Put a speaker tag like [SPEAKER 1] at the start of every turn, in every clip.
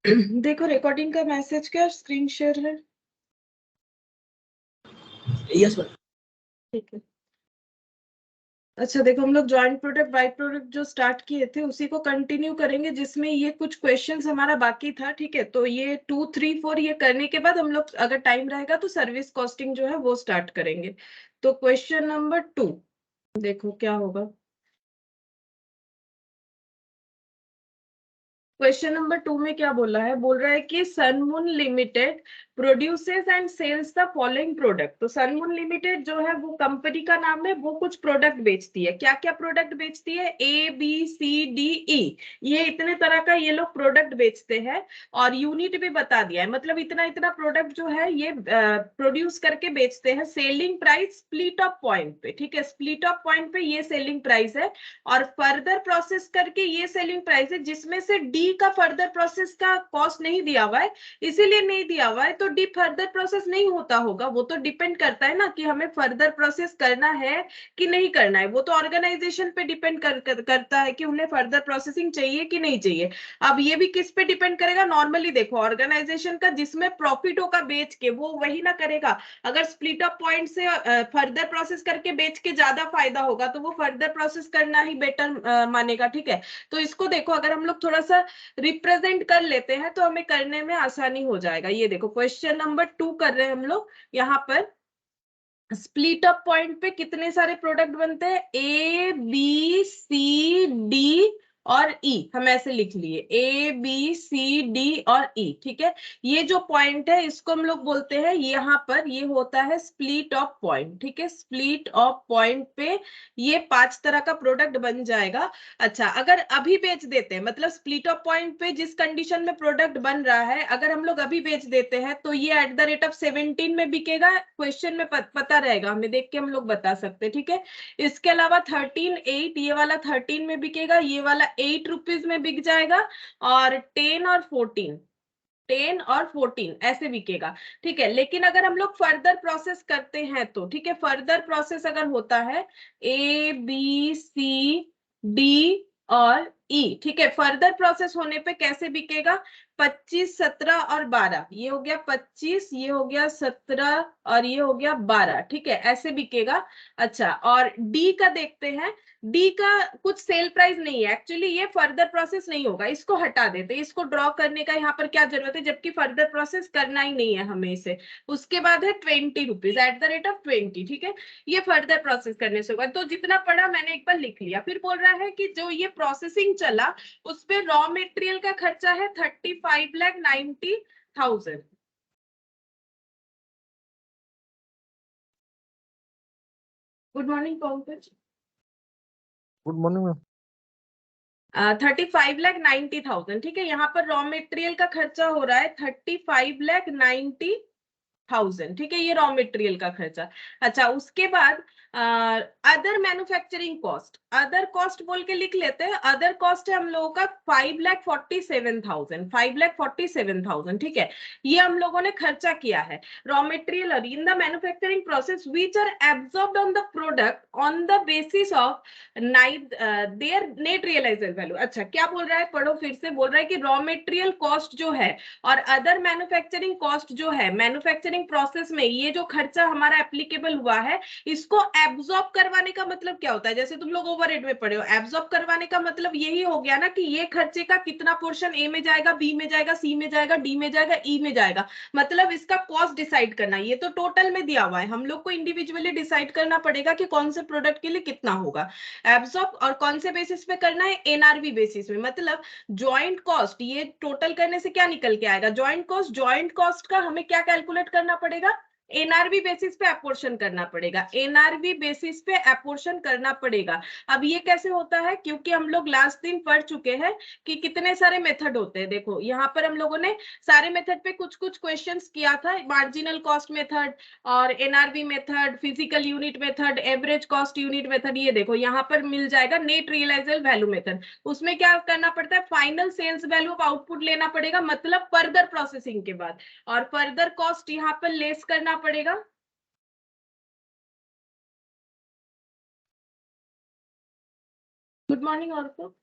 [SPEAKER 1] देखो रिकॉर्डिंग का मैसेज क्या स्क्रीन शेयर है?
[SPEAKER 2] Yes ma'am.
[SPEAKER 1] ठीक है। अच्छा देखो, हम लोग ज्वाइंट प्रोडक्ट बाई प्रोडक्ट जो स्टार्ट किए थे उसी को कंटिन्यू करेंगे, जिसमें ये कुछ क्वेश्चंस हमारा बाकी था। ठीक है, तो ये 2, 3, 4 ये करने के बाद हम लोग अगर टाइम रहेगा तो सर्विस कॉस्टिंग जो है वो स्टार्ट करेंगे। तो क्वेश्चन नंबर 2 देखो क्या होगा। क्वेश्चन नंबर 2 में क्या बोला है? बोल रहा है कि Sunmoon limited produces and sells the following product. तो सनमून लिमिटेड जो है वो कंपनी का नाम है, वो कुछ प्रोडक्ट बेचती है। क्या क्या प्रोडक्ट बेचती है? ए बी सी डी ई, ये इतने तरह का ये लोग प्रोडक्ट बेचते हैं। और यूनिट भी बता दिया है, मतलब इतना इतना प्रोडक्ट जो है ये प्रोड्यूस करके बेचते हैं। Selling price split off point पे, ठीक है, स्प्लिट ऑफ पॉइंट पे ये सेलिंग प्राइस है। और फर्दर प्रोसेस करके ये सेलिंग प्राइस है, जिसमें से डी का फर्दर प्रोसेस का कॉस्ट नहीं दिया हुआ है, इसीलिए नहीं दिया हुआ है। तो डी फर्दर प्रोसेस नहीं होता होगा, वो तो डिपेंड करता है ना कि हमें फर्दर प्रोसेस करना है कि नहीं करना है। वो तो ऑर्गेनाइजेशन पे डिपेंड करता है कि उन्हें फर्दर प्रोसेसिंग चाहिए कि नहीं चाहिए। अब ये भी किस पे डिपेंड करेगा? नॉर्मली देखो, ऑर्गेनाइजेशन का जिसमें प्रॉफिट होगा बेच के, वो वही ना करेगा। अगर स्प्लिट ऑफ पॉइंट से फर्दर प्रोसेस करके बेच के ज्यादा फायदा होगा तो वो फर्दर प्रोसेस करना ही बेटर मानेगा। ठीक है, तो इसको देखो, अगर हम लोग थोड़ा सा रिप्रेजेंट कर लेते हैं तो हमें करने में आसानी हो जाएगा। ये देखो क्वेश्चन नंबर 2 कर रहे हैं हम लोग। यहाँ पर स्प्लिट अप पॉइंट पे कितने सारे प्रोडक्ट बनते हैं? ए बी सी डी और ई, हम ऐसे लिख लिए ए बी सी डी और ई। ठीक है, ये जो पॉइंट है इसको हम लोग बोलते हैं, यहाँ पर ये होता है स्प्लिट ऑफ पॉइंट। ठीक है, स्प्लिट ऑफ पॉइंट पे ये 5 तरह का प्रोडक्ट बन जाएगा। अच्छा, अगर अभी बेच देते हैं, मतलब स्प्लिट ऑफ पॉइंट पे जिस कंडीशन में प्रोडक्ट बन रहा है, अगर हम लोग अभी बेच देते हैं तो ये एट द रेट ऑफ 17 में बिकेगा। क्वेश्चन में पता रहेगा, हमें देख के हम लोग बता सकते हैं। ठीक है, इसके अलावा 13, 8, ये वाला 13 में बिकेगा, ये वाला 8 रुपीज में बिक जाएगा। और 10 और 14 ऐसे बिकेगा। ठीक है, लेकिन अगर हम लोग फर्दर प्रोसेस करते हैं तो, ठीक है, फर्दर प्रोसेस अगर होता है ए बी सी डी और ई, ठीक है, फर्दर प्रोसेस होने पे कैसे बिकेगा? 25, 17 और 12, ये हो गया 25, ये हो गया 17 और ये हो गया 12। ठीक है, ऐसे बिकेगा। अच्छा, और डी का देखते हैं। डी का कुछ सेल प्राइस नहीं है एक्चुअली, ये फर्दर प्रोसेस नहीं होगा, इसको हटा देते, इसको ड्रॉ करने का यहाँ पर क्या जरूरत है, जबकि फर्दर प्रोसेस करना ही नहीं है हमें इसे। उसके बाद है 20 rupees eight the rate of 20। ठीक है, ये फर्दर प्रोसेस करने से होगा। तो जितना पढ़ा मैंने एक बार लिख लिया। फिर बोल रहा है कि जो ये प्रोसेसिंग चला उस पे रॉ मेटेरियल का खर्चा है 35,90,000। Good morning Pankaj.
[SPEAKER 3] Good morning ma'am.
[SPEAKER 1] 35,90,000। ठीक है, यहाँ पर रॉ मेटेरियल का खर्चा हो रहा है 35,90,000। ठीक है, ये रॉ मेटेरियल का खर्चा। अच्छा, उसके बाद other manufacturing cost, other cost बोल के लिख लेते हैं। अदर कॉस्ट है हम लोगों का 5,47,000, 5,47,000। ठीक है, ये हम लोगों ने खर्चा किया है। Raw material in the manufacturing process which are absorbed on the product on the basis of their net realisable value. अच्छा, क्या बोल रहा है? पढ़ो फिर से। बोल रहा है कि रॉ मेटेरियल कॉस्ट जो है और अदर मैन्युफैक्चरिंग कॉस्ट जो है, मैन्युफैक्चरिंग प्रोसेस में ये जो खर्चा हमारा एप्लीकेबल हुआ है, इसको एब्जॉर्ब करवाने का मतलब क्या होता है? जैसे तुम लोग ओवरहेड में पढ़े हो, एब्जॉर्ब करवाने का मतलब यही हो गया ना कि ये खर्चे का कितना पोर्शन ए में जाएगा, बी में जाएगा, सी में जाएगा, डी में जाएगा, ई में जाएगा, मतलब इसका कॉस्ट डिसाइड करना। ये तो टोटल में दिया हुआ है, हम लोग को इंडिविजुअली डिसाइड करना पड़ेगा कि कौन से प्रोडक्ट के लिए कितना होगा एब्जॉर्ब, और कौन से बेसिस पे करना है? एनआरवी बेसिस में। मतलब ज्वाइंट कॉस्ट, ये टोटल करने से क्या निकल के आएगा? ज्वाइंट कॉस्ट, ज्वाइंट कॉस्ट का हमें क्या कैलकुलेट करना पड़ेगा? एनआरवी बेसिस पे अपोर्शन करना पड़ेगा, एनआरवी बेसिस पे अपोर्शन करना पड़ेगा। अब ये कैसे होता है? क्योंकि हम लोग लास्ट दिन पढ़ चुके हैं कि कितने सारे मेथड होते हैं। देखो यहाँ पर हम लोगों ने सारे मेथड पे कुछ कुछ क्वेश्चंस किया था, मार्जिनल कॉस्ट मेथड और NRV method, physical unit method, average cost unit method. ये देखो यहाँ पर मिल जाएगा नेट रियलाइजेबल वैल्यू मेथड। उसमें क्या करना पड़ता है? Final sales value of output लेना पड़ेगा, मतलब फर्दर प्रोसेसिंग के बाद, और फर्दर कॉस्ट यहाँ पर लेस करना पड़ेगा। Good morning. और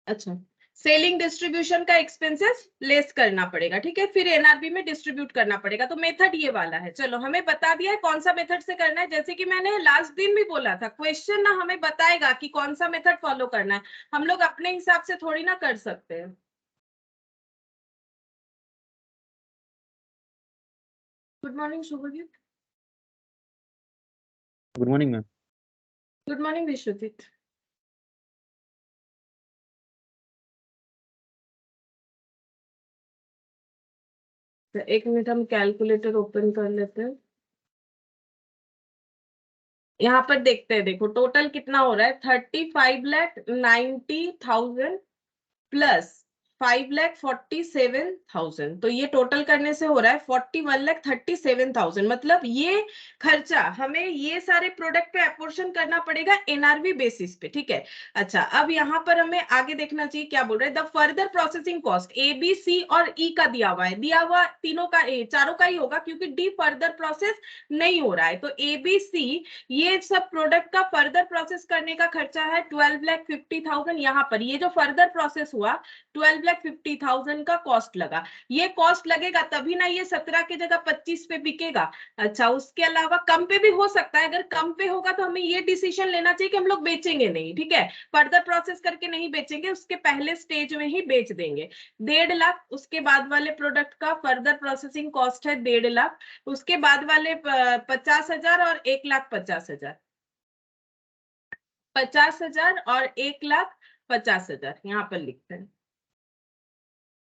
[SPEAKER 1] अच्छा, सेलिंग डिस्ट्रीब्यूशन का एक्सपेंसेस लेस करना पड़ेगा, ठीक है, फिर एनआरबी में डिस्ट्रीब्यूट करना पड़ेगा। तो मेथड ये वाला है। चलो, हमें बता दिया है कौन सा मेथड से करना है। जैसे कि मैंने लास्ट दिन भी बोला था, क्वेश्चन ना हमें बताएगा कि कौन सा मेथड फॉलो करना है, हम लोग अपने हिसाब से थोड़ी ना कर सकते हैं। Good morning Shubhajit.
[SPEAKER 3] Good morning ma'am.
[SPEAKER 1] Good morning Biswajit. तो 1 मिनट हम कैलकुलेटर ओपन कर लेते हैं। यहाँ पर देखते हैं, देखो टोटल कितना हो रहा है, 35,90,000 प्लस 5,47,000। तो ये टोटल करने से हो रहा है 41,37,000। मतलब ये खर्चा हमें ये सारे प्रोडक्ट पे अपोर्शन करना पड़ेगा एनआरवी बेसिस पे, ठीक है। अच्छा, अब यहाँ पर हमें आगे देखना चाहिए क्या बोल रहे हैं। The further processing cost A B C और ई का दिया हुआ है, दिया हुआ तीनों का, चारों का ही होगा क्योंकि डी फर्दर प्रोसेस नहीं हो रहा है। तो ए बी सी ये सब प्रोडक्ट का फर्दर प्रोसेस करने का खर्चा है 12,50,000। यहाँ पर ये जो फर्दर प्रोसेस हुआ 12,50,000 का कॉस्ट लगा। ये कॉस्ट लगेगा तभी ना ये 17 की जगह 25 पे बिकेगा। अच्छा, उसके अलावा कम पे भी हो सकता है। अगर कम पे होगा तो हमें ये डिसीजन लेना चाहिए कि हम लोग बेचेंगे नहीं, ठीक है, फर्दर प्रोसेस करके नहीं बेचेंगे, उसके पहले स्टेज में ही बेच देंगे। 1.5 लाख उसके बाद वाले प्रोडक्ट का फर्दर प्रोसेसिंग कॉस्ट है 1.5 लाख। उसके बाद वाले 50,000 और 1,50,000, 50,000 और 1,50,000 यहाँ पर लिखते हैं,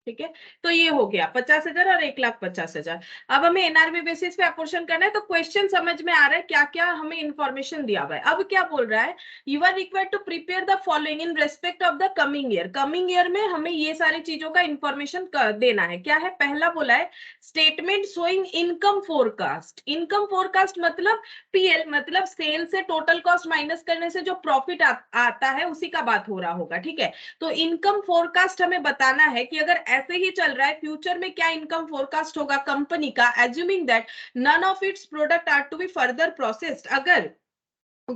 [SPEAKER 1] ठीक है। तो ये हो गया 50,000 और 1,50,000। अब हमें एनआरबी बेसिस पे अपोर्शन करना है। तो क्वेश्चन समझ में आ रहा है क्या क्या हमें इंफॉर्मेशन दिया हुआ है। अब क्या बोल रहा है, you are required to prepare the following in respect of the coming year. Coming year में हमें ये सारी चीजों का इंफॉर्मेशन देना है। क्या है, पहला बोला है statement showing income forecast. Income forecast मतलब पीएल, मतलब सेल से टोटल कॉस्ट माइनस करने से जो प्रॉफिट आता है उसी का बात हो रहा होगा, ठीक है। तो इनकम फोरकास्ट हमें बताना है कि अगर ऐसे ही चल रहा है फ्यूचर में क्या इनकम फोरकास्ट होगा कंपनी का, assuming that none of its product are to be further processed. अगर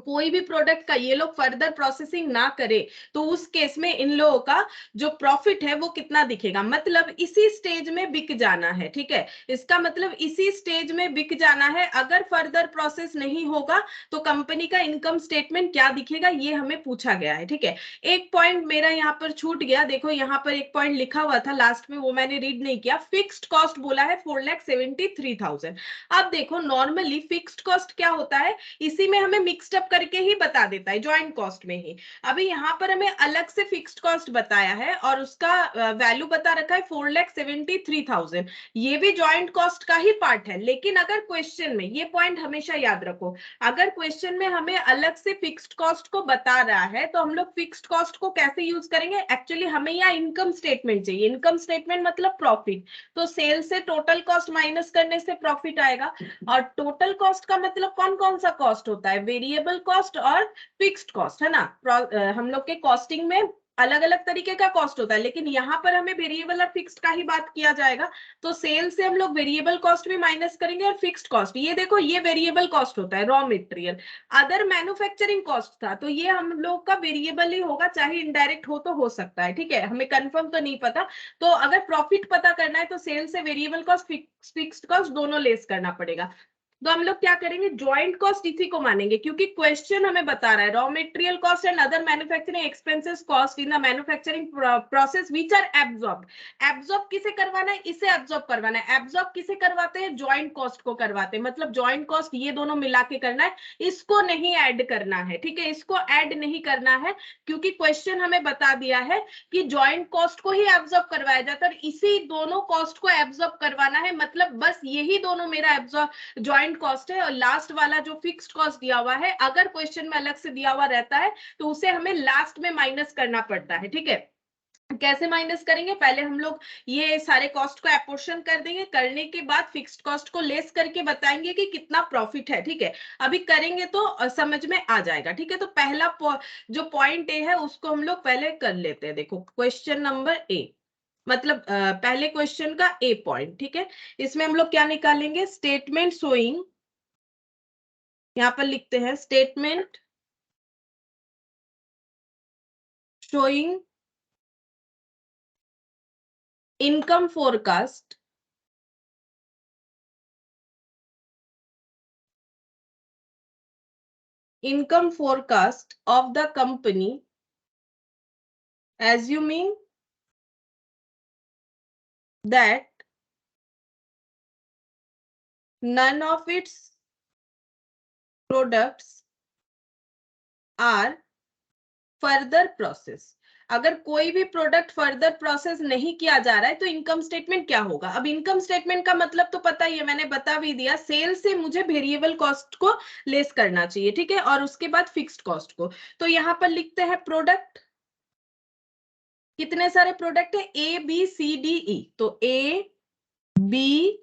[SPEAKER 1] कोई भी प्रोडक्ट का ये लोग फर्दर प्रोसेसिंग ना करे तो उस केस में इन लोगों का जो प्रॉफिट है वो कितना दिखेगा, मतलब इसी स्टेज में बिक जाना है, ठीक है। इसका मतलब इसी स्टेज में बिक जाना है। अगर फर्दर प्रोसेस नहीं होगा तो कंपनी का इनकम स्टेटमेंट क्या दिखेगा, ये हमें पूछा गया है, ठीक है। एक पॉइंट मेरा यहाँ पर छूट गया, देखो यहाँ पर एक पॉइंट लिखा हुआ था लास्ट में, वो मैंने रीड नहीं किया। फिक्स्ड कॉस्ट बोला है 4,73,000। अब देखो नॉर्मली फिक्स्ड कॉस्ट क्या होता है, इसी में हमें मिक्सड अप करके ही बता देता है, ज्वाइंट कॉस्ट में ही। अभी यहाँ पर हमें अलग से फिक्स्ड कॉस्ट बताया है और उसका वैल्यू बता रखा है 4,73,000। ये भी ज्वाइंट कॉस्ट का ही पार्ट है। लेकिन अगर क्वेश्चन में, ये पॉइंट हमेशा याद रखो, अगर क्वेश्चन में हमें अलग से फिक्स्ड कॉस्ट को बता रहा है तो हम लोग फिक्स्ड कॉस्ट को कैसे यूज करेंगे, एक्चुअली हमें यहाँ इनकम स्टेटमेंट चाहिए। इनकम स्टेटमेंट मतलब प्रॉफिट। तो सेल से टोटल कॉस्ट माइनस करने से प्रॉफिट आएगा। और टोटल कॉस्ट का मतलब कौन कौन सा कॉस्ट होता है, वेरिएबल कॉस्ट और फिक्स्ड कॉस्ट, है ना। हम लोग के कॉस्टिंग में अलग अलग तरीके का कॉस्ट होता है, लेकिन यहाँ पर हमें वेरिएबल और फिक्स्ड का ही बात किया जाएगा। तो सेल से हम लोग वेरिएबल कॉस्ट भी माइनस करेंगे और फिक्स्ड कॉस्ट। ये देखो, ये वेरिएबल कॉस्ट होता है, raw material. Other manufacturing cost था तो ये हम लोग का वेरिएबल ही होगा, चाहे इनडायरेक्ट हो तो हो सकता है, ठीक है, हमें कंफर्म तो नहीं पता। तो अगर प्रॉफिट पता करना है तो सेल से वेरिएबल कॉस्ट फिक्स्ड कॉस्ट दोनों लेस करना पड़ेगा। तो हम लोग क्या करेंगे, ज्वाइंट कॉस्ट इसी को मानेंगे क्योंकि क्वेश्चन हमें बता रहा है raw material cost and other manufacturing expenses cost in the manufacturing process which are absorb. Absorb किसे करवाना है, इसे एब्जॉर्ब करवाना है। एब्जॉर्ब किसे करवाते हैं, ज्वाइंट कॉस्ट को करवाते हैं। मतलब ज्वाइंट कॉस्ट ये दोनों मिला के करना है, इसको नहीं ऐड करना है, ठीक है, इसको ऐड नहीं करना है क्योंकि क्वेश्चन हमें बता दिया है कि ज्वाइंट कॉस्ट को ही एब्जॉर्ब करवाया जाता है और इसी दोनों कॉस्ट को एब्जॉर्ब करवाना है। मतलब बस यही दोनों मेरा एब्जॉर्ब ज्वाइंट कॉस्ट है। और लास्ट वाला जो फिक्स्ड कॉस्ट दिया हुआ है, अगर क्वेश्चन में अलग से दिया हुआ रहता है तो उसे हमें लास्ट में माइनस करना पड़ता है, ठीक है। कैसे माइनस करेंगे, पहले हम लोग ये सारे कॉस्ट को अपोर्शन कर देंगे, करने के बाद फिक्स्ड कॉस्ट को लेस करके बताएंगे कि कितना प्रॉफिट है, ठीक है। अभी करेंगे तो समझ में आ जाएगा, ठीक है। तो पहला जो पॉइंट ए है उसको हम लोग पहले कर लेते हैं। देखो क्वेश्चन नंबर ए, मतलब पहले क्वेश्चन का ए पॉइंट, ठीक है। इसमें हम लोग क्या निकालेंगे, स्टेटमेंट शोइंग, यहां पर लिखते हैं statement showing income forecast of the company, assuming that none of its products are further processed. अगर कोई भी प्रोडक्ट फर्दर प्रोसेस नहीं किया जा रहा है तो इनकम स्टेटमेंट क्या होगा? अब इनकम स्टेटमेंट का मतलब तो पता ही है, मैंने बता भी दिया, सेल से मुझे वेरिएबल कॉस्ट को लेस करना चाहिए, ठीक है, और उसके बाद फिक्स्ड कॉस्ट को। तो यहाँ पर लिखते हैं प्रोडक्ट, कितने सारे प्रोडक्ट है? ए बी सी डी ई, तो ए बी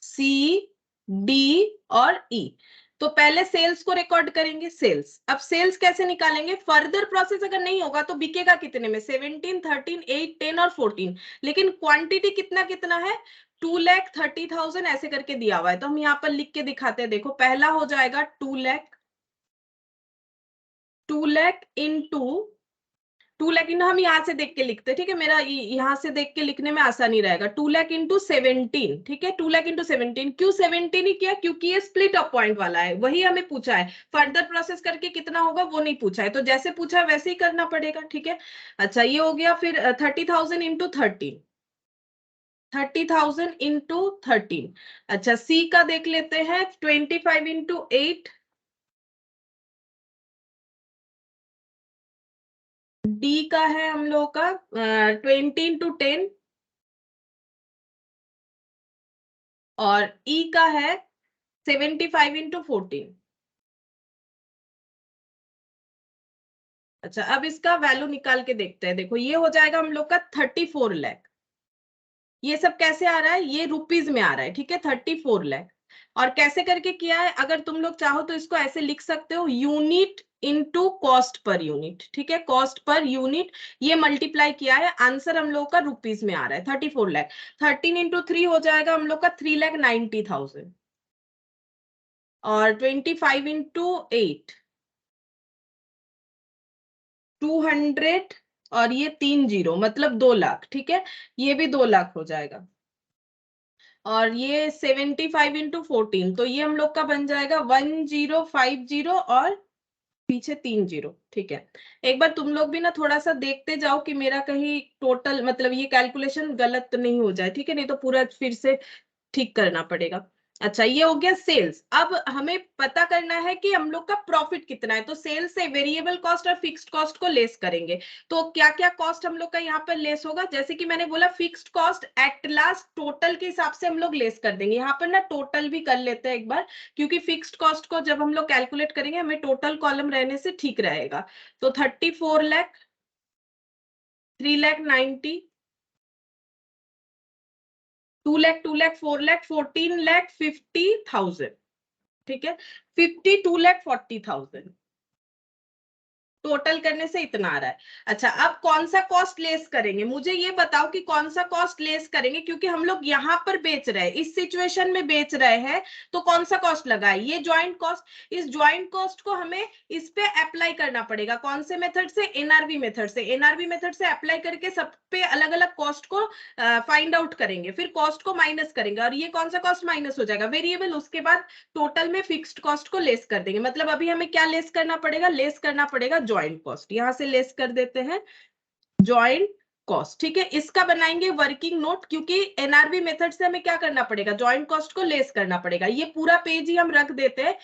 [SPEAKER 1] सी डी और ई। तो पहले सेल्स को रिकॉर्ड करेंगे, सेल्स। अब सेल्स कैसे निकालेंगे? फर्दर प्रोसेस अगर नहीं होगा तो बिकेगा कितने में? 17, 13, 8, 10 और 14। लेकिन क्वांटिटी कितना कितना है? 2,30,000 ऐसे करके दिया हुआ है। तो हम यहाँ पर लिख के दिखाते हैं, देखो पहला हो जाएगा 2 लाख इंटू 2 लाख इंटू, हम यहाँ से देख के लिखते हैं, ठीक है, मेरा यहाँ से देख के लिखने में आसानी रहेगा। 2 लाख इंटू 17, ठीक है, 2 लाख इंटू 17। क्यों 17 ही किया? क्योंकि ये स्प्लिट अप पॉइंट वाला है, वही हमें पूछा है। फर्दर प्रोसेस करके कितना होगा वो नहीं पूछा है, तो जैसे पूछा है वैसे ही करना पड़ेगा, ठीक है। अच्छा, ये हो गया। फिर 30,000 इंटू 13, 30,000 इंटू 13। अच्छा, सी का देख लेते हैं, 25 इंटू 8, डी का है हम लोग का 20 इंटू 10, और ई का है 75 इंटू 14। अच्छा, अब इसका वैल्यू निकाल के देखते हैं। देखो ये हो जाएगा हम लोग का 34 लाख। ये सब कैसे आ रहा है? ये रुपीज में आ रहा है, ठीक है, 34 लाख। और कैसे करके किया है? अगर तुम लोग चाहो तो इसको ऐसे लिख सकते हो, unit into cost per unit, ठीक है, कॉस्ट पर यूनिट। ये मल्टीप्लाई किया है, आंसर हम लोग का रुपीज में आ रहा है 34 लाख। 13 इंटू 3 हो जाएगा हम लोग का 3,90,000, और 25 इंटू 8 200, और ये 3 जीरो मतलब 2 लाख, ठीक है, ये भी 2 लाख हो जाएगा। और ये 75 इंटू 14, तो ये हम लोग का बन जाएगा 1050, और पीछे 3 जीरो, ठीक है। एक बार तुम लोग भी ना थोड़ा सा देखते जाओ कि मेरा कहीं टोटल मतलब ये कैलकुलेशन गलत नहीं हो जाए, ठीक है, नहीं तो पूरा फिर से ठीक करना पड़ेगा। अच्छा, ये हो गया सेल्स। अब हमें पता करना है कि हम लोग का प्रॉफिट कितना है, तो सेल्स से वेरिएबल कॉस्ट और फिक्स्ड कॉस्ट को लेस करेंगे। तो क्या क्या कॉस्ट हम लोग का यहाँ पर लेस होगा? जैसे कि मैंने बोला, fixed cost at last total के हिसाब से हम लोग लेस कर देंगे। यहाँ पर ना टोटल भी कर लेते हैं एक बार, क्योंकि फिक्स्ड कॉस्ट को जब हम लोग कैलकुलेट करेंगे हमें टोटल कॉलम रहने से ठीक रहेगा। तो 34 लाख, 3,90,000, 2 लाख, 2 लाख, 4 लाख, 14,50,000, ठीक है, 52,40,000 टोटल करने से इतना आ रहा है। अच्छा, अब कौन सा कॉस्ट लेस करेंगे? मुझे ये बताओ कि कौन सा कॉस्ट लेस करेंगे, क्योंकि हम लोग यहाँ पर बेच रहे हैं, इस सिचुएशन में बेच रहे हैं, तो कौन सा कॉस्ट लगा है? ये ज्वाइंट कॉस्ट। इस ज्वाइंट कॉस्ट को हमें इस पे अप्लाई करना पड़ेगा। कौन से मेथड से? एनआरवी मेथड से। एनआरवी मेथड से अप्लाई करके सब पे अलग अलग कॉस्ट को फाइंड आउट करेंगे, फिर कॉस्ट को माइनस करेंगे, और ये कौन सा कॉस्ट माइनस हो जाएगा? वेरिएबल। उसके बाद टोटल में फिक्स्ड कॉस्ट को लेस कर देंगे। मतलब अभी हमें क्या लेस करना पड़ेगा? लेस करना पड़ेगा ज्वाइंट कॉस्ट। यहां से लेस कर देते हैं ज्वाइंट कॉस्ट, ठीक है। इसका बनाएंगे वर्किंग नोट, क्योंकि एनआरबी मेथड से हमें क्या करना पड़ेगा? ज्वाइंट कॉस्ट को लेस करना पड़ेगा। ये पूरा पेज ही हम रख देते हैं,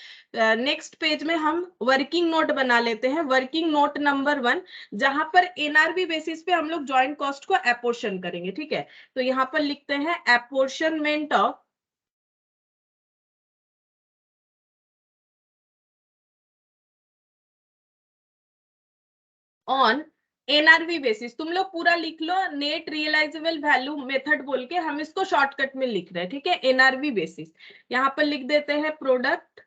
[SPEAKER 1] नेक्स्ट पेज में हम वर्किंग नोट बना लेते हैं, वर्किंग नोट नंबर 1, जहां पर एनआरबी बेसिस पे हम लोग ज्वाइंट कॉस्ट को अपोर्शन करेंगे, ठीक है। तो यहां पर लिखते हैं apportionment of, on NRV basis. तुम लोग पूरा लिख लो, नेट रियलाइजेबल वैल्यू मेथड बोल के हम इसको शॉर्टकट में लिख रहे हैं, ठीक है, एनआरवी बेसिस। यहाँ पर लिख देते हैं प्रोडक्ट।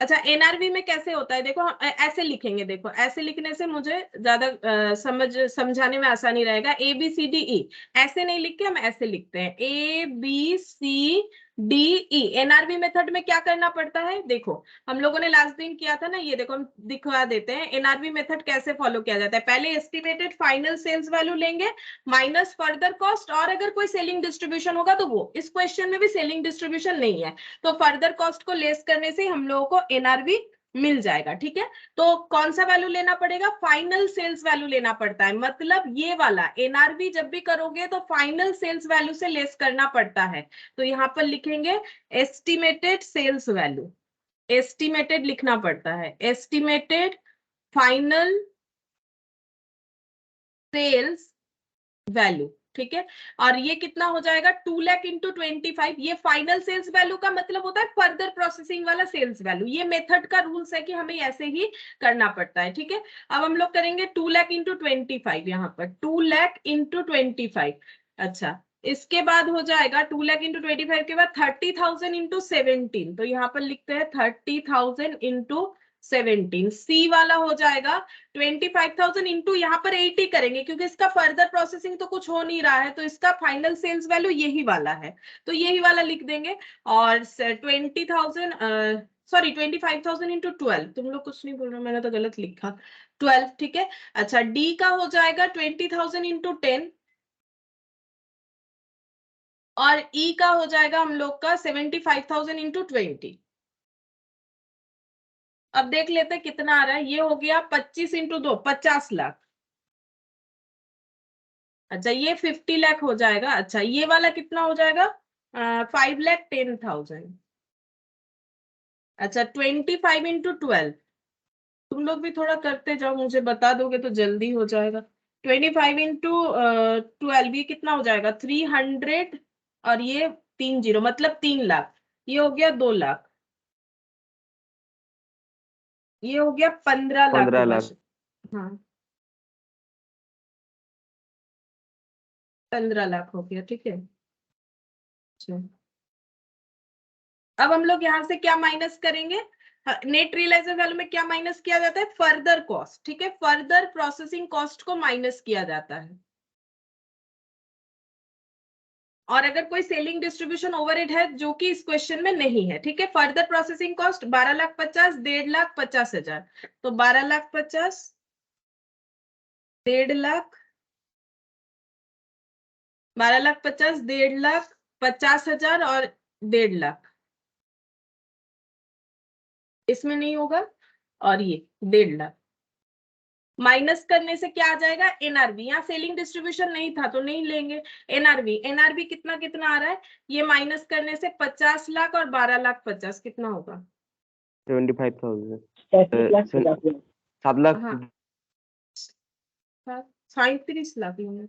[SPEAKER 1] अच्छा, एनआरवी में कैसे होता है? देखो ऐसे लिखेंगे, देखो ऐसे लिखने से मुझे ज्यादा समझाने में आसानी रहेगा। ए बी सी डी ई ऐसे नहीं लिख के हम ऐसे लिखते हैं, A B C DE NRV method में क्या करना पड़ता है, देखो हम लोगों ने लास्ट दिन किया था ना, ये देखो हम दिखवा देते हैं एनआरबी मेथड कैसे फॉलो किया जाता है। पहले एस्टिमेटेड फाइनल सेल्स वैल्यू लेंगे माइनस फर्दर कॉस्ट, और अगर कोई सेलिंग डिस्ट्रीब्यूशन होगा तो वो, इस क्वेश्चन में भी सेलिंग डिस्ट्रीब्यूशन नहीं है तो फर्दर कॉस्ट को लेस करने से हम लोगों को एनआरबी मिल जाएगा। ठीक है, तो कौन सा वैल्यू लेना पड़ेगा, फाइनल सेल्स वैल्यू लेना पड़ता है, मतलब ये वाला एनआरबी जब भी करोगे तो फाइनल सेल्स वैल्यू से लेस करना पड़ता है। तो यहाँ पर लिखेंगे एस्टिमेटेड सेल्स वैल्यू, एस्टिमेटेड लिखना पड़ता है, एस्टिमेटेड फाइनल सेल्स वैल्यू। ठीक है, और ये कितना हो जाएगा 2 लाख इंटू 25। ये फाइनल सेल्स वैल्यू का मतलब होता है फर्दर प्रोसेसिंग वाला सेल्स वैल्यू, ये मेथड का रूल्स है कि हमें ऐसे ही करना पड़ता है। ठीक है, अब हम लोग करेंगे 2 लाख इंटू 25, यहाँ पर 2 लाख इंटू 25। अच्छा, इसके बाद हो जाएगा 2 लाख इंटू 25 के बाद 30,000 इंटू 17, तो यहाँ पर लिखते हैं 30,000 इंटू 17। सी वाला हो जाएगा 25,000 इंटू यहाँ पर 80 करेंगे क्योंकि इसका फर्दर प्रोसेसिंग तो कुछ हो नहीं रहा है, तो इसका फाइनल सेल्स वैल्यू यही वाला है, तो यही वाला लिख देंगे। और 20,000 सॉरी 25,000 इंटू 12, तुम लोग कुछ नहीं बोल रहे, मैंने तो गलत लिखा 12। ठीक है, अच्छा डी का हो जाएगा 20,000 इंटू 10, और ई का हो जाएगा हम लोग का 75,000 इंटू 20। अब देख लेते हैं कितना आ रहा है, ये हो गया 25 इंटू 2, 50 लाख। अच्छा ये 50 लाख हो जाएगा। अच्छा ये वाला कितना हो जाएगा 5,10,000। अच्छा 25 इंटू 12, तुम लोग भी थोड़ा करते जाओ, मुझे बता दोगे तो जल्दी हो जाएगा। 25 इंटू 12 ये कितना हो जाएगा 300, और ये 30 मतलब 3 लाख, ये हो गया 2 लाख, ये हो गया 15 लाख
[SPEAKER 2] 15
[SPEAKER 1] होगा।
[SPEAKER 2] लाख।
[SPEAKER 1] हाँ 15 लाख हो गया। ठीक है, अच्छा अब हम लोग यहाँ से क्या माइनस करेंगे, नेट रियलाइजेबल वैल्यू में क्या माइनस किया जाता है, फर्दर कॉस्ट। ठीक है, फर्दर प्रोसेसिंग कॉस्ट को माइनस किया जाता है, और अगर कोई सेलिंग डिस्ट्रीब्यूशन ओवरहेड है जो कि इस क्वेश्चन में नहीं है। ठीक है, फर्दर प्रोसेसिंग कॉस्ट 12,50,000, 1,50,000, तो 12,50,000, 1,50,000, 12,50,000, 1,50,000 और 1,50,000, इसमें नहीं होगा, और ये 1,50,000 माइनस करने से क्या आ जाएगा एनआरबी, यहाँ सेलिंग डिस्ट्रीब्यूशन नहीं था तो नहीं लेंगे। एनआरबी, एनआरबी कितना कितना आ रहा है, ये माइनस करने से 50 लाख और 12,50,000 कितना होगा
[SPEAKER 2] 75,000
[SPEAKER 3] 7
[SPEAKER 2] 7 लाख।
[SPEAKER 1] हाँ 37 लाख होंगे।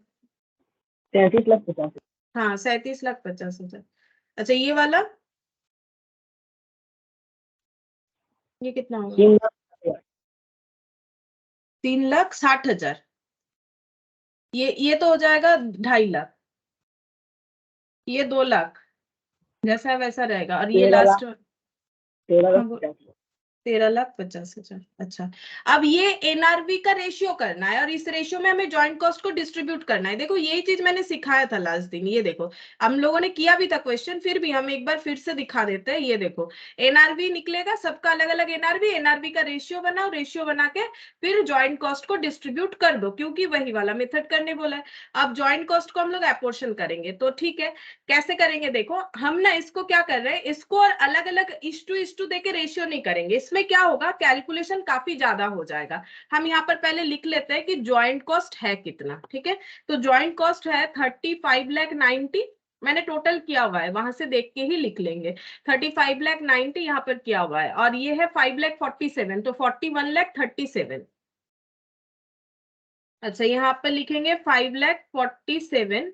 [SPEAKER 3] 33,50,000।
[SPEAKER 1] हाँ 37,50,000। अच्छा ये वाला, ये कितना होगा 3,60,000, ये तो हो जाएगा 2.5 लाख, ये 2 लाख, जैसा है वैसा रहेगा, और ये
[SPEAKER 3] 13
[SPEAKER 1] लास्ट
[SPEAKER 3] लाख 13,50,000।
[SPEAKER 1] 13,50,000। अच्छा अब ये एनआरवी का रेशियो करना है, और इस रेशियो में हमें जॉइंट कॉस्ट को डिस्ट्रीब्यूट करना है। देखो यही चीज मैंने सिखाया था लास्ट दिन, ये देखो हम लोगों ने किया भी था क्वेश्चन, फिर भी हम एक बार फिर से दिखा देते हैं। ये देखो एनआरवी निकलेगा, सबका अलग अलग एनआरवी, एनआरवी का रेशियो बनाओ, रेशियो बना के फिर जॉइंट कॉस्ट को डिस्ट्रीब्यूट कर दो, क्योंकि वही वाला मेथड करने बोला है। अब जॉइंट कॉस्ट को हम लोग एपोर्शन करेंगे, तो ठीक है कैसे करेंगे, देखो हम ना इसको क्या कर रहे हैं, इसको और अलग अलग इस टू देके रेशियो नहीं करेंगे, इसमें क्या होगा कैलकुलेशन काफी ज्यादा हो जाएगा। हम यहाँ पर पहले लिख लेते हैं कि जॉइंट कॉस्ट है कितना। ठीक है, तो जॉइंट कॉस्ट है 35,90,000, मैंने टोटल किया हुआ है, वहां से देख के ही लिख लेंगे। 35,90,000 यहाँ पर किया हुआ है, और ये है 5,47,000, तो 41,37,000। अच्छा यहाँ पर लिखेंगे 5,47,000,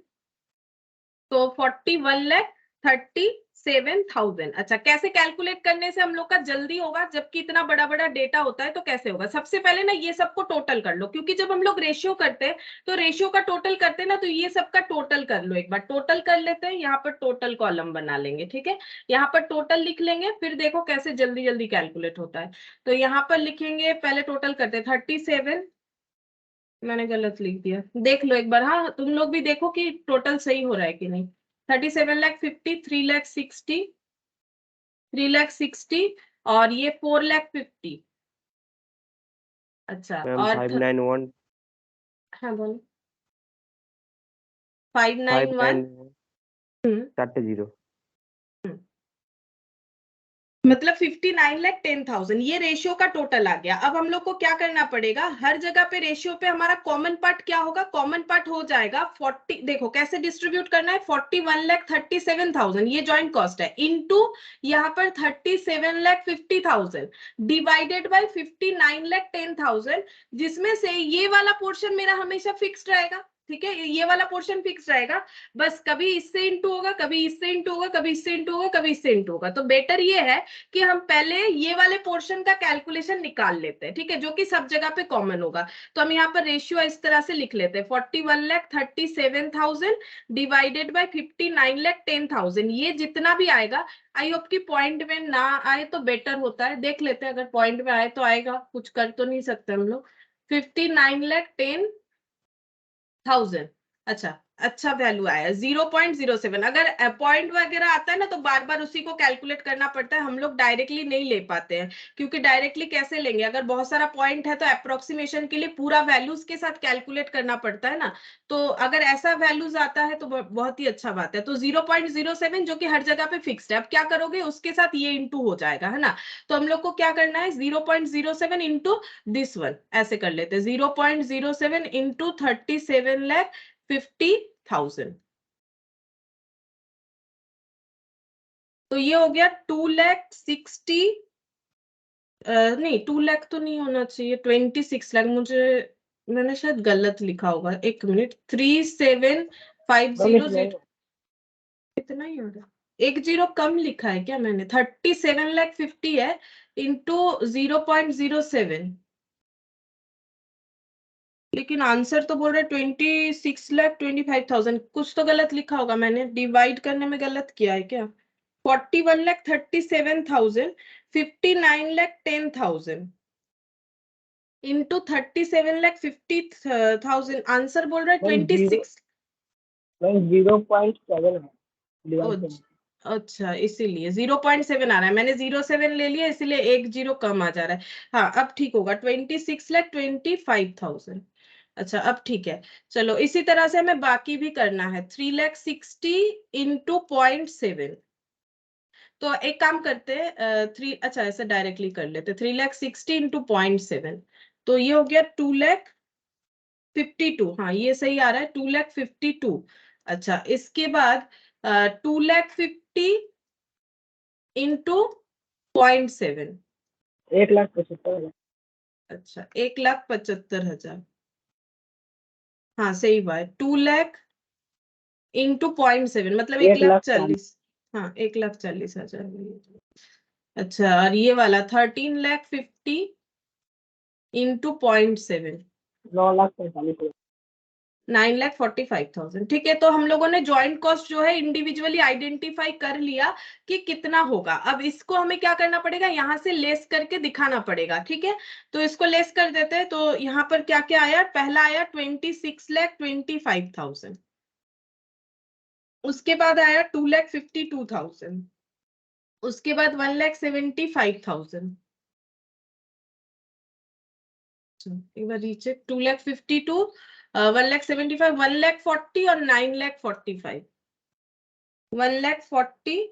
[SPEAKER 1] तो 41,37,000। अच्छा कैसे कैलकुलेट करने से हम लोग का जल्दी होगा, जबकि इतना बड़ा बड़ा डेटा होता है तो कैसे होगा, सबसे पहले ना ये सबको टोटल कर लो, क्योंकि जब हम लोग रेशियो करते हैं तो रेशियो का टोटल करते हैं ना, तो ये सबका टोटल कर लो, एक बार टोटल कर लेते हैं, यहाँ पर टोटल कॉलम बना लेंगे। ठीक है, यहाँ पर टोटल लिख लेंगे, फिर देखो कैसे जल्दी जल्दी कैलकुलेट होता है। तो यहाँ पर लिखेंगे, पहले टोटल करते हैं 37, मैंने गलत लिख दिया, देख लो एक बार, हाँ तुम लोग भी देखो कि टोटल सही हो रहा है कि नहीं। 37,50,000, 3,60,000, 3,60,000 और ये 4,50,000। अच्छा
[SPEAKER 2] मैम
[SPEAKER 1] और
[SPEAKER 2] 591
[SPEAKER 1] हाँ बोलो 591
[SPEAKER 2] 40
[SPEAKER 1] मतलब 59,10,000 ये रेशियो का टोटल आ गया। अब हम लोग को क्या करना पड़ेगा, हर जगह पे रेशियो पे हमारा कॉमन पार्ट क्या होगा, कॉमन पार्ट हो जाएगा 40। देखो कैसे डिस्ट्रीब्यूट करना है, 41,37,000 ये जॉइंट कॉस्ट है, इनटू यहाँ पर 37,50,000 डिवाइडेड बाय 59,10,000, जिसमें से ये वाला पोर्शन मेरा हमेशा फिक्स्ड रहेगा। ठीक है, ये वाला पोर्शन फिक्स रहेगा, बस कभी इससे इंटू होगा, कभी इससे इंटू होगा, कभी इससे इंटू होगा, कभी इससे इंटू होगा। तो बेटर ये है कि हम पहले ये वाले पोर्शन का कैलकुलेशन निकाल लेते हैं, ठीक है, जो कि सब जगह पे कॉमन होगा। तो हम यहाँ पर रेशियो इस तरह से लिख लेते हैं, 41,37,000 डिवाइडेड बाय 59,10,000। ये जितना भी आएगा, आई होप की पॉइंट में ना आए तो बेटर होता है, देख लेते हैं, अगर पॉइंट में आए तो आएगा, कुछ कर तो नहीं सकते हम लोग। 59,10,000, अच्छा अच्छा वैल्यू आया 0.07। अगर पॉइंट वगैरह आता है ना तो बार बार उसी को कैलकुलेट करना पड़ता है, हम लोग डायरेक्टली नहीं ले पाते हैं, क्योंकि डायरेक्टली कैसे लेंगे, अगर बहुत सारा पॉइंट है तो अप्रोक्सीमेशन के लिए पूरा वैल्यूज के साथ कैलकुलेट करना पड़ता है ना। तो अगर ऐसा वैल्यूज आता है तो बहुत ही अच्छा बात है। तो 0.07 जो कि हर जगह पे फिक्स्ड है, अब क्या करोगे, उसके साथ ये इंटू हो जाएगा, है ना। तो हम लोग को क्या करना है, 0.07 इंटू दिस वन, ऐसे कर लेते हैं, 0.07 इंटू 37,50,000। तो ये हो गया 2,60,000, नहीं 2 लाख तो नहीं होना चाहिए, 26 लाख, मुझे मैंने शायद गलत लिखा होगा, एक मिनट, 37,50,000 इतना ही होगा, एक जीरो कम लिखा है क्या मैंने, 37,50,000 है इंटू 0.07, लेकिन आंसर तो बोल रहे 26,25,000, कुछ तो गलत लिखा होगा, मैंने डिवाइड करने में गलत किया है क्या। 41,37,000, 59,10,000 इंटू 37,50,000, आंसर बोल रहा है 26।
[SPEAKER 3] 0.7 है डिवाइड
[SPEAKER 1] ओ,
[SPEAKER 3] करना।
[SPEAKER 1] अच्छा इसीलिए 0.7 आ रहा है, मैंने 0.7 ले लिया इसीलिए एक जीरो कम आ जा रहा है। हाँ अब ठीक होगा, 26,25,000। अच्छा अब ठीक है, चलो इसी तरह से हमें बाकी भी करना है, 3,60,000 इंटू 0.7। तो एक काम करते हैं, अच्छा ऐसे डायरेक्टली कर लेते, 3,60,000 इंटू 0.7, तो ये हो गया 2,52,000, हाँ ये सही आ रहा है, 2,52,000। अच्छा इसके बाद 2,50,000 इंटू 0.7,
[SPEAKER 3] 1,75,000।
[SPEAKER 1] अच्छा 1,75,000, हाँ सही बात, 2 लाख इंटू 0.7 मतलब
[SPEAKER 3] 1,40,000।
[SPEAKER 1] 1,40,000, हाँ 1,40,000। अच्छा और ये वाला 13,50,000 इंटू 0.7,
[SPEAKER 3] 9,45,000।
[SPEAKER 1] 9,45,000। ठीक है, तो हम लोगों ने ज्वाइंट कॉस्ट जो है इंडिविजुअली आइडेंटिफाई कर लिया कि कितना होगा। अब इसको हमें क्या करना पड़ेगा, यहाँ से लेस करके दिखाना पड़ेगा, ठीक है। तो इसको लेस कर देते हैं, तो यहाँ पर क्या क्या आया, पहला आया 26,25,000, उसके बाद आया 2,52,000, उसके बाद 1,75,000, एक बार रीचेक, 2,52,000, 1,75,000, 1,40,000 और 9,45,000, 1,40,000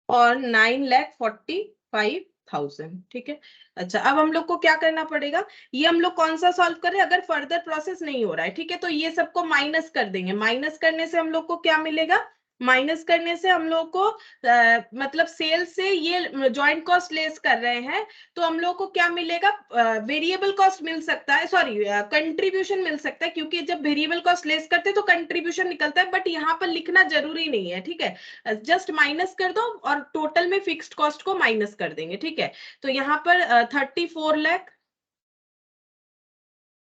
[SPEAKER 1] और 9,45,000, ठीक है। अच्छा अब हम लोग को क्या करना पड़ेगा, ये हम लोग कौन सा सॉल्व करें, अगर फर्दर प्रोसेस नहीं हो रहा है, ठीक है, तो ये सबको माइनस कर देंगे, माइनस करने से हम लोग को क्या मिलेगा, माइनस करने से हम लोग को मतलब सेल से ये जॉइंट कॉस्ट लेस कर रहे हैं, तो हम लोग को क्या मिलेगा, वेरिएबल कॉस्ट मिल सकता है, सॉरी कंट्रीब्यूशन मिल सकता है, क्योंकि जब वेरिएबल कॉस्ट लेस करते हैं तो कंट्रीब्यूशन निकलता है, बट यहाँ पर लिखना जरूरी नहीं है, ठीक है, जस्ट माइनस कर दो और टोटल में फिक्स्ड कॉस्ट को माइनस कर देंगे, ठीक है। तो यहाँ पर 34 लाख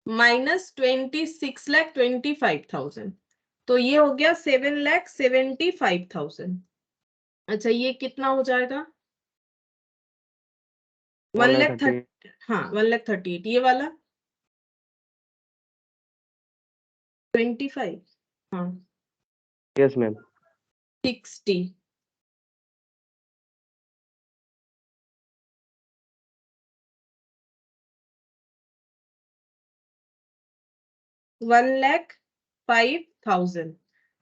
[SPEAKER 1] माइनस 26,25,000, तो ये हो गया 7,75,000। अच्छा ये कितना हो जाएगा, 1,30,000, हाँ 1,38,000, ये वाला 25, हाँ
[SPEAKER 2] यस मैम।
[SPEAKER 1] 60, $1,05,000।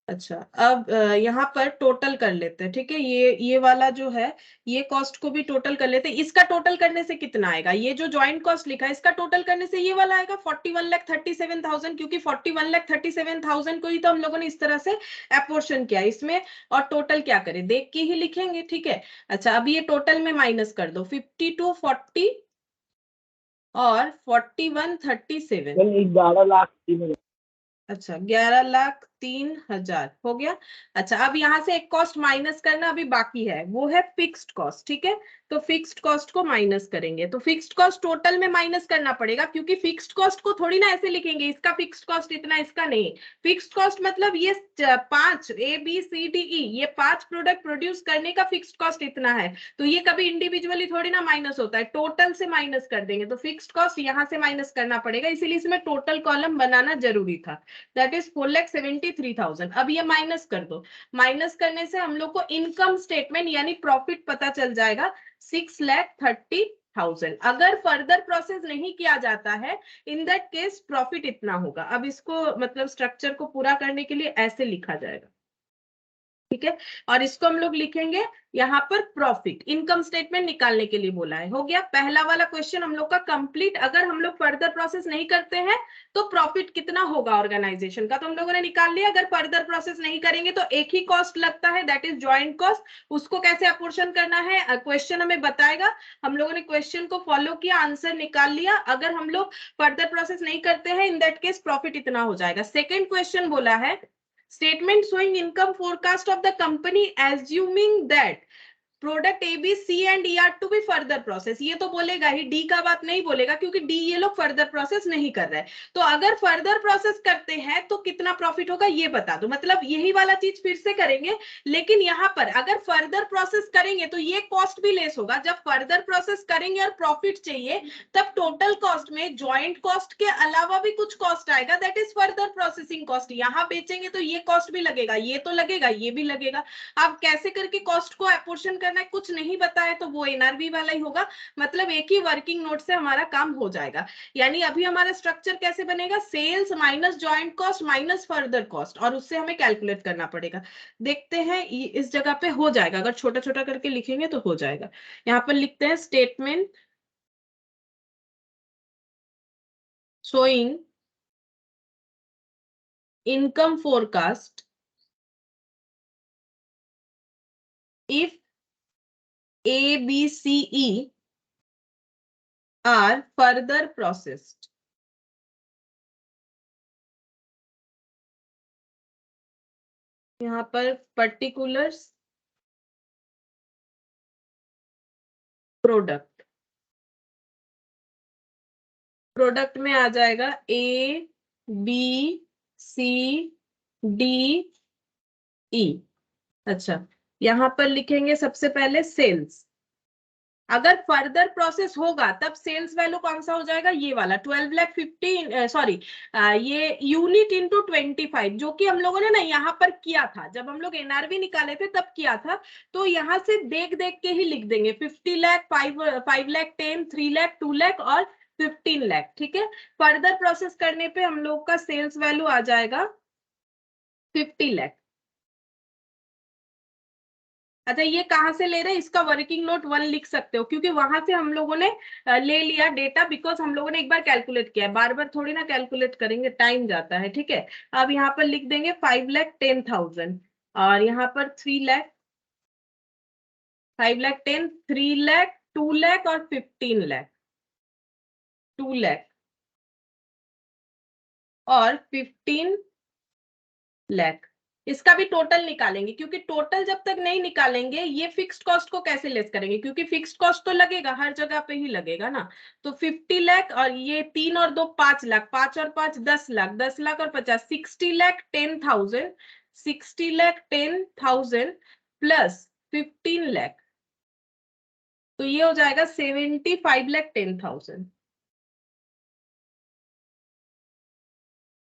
[SPEAKER 1] अच्छा, अब यहाँ पर टोटल कर लेते हैं, ठीक है। ये वाला जो है, ये कॉस्ट को भी टोटल कर लेते हैं। इसका टोटल करने से कितना आएगा? ये जो ज्वाइंट कॉस्ट लिखा है, इसका टोटल करने से ये वाला आएगा 41,37,000, क्योंकि 41,37,000 को ही तो हम लोगों ने इस तरह से अपोर्शन किया इसमें। और टोटल क्या करें, देख के ही लिखेंगे, ठीक है। अच्छा, अब ये टोटल में माइनस कर दो, 52, 40 और 41,37।
[SPEAKER 3] 11,03,000।
[SPEAKER 1] अच्छा, 11,03,000 हो गया। अच्छा, अब यहाँ से एक कॉस्ट माइनस करना अभी बाकी है, वो है फिक्स्ड कॉस्ट, ठीक है। तो फिक्स्ड कॉस्ट को माइनस करेंगे, तो फिक्स्ड कॉस्ट टोटल में माइनस करना पड़ेगा, क्योंकि फिक्स्ड कॉस्ट को थोड़ी ना ऐसे लिखेंगे, इसका फिक्स्ड कॉस्ट इतना, इसका नहीं। फिक्स्ड कॉस्ट मतलब ये 5 ABCDE, ये 5 प्रोडक्ट प्रोड्यूस करने का फिक्स्ड कॉस्ट इतना है। तो ये कभी इंडिविजुअली थोड़ी ना माइनस होता है, टोटल से माइनस कर देंगे। तो फिक्स्ड कॉस्ट यहाँ से माइनस करना पड़ेगा, इसीलिए इसमें टोटल कॉलम बनाना जरूरी था। That is 4,73,000। अब ये माइनस कर दो, माइनस करने से हम लोग को इनकम स्टेटमेंट यानी प्रॉफिट पता चल जाएगा 6,30,000। अगर फर्दर प्रोसेस नहीं किया जाता है, इन दैट केस प्रॉफिट इतना होगा। अब इसको मतलब स्ट्रक्चर को पूरा करने के लिए ऐसे लिखा जाएगा, ठीक है। और इसको हम लोग लिखेंगे यहाँ पर प्रॉफिट, इनकम स्टेटमेंट निकालने के लिए बोला है। हो गया पहला वाला क्वेश्चन हम लोग का कंप्लीट। अगर हम लोग फर्दर प्रोसेस नहीं करते हैं तो प्रॉफिट कितना होगा ऑर्गेनाइजेशन का, तो हम लोगों ने निकाल लिया। अगर फर्दर प्रोसेस नहीं करेंगे तो एक ही कॉस्ट लगता है, दैट इज ज्वाइंट कॉस्ट। उसको कैसे अपोर्शन करना है क्वेश्चन हमें बताएगा। हम लोगों ने क्वेश्चन को फॉलो किया, आंसर निकाल लिया। अगर हम लोग फर्दर प्रोसेस नहीं करते हैं, इन दैट केस प्रॉफिट इतना हो जाएगा। सेकेंड क्वेश्चन बोला है statement showing income forecast of the company assuming that product A B C and E are to be further process. ये तो बोलेगा ही, डी का बात नहीं बोलेगा, क्योंकि डी ये लोग फर्दर प्रोसेस नहीं कर रहे हैं। तो अगर फर्दर प्रोसेस करते हैं तो कितना प्रॉफिट होगा ये बता दो। मतलब यही वाला चीज फिर से करेंगे, लेकिन यहाँ पर अगर फर्दर प्रोसेस करेंगे तो ये कॉस्ट भी लेस होगा। जब फर्दर प्रोसेस करेंगे और प्रॉफिट चाहिए, तब टोटल कॉस्ट में ज्वाइंट कॉस्ट के अलावा भी कुछ कॉस्ट आएगा, that is further processing cost. यहाँ बेचेंगे तो ये कॉस्ट भी लगेगा, ये तो लगेगा, ये भी लगेगा। अब कैसे करके कॉस्ट को अपोर्शन करना है कुछ नहीं बताया, तो वो एनआरबी वाला ही होगा। मतलब एक ही वर्किंग नोट से हमारा काम हो जाएगा। यानी अभी हमारा स्ट्रक्चर कैसे बनेगा, sales minus joint cost minus further cost, और उससे हमें कैलकुलेट करना पड़ेगा। देखते हैं इस जगह पे हो जाएगा, अगर छोटा छोटा करके लिखेंगे तो हो जाएगा। यहाँ पर लिखते हैं statement showing income forecast if A, B, C, E are further processed. यहाँ पर पर्टिकुलर्स प्रोडक्ट, प्रोडक्ट में आ जाएगा A, B, C, D, E। अच्छा, यहाँ पर लिखेंगे सबसे पहले सेल्स। अगर फर्दर प्रोसेस होगा तब सेल्स वैल्यू कौन सा हो जाएगा, ये वाला 12,15 सॉरी ये यूनिट इंटू 25, जो कि हम लोगों ने ना यहाँ पर किया था, जब हम लोग एनआरवी निकाले थे तब किया था। तो यहाँ से देख देख के ही लिख देंगे 50 लाख, 5 लाख 10, 3 लाख, 2 लाख और 15 लाख, ठीक है। फर्दर प्रोसेस करने पे हम लोग का सेल्स वैल्यू आ जाएगा 50 लाख। अच्छा, ये कहाँ से ले रहे हैं, इसका वर्किंग नोट 1 लिख सकते हो, क्योंकि वहां से हम लोगों ने ले लिया डेटा, बिकॉज हम लोगों ने एक बार कैलकुलेट किया है, बार बार थोड़ी ना कैलकुलेट करेंगे, टाइम जाता है, ठीक है। अब यहाँ पर लिख देंगे 5,10,000 और यहाँ पर 3 लाख, 5 लाख 10, 3 लाख, 2 लाख और 15 लाख, 2 लाख और 15 लाख। इसका भी टोटल निकालेंगे, क्योंकि टोटल जब तक नहीं निकालेंगे ये फिक्स्ड कॉस्ट को कैसे लेस करेंगे, क्योंकि फिक्स्ड कॉस्ट तो लगेगा, हर जगह पे ही लगेगा ना। तो 50 लाख और ये 3 और 2 5 लाख, 5 और 5 10 लाख, 10 लाख और 50 60 लाख 10,000, 60 लाख 10,000 प्लस 15 लाख, तो ये हो जाएगा 75 लाख 10,000,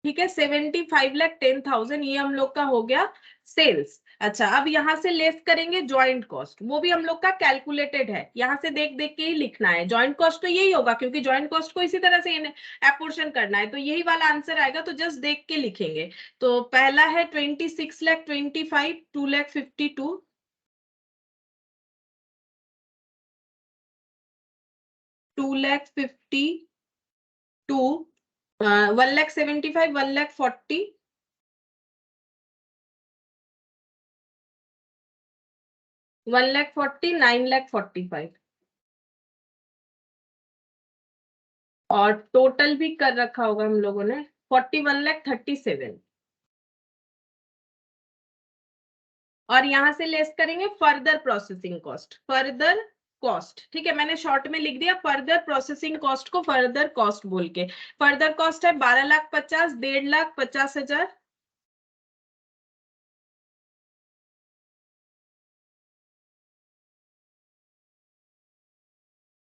[SPEAKER 1] ठीक है। 75 लाख 10,000 ये हम लोग का हो गया सेल्स। अच्छा, अब यहाँ से लेस करेंगे ज्वाइंट कॉस्ट, वो भी हम लोग का कैलकुलेटेड है, यहाँ से देख देख के ही लिखना है। ज्वाइंट कॉस्ट तो यही होगा क्योंकि ज्वाइंट कॉस्ट को इसी तरह से एपोर्शन करना है, तो यही वाला आंसर आएगा, तो जस्ट देख के लिखेंगे। तो पहला है 26,25,, 2,52,, 2,52,, 1,75,, 1,40,, 1,40,, 9,45, और टोटल भी कर रखा होगा हम लोगों ने 41,37,000। और यहां से लेस करेंगे further processing cost, further cost, ठीक है, मैंने शॉर्ट में लिख दिया फर्दर प्रोसेसिंग कॉस्ट को फर्दर कॉस्ट बोल के। फर्दर कॉस्ट है 12,50,000, 1,50,50,000,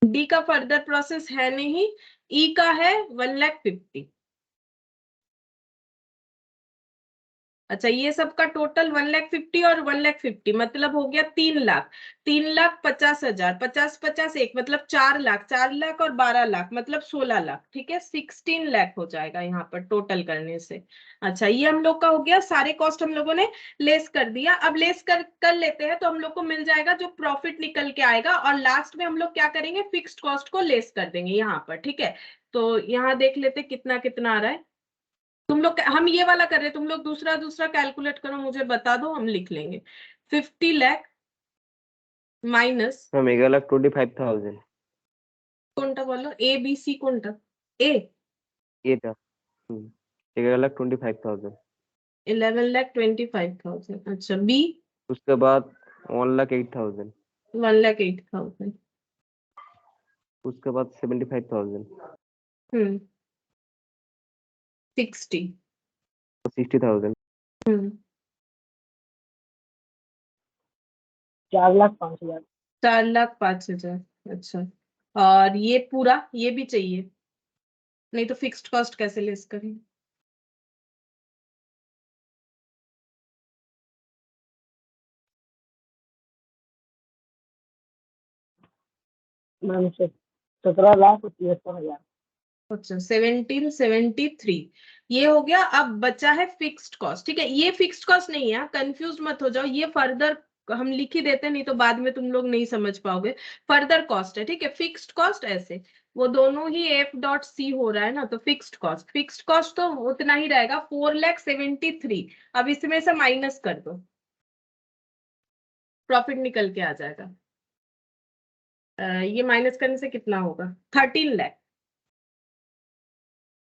[SPEAKER 1] डी का फर्दर प्रोसेस है नहीं, ई का है 1,50,000। अच्छा, ये सबका टोटल 1,50,000 और 1,50,000 मतलब हो गया 3,00,000, 3,50,000, 50 एक मतलब 4,00,000, 4,00,000 और 12,00,000 मतलब 16,00,000, ठीक है, 16,00,000 हो जाएगा यहाँ पर टोटल करने से। अच्छा, ये हम लोग का हो गया, सारे कॉस्ट हम लोगों ने लेस कर दिया। अब लेस कर लेते हैं तो हम लोग को मिल जाएगा जो प्रॉफिट निकल के आएगा, और लास्ट में हम लोग क्या करेंगे, फिक्स्ड कॉस्ट को लेस कर देंगे यहाँ पर, ठीक है। तो यहाँ देख लेते कितना कितना आ रहा है। तुम लोग, हम ये वाला कर रहे हैं, तुम लोग दूसरा दूसरा कैलकुलेट करो, मुझे बता दो, हम लिख लेंगे। 50,00,000 माइनस,
[SPEAKER 2] मैम 1,25,000
[SPEAKER 1] कोनटा बोलो, ए बी सी कोनटा, ए
[SPEAKER 2] এটা 1,25,000
[SPEAKER 1] 11,25,000, अच्छा, बी
[SPEAKER 2] उसके बाद 1,08,000
[SPEAKER 1] 1,08,000,
[SPEAKER 2] उसके बाद 75,000
[SPEAKER 1] 60,
[SPEAKER 2] 60,000
[SPEAKER 3] 4,05,000
[SPEAKER 1] 4,05,000, अच्छा। और ये पूरा, ये भी चाहिए, नहीं तो फिक्स्ड कॉस्ट कैसे लेस करेंगे?
[SPEAKER 3] मैम 17,73,000।
[SPEAKER 1] अच्छा, 1773 ये हो गया। अब बचा है फिक्स्ड कॉस्ट, ठीक है, ये फिक्स्ड कॉस्ट नहीं है, कंफ्यूज मत हो जाओ, ये फर्दर हम लिख ही देते, नहीं तो बाद में तुम लोग नहीं समझ पाओगे। फर्दर कॉस्ट है, ठीक है, फिक्स्ड कॉस्ट ऐसे, वो दोनों ही F.C हो रहा है ना, तो फिक्स्ड कॉस्ट तो उतना ही रहेगा, 4,73,000। अब इसमें से माइनस कर दो, प्रॉफिट निकल के आ जाएगा। ये माइनस करने से कितना होगा, 13,00,000,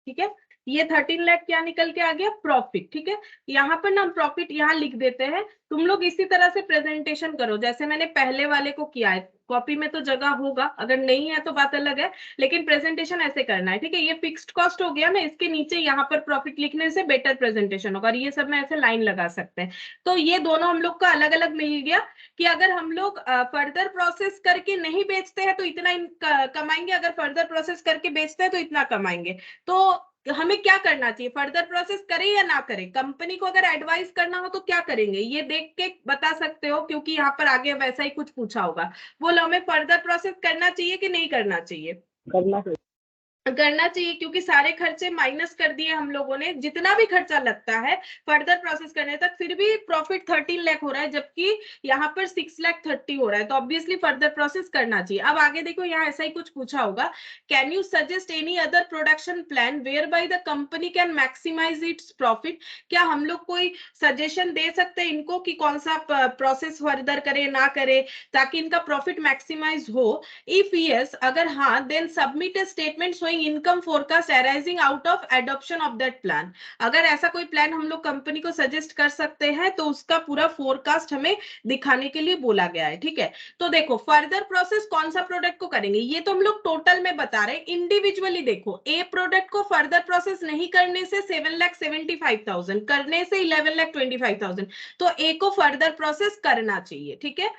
[SPEAKER 1] ठीक है। ये 13,00,000 क्या निकल के आ गया, प्रॉफिट, ठीक है। यहाँ पर ना हम प्रॉफिट यहाँ लिख देते हैं, तुम लोग इसी तरह से प्रेजेंटेशन करो जैसे मैंने पहले वाले को किया है। कॉपी में तो जगह होगा, अगर नहीं है तो बात अलग है, लेकिन प्रेजेंटेशन ऐसे करना है, ठीक है। ये फिक्स्ड कॉस्ट हो गया ना, इसके नीचे यहाँ पर प्रॉफिट लिखने से बेटर प्रेजेंटेशन होगा, और ये सब में ऐसे लाइन लगा सकते हैं। तो ये दोनों हम लोग का अलग अलग मिल गया कि अगर हम लोग फर्दर प्रोसेस करके नहीं बेचते हैं तो इतना कमाएंगे, अगर फर्दर प्रोसेस करके बेचते हैं तो इतना कमाएंगे। तो हमें क्या करना चाहिए, फर्दर प्रोसेस करें या ना करें, कंपनी को अगर एडवाइस करना हो तो क्या करेंगे, ये देख के बता सकते हो, क्योंकि यहाँ पर आगे वैसा ही कुछ पूछा होगा। बोलो, हमें फर्दर प्रोसेस करना चाहिए कि नहीं करना चाहिए?
[SPEAKER 3] करना चाहिए।
[SPEAKER 1] करना चाहिए, क्योंकि सारे खर्चे माइनस कर दिए हम लोगों ने, जितना भी खर्चा लगता है फर्दर प्रोसेस करने तक, फिर भी प्रॉफिट 13,00,000 हो रहा है, जबकि यहाँ पर 6,30,000 हो रहा है, तो ऑब्वियसली फर्दर प्रोसेस करना चाहिए। अब आगे देखो, यहाँ ऐसा ही कुछ पूछा होगा, can you suggest any other production plan whereby the company can maximise its profit? क्या हम लोग कोई सजेशन दे सकते हैं इनको कि कौन सा प्रोसेस फर्दर करे ना करे ताकि इनका प्रॉफिट मैक्सिमाइज हो? इफ यस, अगर हाँ, then submit a statement showing income forecast arising out of adoption of that plan. अगर ऐसा कोई प्लान हम लोग कंपनी को सजेस्ट कर सकते हैं तो उसका पूरा फोरकास्ट हमें दिखाने के लिए बोला गया है, ठीक है। तो देखो, फर्दर प्रोसेस कौन सा प्रोडक्ट को करेंगे, ये तो हम लोग टोटल में बता रहे हैं, इंडिविजुअली देखो, ए प्रोडक्ट को फर्दर प्रोसेस नहीं करने से 7,75,000, करने से 11,25,000, तो ए को फर्दर प्रोसेस करना चाहिए, ठीक है।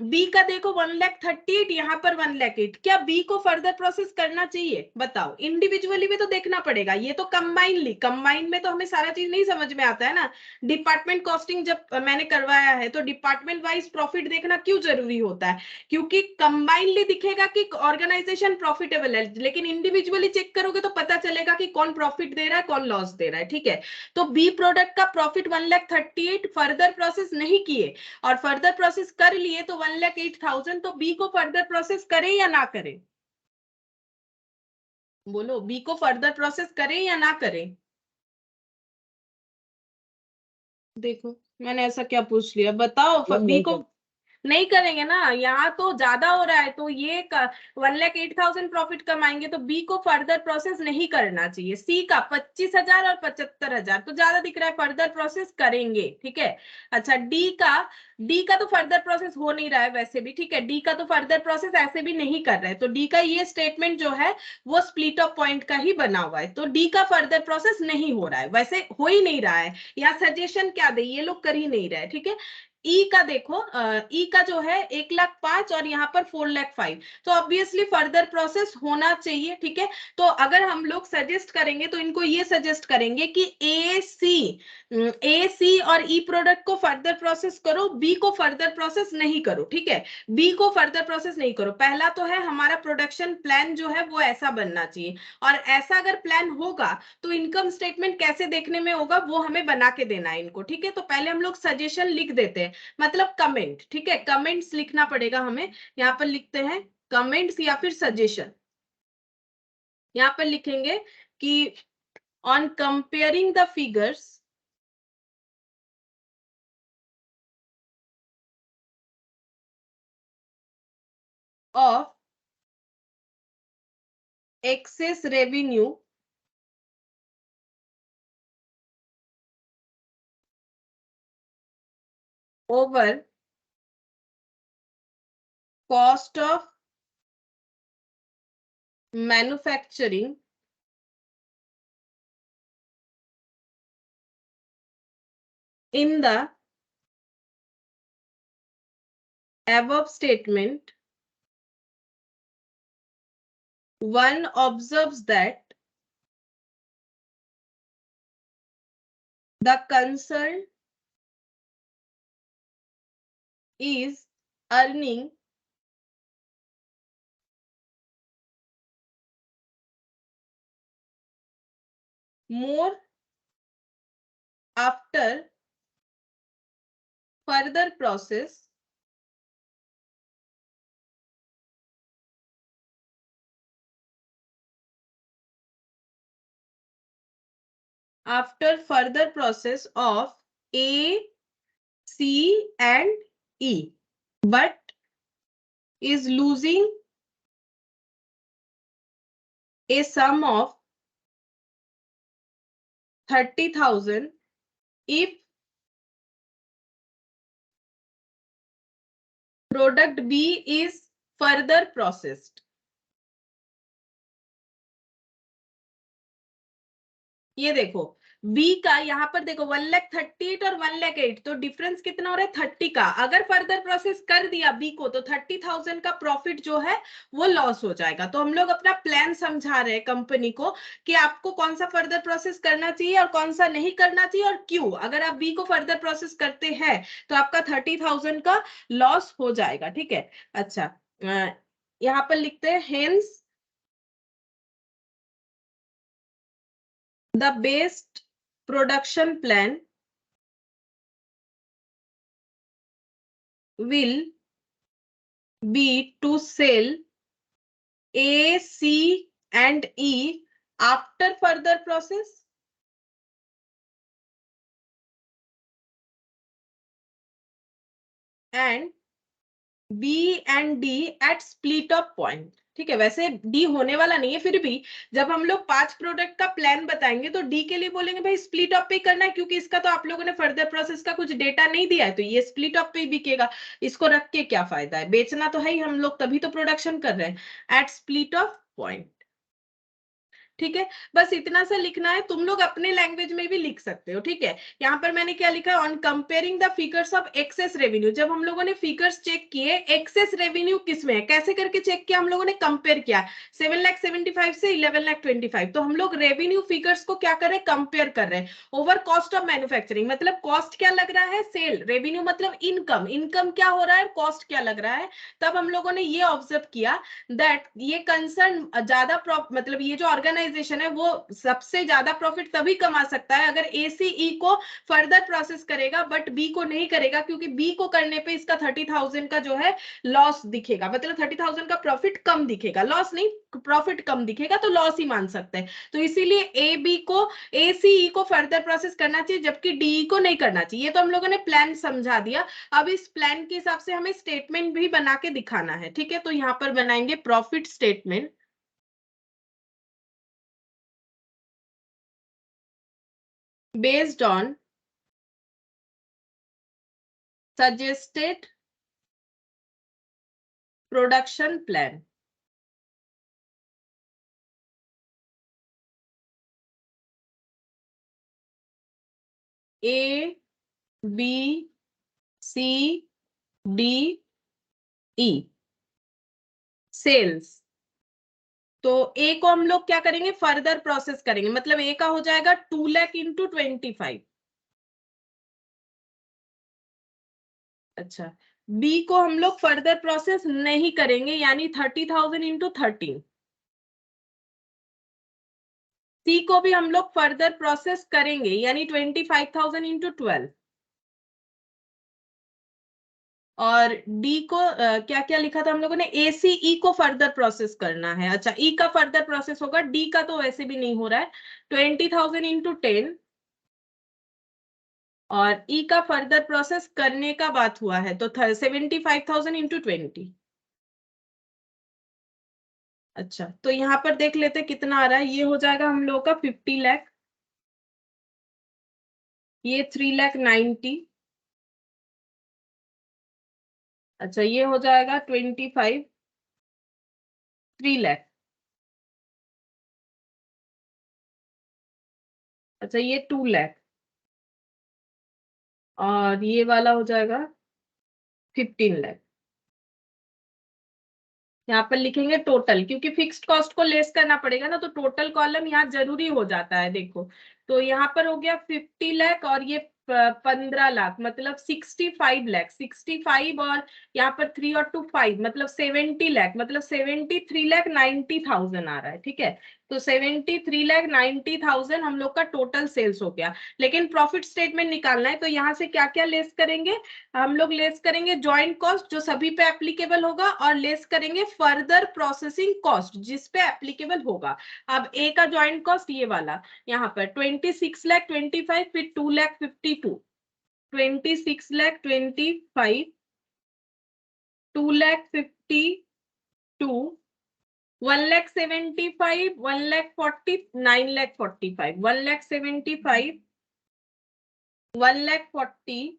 [SPEAKER 1] बी का देखो 1,38,000, यहाँ पर 1,08,000, क्या बी को फर्दर प्रोसेस करना चाहिए? बताओ, इंडिविजुअली भी तो देखना पड़ेगा, ये तो कंबाइन में तो हमें सारा चीज नहीं समझ में आता है ना। डिपार्टमेंट कॉस्टिंग जब मैंने करवाया है तो डिपार्टमेंट वाइज प्रॉफिट देखना क्यों जरूरी होता है? क्योंकि कंबाइनली दिखेगा कि ऑर्गेनाइजेशन प्रॉफिटेबल है, लेकिन इंडिविजुअली चेक करोगे तो पता चलेगा कि कौन प्रॉफिट दे रहा है, कौन लॉस दे रहा है। ठीक है, तो बी प्रोडक्ट का प्रॉफिट 1,38,000, फर्दर प्रोसेस नहीं किए, और फर्दर प्रोसेस कर लिए तो 1,08,000, तो बी को फर्दर प्रोसेस करें या ना करें? बोलो, बी को फर्दर प्रोसेस करें या ना करें? देखो मैंने ऐसा क्या पूछ लिया, बताओ।
[SPEAKER 3] मैम
[SPEAKER 1] बी
[SPEAKER 3] नहीं
[SPEAKER 1] को नहीं करेंगे ना, यहाँ तो ज्यादा हो रहा है, तो ये 1,08,000 प्रॉफिट कमाएंगे, तो बी को फर्दर प्रोसेस नहीं करना चाहिए। सी का 25,000 और 75,000 तो ज्यादा दिख रहा है, फर्दर प्रोसेस करेंगे। ठीक है, अच्छा डी का तो फर्दर प्रोसेस हो नहीं रहा है वैसे भी। ठीक है, डी का तो फर्दर प्रोसेस ऐसे भी नहीं कर रहे हैं, तो डी का ये स्टेटमेंट जो है वो स्प्लिट ऑफ पॉइंट का ही बना हुआ है, तो डी का फर्दर प्रोसेस नहीं हो रहा है, वैसे हो ही नहीं रहा है। या सजेशन क्या दे, ये लोग कर ही नहीं रहे। ठीक है, ई का देखो, ई का जो है 1,05,000 और यहाँ पर 4,05,000, तो ऑब्वियसली फर्दर प्रोसेस होना चाहिए। ठीक है, तो अगर हम लोग सजेस्ट करेंगे तो इनको ये सजेस्ट करेंगे कि ए सी और ई प्रोडक्ट को फर्दर प्रोसेस करो, बी को फर्दर प्रोसेस नहीं करो। ठीक है, बी को फर्दर प्रोसेस नहीं करो। पहला तो है हमारा प्रोडक्शन प्लान जो है वो ऐसा बनना चाहिए, और ऐसा अगर प्लान होगा तो इनकम स्टेटमेंट कैसे देखने में होगा वो हमें बना के देना है इनको। ठीक है, तो पहले हम लोग सजेशन लिख देते हैं, मतलब कमेंट। ठीक है, कमेंट्स लिखना पड़ेगा हमें, यहाँ पर लिखते हैं कमेंट्स या फिर सजेशन। यहाँ पर लिखेंगे कि on comparing the figures of excess revenue over cost of manufacturing in the above statement, one observes that the concern is earning more after further process of A, C and E, but is losing a sum of 30,000 if product B is further processed. ये देखो B का यहाँ पर देखो 1,38,000 और 1,08,000, तो difference कितना हो रहा है 30 का। अगर फर्दर प्रोसेस कर दिया बी को तो 30,000 का प्रॉफिट जो है वो लॉस हो जाएगा। तो हम लोग अपना प्लान समझा रहे हैं कंपनी को कि आपको कौन सा फर्दर प्रोसेस करना चाहिए और कौन सा नहीं करना चाहिए और क्यों। अगर आप बी को फर्दर प्रोसेस करते हैं तो आपका 30,000 का लॉस हो जाएगा। ठीक है, अच्छा यहाँ पर लिखते हैं hence the best production plan will be to sell A, C and E after further process and B and D at split up point। ठीक है, वैसे डी होने वाला नहीं है, फिर भी जब हम लोग 5 प्रोडक्ट का प्लान बताएंगे तो डी के लिए बोलेंगे भाई स्प्लिट ऑफ पे करना है, क्योंकि इसका तो आप लोगों ने फर्दर प्रोसेस का कुछ डेटा नहीं दिया है, तो ये स्प्लिट ऑफ पे बिकेगा। इसको रख के क्या फायदा है, बेचना तो है ही हम लोग, तभी तो प्रोडक्शन कर रहे हैं। एट स्प्लिट ऑफ पॉइंट, ठीक है, बस इतना सा लिखना है, तुम लोग अपने लैंग्वेज में भी लिख सकते हो। ठीक है, यहाँ पर मैंने क्या लिखा है, on comparing the figures of excess revenue. जब हम लोगों ने फिगर्स चेक किए एक्सेस रेवेन्यू किसमें है, कैसे करके चेक किया, हम लोगों ने कंपेयर किया 7,75,000 से 11,25,000। तो हम लोग रेवेन्यू फिगर्स को क्या कर रहे हैं, कंपेयर कर रहे हैं ओवर कॉस्ट ऑफ मैन्युफैक्चरिंग। मतलब कॉस्ट क्या लग रहा है, सेल, रेवेन्यू मतलब इनकम, इनकम क्या हो रहा है, कॉस्ट क्या लग रहा है। तब हम लोगों ने ये ऑब्जर्व किया दैट ये कंसर्न ज्यादा मतलब ये जो ऑर्गेनाइजेशन है वो सबसे ज्यादा प्रॉफिट तभी कमा सकता है अगर एसीई को फर्दर प्रोसेस करेगा बट बी को नहीं करेगा, क्योंकि बी को करने पे इसका 30,000 का जो है लॉस दिखेगा, मतलब 30,000 का प्रॉफिट कम दिखेगा, लॉस नहीं प्रॉफिट कम दिखेगा, तो लॉस ही मान सकते हैं। तो इसीलिए ए बी को एसीई को फर्दर प्रोसेस करना चाहिए जबकि डीई को नहीं करना चाहिए। ये तो हम लोगों ने प्लान समझा दिया। अब इस प्लान के हिसाब से हमें स्टेटमेंट भी बना के दिखाना है। ठीक है, तो यहाँ पर बनाएंगे profit statement based on suggested production plan। A B C D E sales. तो ए को हम लोग क्या करेंगे, फर्दर प्रोसेस करेंगे, मतलब ए का हो जाएगा 2 लाख इंटू 25। अच्छा, बी को हम लोग फर्दर प्रोसेस नहीं करेंगे यानी 30,000 इंटू 13। सी को भी हम लोग फर्दर प्रोसेस करेंगे यानी 25,000 इंटू 12। और डी को क्या क्या लिखा था हम लोगों ने, एसीई को फर्दर प्रोसेस करना है। अच्छा, ई का फर्दर प्रोसेस होगा, डी का तो वैसे भी नहीं हो रहा है, 20,000 इंटू 10। और ई का फर्दर प्रोसेस करने का बात हुआ है तो 75,000 इंटू 20। अच्छा, तो यहाँ पर देख लेते कितना आ रहा है, ये हो जाएगा हम लोग का 50 लाख, ये 3,90,000। अच्छा, ये हो जाएगा 25, 3 लाख। अच्छा, ये 2 लाख। और ये वाला हो जाएगा 15 लाख। यहाँ पर लिखेंगे टोटल, क्योंकि फिक्स्ड कॉस्ट को लेस करना पड़ेगा ना, तो टोटल कॉलम यहाँ जरूरी हो जाता है। देखो, तो यहाँ पर हो गया 50 लाख और ये 15 लाख, मतलब 65 लाख, 65 और यहाँ पर 3 और 2 5, मतलब 70 लाख, मतलब 73,90,000 आ रहा है। ठीक है, तो 73,90,000 हम लोग का टोटल सेल्स हो गया। लेकिन प्रॉफिट स्टेटमेंट निकालना है तो यहाँ से क्या क्या लेस करेंगे, हम लोग लेस करेंगे ज्वाइंट कॉस्ट जो सभी पे एप्लीकेबल होगा, और लेस करेंगे फर्दर प्रोसेसिंग कॉस्ट जिस पे एप्लीकेबल होगा। अब ए का ज्वाइंट कॉस्ट ये वाला, यहाँ पर 26,25,000, फिर 2,52,000, 26,25,000, 2,52,000, 1,75,000, 1,40,000, 9,45,000, 1,75,000, 1,40,000,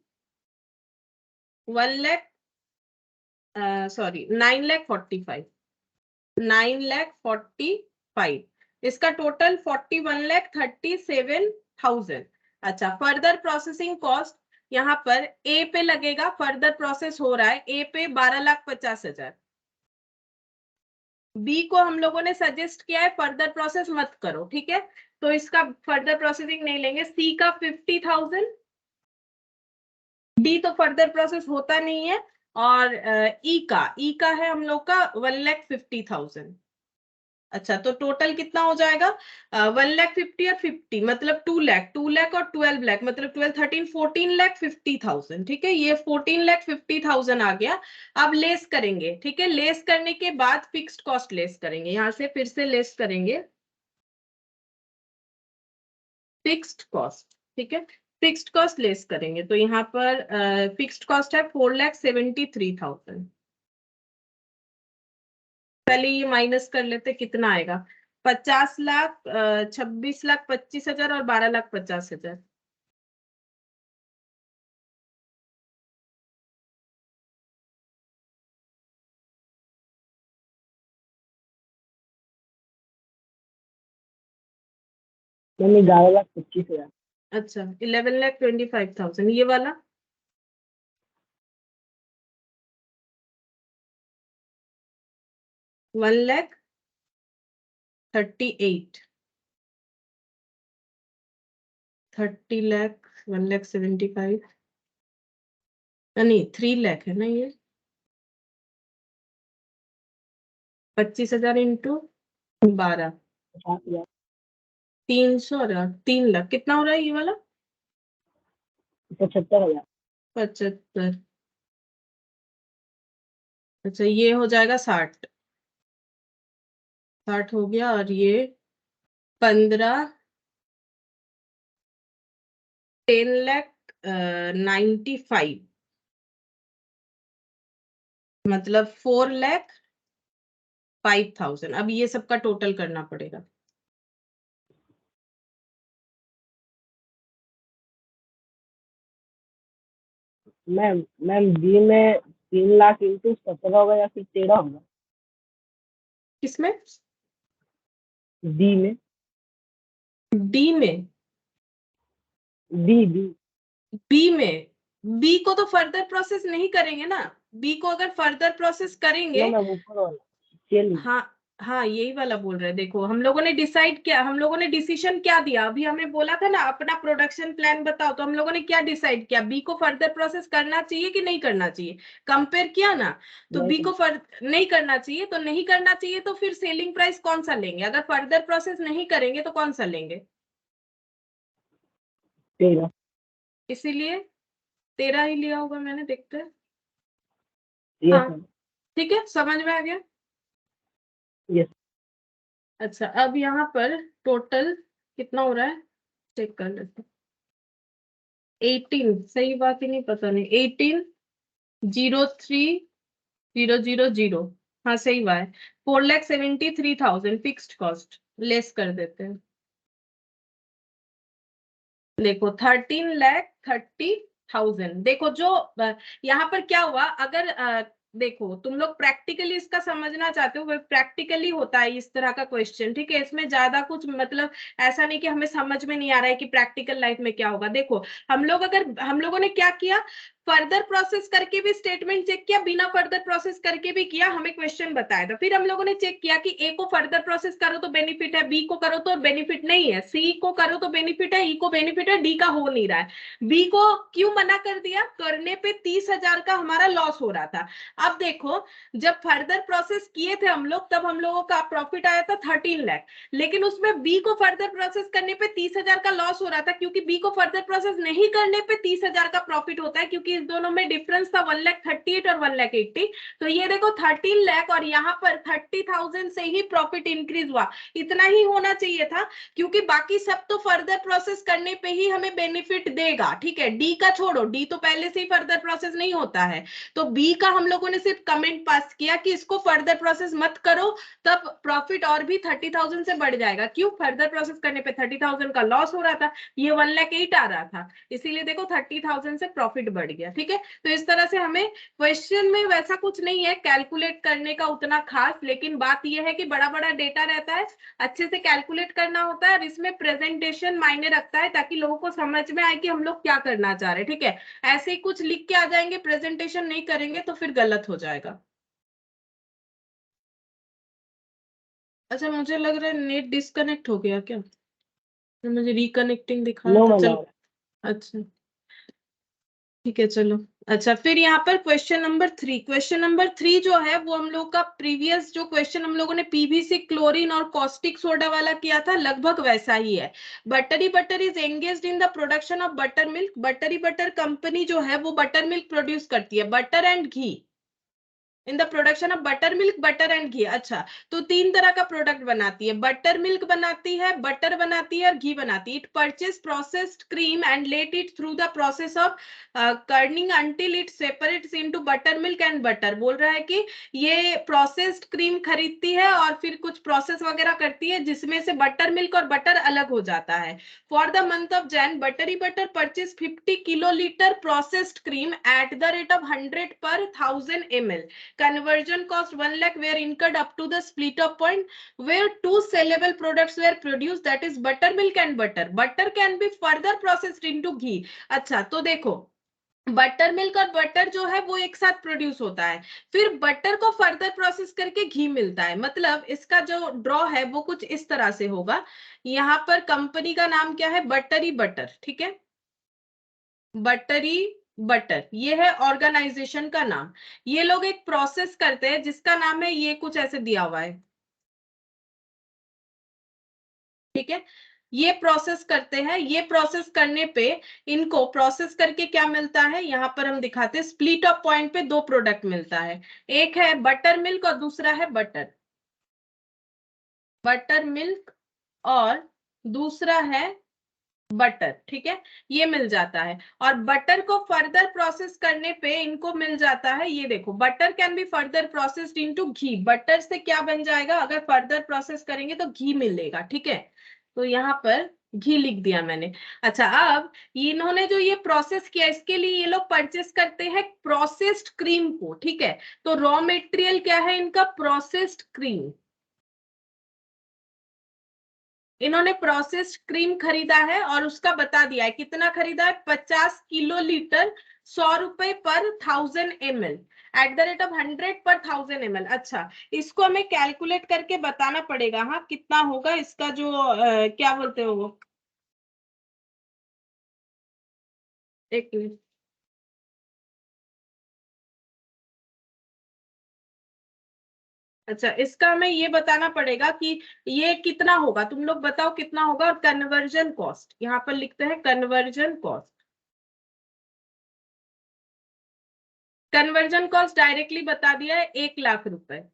[SPEAKER 1] 1,00,000, सॉरी 9,45,000, 9,45,000, इसका टोटल 41,37,000। अच्छा, फर्दर प्रोसेसिंग कॉस्ट यहाँ पर ए पे लगेगा, फर्दर प्रोसेस हो रहा है ए पे 12,50,000। बी को हम लोगों ने सजेस्ट किया है फर्दर प्रोसेस मत करो, ठीक है, तो इसका फर्दर प्रोसेसिंग नहीं लेंगे। सी का 50,000, डी तो फर्दर प्रोसेस होता नहीं है। और ई का है हम लोग का 1,50,000। अच्छा, तो टोटल कितना हो जाएगा, 1,50,000 और 50, मतलब 2 लाख, 2 लाख और 12 लाख, मतलब 12 13 14,50,000। ठीक है, ये 14,50,000 आ गया। अब लेस करेंगे, ठीक है, लेस करने के बाद फिक्स्ड कॉस्ट लेस करेंगे, यहाँ से फिर से लेस करेंगे फिक्स्ड कॉस्ट। ठीक है, फिक्स्ड कॉस्ट लेस करेंगे तो यहाँ पर फिक्स्ड कॉस्ट है 4,73,000। पहले ये माइनस कर लेते कितना आएगा, 50,00,000, 26,25,000 और 12,50,000।
[SPEAKER 3] मैम 11,25,000।
[SPEAKER 1] अच्छा 11,25,000। ये वाला 1,38,000, 30 लाख, 1,75,000, नहीं 3 लाख है ना ये। 25,000 इंटू 12,
[SPEAKER 3] 50,000।
[SPEAKER 1] 300 और 3 लाख, कितना हो रहा है ये वाला?
[SPEAKER 3] 75,000।
[SPEAKER 1] 75। अच्छा ये हो जाएगा 60, 60 हो गया। और ये 15, 10,95,000, मतलब 4,05,000। अब ये सबका टोटल करना पड़ेगा।
[SPEAKER 3] मैम मैम बी में 3 लाख इंटू 17 होगा या फिर 13 होगा?
[SPEAKER 1] किसमें?
[SPEAKER 3] डी में।
[SPEAKER 1] डी में?
[SPEAKER 3] बी बी
[SPEAKER 1] बी में? बी को तो फर्दर प्रोसेस नहीं करेंगे ना। बी को अगर फर्दर प्रोसेस करेंगे,
[SPEAKER 3] नो मैम ऊपर वाला चलिए।
[SPEAKER 1] हाँ हाँ यही वाला बोल रहे हैं। देखो हम लोगों ने डिसाइड किया, हम लोगों ने डिसीजन क्या दिया, अभी हमें बोला था ना अपना प्रोडक्शन प्लान बताओ, तो हम लोगों ने क्या डिसाइड किया, बी को फर्दर प्रोसेस करना चाहिए कि नहीं करना चाहिए, कंपेयर किया ना। तो बी को नहीं करना चाहिए, तो नहीं करना चाहिए तो फिर सेलिंग प्राइस कौन सा लेंगे? अगर फर्दर प्रोसेस नहीं करेंगे तो कौन सा लेंगे?
[SPEAKER 3] 13।
[SPEAKER 1] इसीलिए 13 ही लिया होगा मैंने, देखते हैं।
[SPEAKER 3] यस
[SPEAKER 1] हाँ
[SPEAKER 3] मैम।
[SPEAKER 1] ठीक है, समझ में आ गया।
[SPEAKER 3] यस।
[SPEAKER 1] अच्छा अब यहाँ पर टोटल कितना हो रहा है चेक कर लेते हैं। 18, सही बात ही नहीं, पता नहीं, 18,03,000। हाँ सही बात है। 4,73,000 फिक्स्ड कॉस्ट लेस कर देते हैं। देखो 13,30,000। देखो जो यहाँ पर क्या हुआ, अगर देखो तुम लोग प्रैक्टिकली इसका समझना चाहते हो, वो प्रैक्टिकली होता है इस तरह का क्वेश्चन, ठीक है। इसमें ज्यादा कुछ मतलब ऐसा नहीं कि हमें समझ में नहीं आ रहा है कि प्रैक्टिकल लाइफ में क्या होगा। देखो हम लोगों ने क्या किया, फर्दर प्रोसेस करके भी स्टेटमेंट चेक किया, बिना फर्दर प्रोसेस करके भी किया, हमें क्वेश्चन बताया था। फिर हम लोगों ने चेक किया कि ए को फर्दर प्रोसेस करो तो बेनिफिट है, बी को करो तो बेनिफिट नहीं है, सी को करो तो बेनिफिट है, ई को बेनिफिट है, डी का हो नहीं रहा है। बी को क्यों मना कर दिया? करने पे 30,000 का हमारा लॉस हो रहा था। अब देखो जब फर्दर प्रोसेस किए थे हम लोग, तब हम लोगों का प्रॉफिट आया था 13 लाख, लेकिन उसमें बी को फर्दर प्रोसेस करने पे 30,000 का लॉस हो रहा था, क्योंकि बी को फर्दर प्रोसेस नहीं करने पे 30,000 का प्रॉफिट होता है, क्योंकि इस दोनों में डिफरेंस था 1,38,000 और 1,80,000। तो ये देखो 13 लाख और यहाँ पर 30,000 से ही प्रॉफिट इंक्रीज हुआ। इतना ही होना चाहिए था, क्योंकि बाकी सब तो फर्दर प्रोसेस करने पे ही हमें बेनिफिट देगा, ठीक है। डी का छोड़ो, डी तो पहले से ही फर्दर प्रोसेस नहीं होता है। तो बी का हम लोगों ने सिर्फ कमेंट पास किया कि इसको फर्दर प्रोसेस मत करो, तब प्रॉफिट और भी 30,000 से बढ़ जाएगा। क्यों? फर्दर प्रोसेस करने पे 30,000 का लॉस हो रहा था, ये 1,08,000 आ रहा था, इसीलिए देखो 30,000 से प्रॉफिट बढ़ गया, ठीक है। तो इस तरह से हमें क्वेश्चन में वैसा कुछ नहीं है कैलकुलेट करने का उतना खास, लेकिन बात यह है कि बड़ा बड़ा डेटा रहता है, अच्छे से कैलकुलेट करना होता है, और इसमें प्रेजेंटेशन मायने रखता है, ताकि लोगों को समझ में आए कि हम लोग क्या करना चाह रहे हैं, ठीक है। ऐसे ही कुछ लिख के आ जाएंगे, प्रेजेंटेशन नहीं करेंगे तो फिर गलत हो जाएगा। अच्छा मुझे लग रहा है नेट डिस्कनेक्ट हो गया क्या, तो मुझे रिकनेक्टिंग दिखा रहा
[SPEAKER 3] नो
[SPEAKER 1] था।
[SPEAKER 3] मैम।
[SPEAKER 1] चलो अच्छा ठीक है चलो। अच्छा फिर यहाँ पर क्वेश्चन नंबर 3, क्वेश्चन नंबर 3 जो है वो हम लोग का प्रीवियस जो क्वेश्चन हम लोगों ने पीवीसी, क्लोरीन और कॉस्टिक सोडा वाला किया था, लगभग वैसा ही है। Buttery butter is engaged in the production of buttermilk. Buttery butter company जो है वो बटर मिल्क प्रोड्यूस करती है, butter and ghee, in the production of buttermilk, butter and ghee. अच्छा तो 3 तरह का प्रोडक्ट बनाती है, बटर मिल्क बनाती है, बटर बनाती है और घी बनाती है। It purchase processed cream and let it through the process of Corning until it separates into butter milk and butter. बोल रहा है कि ये प्रोसेस्ड क्रीम खरीदती है और फिर कुछ प्रोसेस वगैरह करती है, जिसमें से बटर मिल्क और बटर अलग हो जाता है। For the month of Jan, Buttery Butter purchase 50 kilolitre processed cream at the rate of 100 per 1000 ml। conversion cost 1 lakh were incurred up to the split up point where two sellable products were produced, that is buttermilk and butter. Butter can be further processed into ghee. अच्छा तो देखो butter milk और butter जो है वो एक साथ produce होता है, फिर बटर को फर्दर प्रोसेस करके घी मिलता है। मतलब इसका जो ड्रॉ है वो कुछ इस तरह से होगा। यहाँ पर कंपनी का नाम क्या है, बटरी बटर, ठीक है, बटरी बटर, ये है ऑर्गेनाइजेशन का नाम। ये लोग एक प्रोसेस करते हैं जिसका नाम है, ये कुछ ऐसे दिया हुआ है, ठीक है, ये प्रोसेस करते हैं। ये प्रोसेस करने पे इनको प्रोसेस करके क्या मिलता है, यहाँ पर हम दिखाते हैं, स्प्लिट ऑफ पॉइंट पे दो प्रोडक्ट मिलता है, एक है बटर मिल्क और दूसरा है बटर, बटर मिल्क और दूसरा है बटर, ठीक है, ये मिल जाता है। और बटर को फर्दर प्रोसेस करने पे इनको मिल जाता है, ये देखो, butter can be further processed into ghee. Butter से क्या बन जाएगा, अगर फर्दर प्रोसेस करेंगे तो घी मिलेगा, ठीक है, तो यहाँ पर घी लिख दिया मैंने। अच्छा, अब इन्होंने जो ये प्रोसेस किया, इसके लिए ये लोग परचेस करते हैं प्रोसेस्ड क्रीम को, ठीक है, तो रॉ मेटेरियल क्या है इनका, प्रोसेस्ड क्रीम। इन्होंने प्रोसेस्ड क्रीम खरीदा है और उसका बता दिया है कितना खरीदा है, 50 किलो लीटर, 100 रुपए पर 1000 ml eight the rate of 100 पर 1000 ml। अच्छा, इसको हमें कैलकुलेट करके बताना पड़ेगा, हाँ कितना होगा इसका जो क्या बोलते हो वो, एक मिनट, अच्छा इसका हमें ये बताना पड़ेगा कि ये कितना होगा, तुम लोग बताओ कितना होगा। और कन्वर्जन कॉस्ट यहाँ पर लिखते हैं, conversion cost, conversion cost directly बता दिया है 1 लाख रुपए,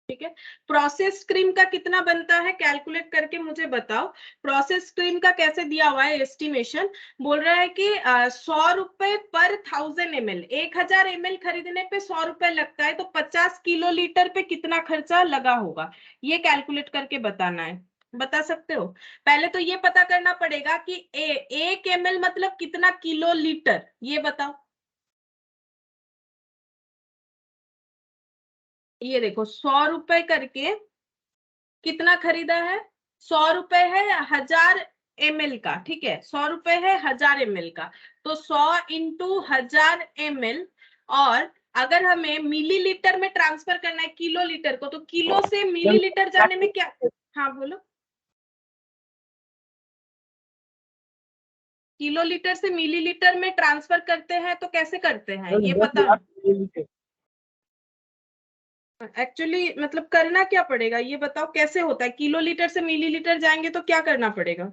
[SPEAKER 1] ठीक है। प्रोसेस क्रीम का कितना बनता है, कैलकुलेट करके मुझे बताओ। प्रोसेस क्रीम का कैसे दिया हुआ है एस्टिमेशन, बोल रहा है कि 100 रुपए पर 1000 ml, 1000 ml खरीदने पे 100 रुपए लगता है, तो 50 किलो लीटर पे कितना खर्चा लगा होगा, ये कैलकुलेट करके बताना है। बता सकते हो? पहले तो ये पता करना पड़ेगा कि 1 ml मतलब कितना किलो लीटर, ये बताओ। ये देखो 100 रुपए करके कितना खरीदा है, 100 रुपए है 1000 ml का, ठीक है, 100 रुपए है 1000 ml का, तो 100 इंटू 1000 ml। और अगर हमें मिलीलीटर में ट्रांसफर करना है किलो लीटर को, तो किलो से मिलीलीटर जाने में क्या, हाँ बोलो, किलो लीटर से मिलीलीटर में ट्रांसफर करते हैं तो कैसे करते हैं ये
[SPEAKER 3] 10
[SPEAKER 1] पता,
[SPEAKER 3] लाख मिलीलीटर।
[SPEAKER 1] एक्चुअली मतलब करना क्या पड़ेगा ये बताओ, कैसे होता है, किलो लीटर से मिलीलीटर जाएंगे तो क्या करना पड़ेगा,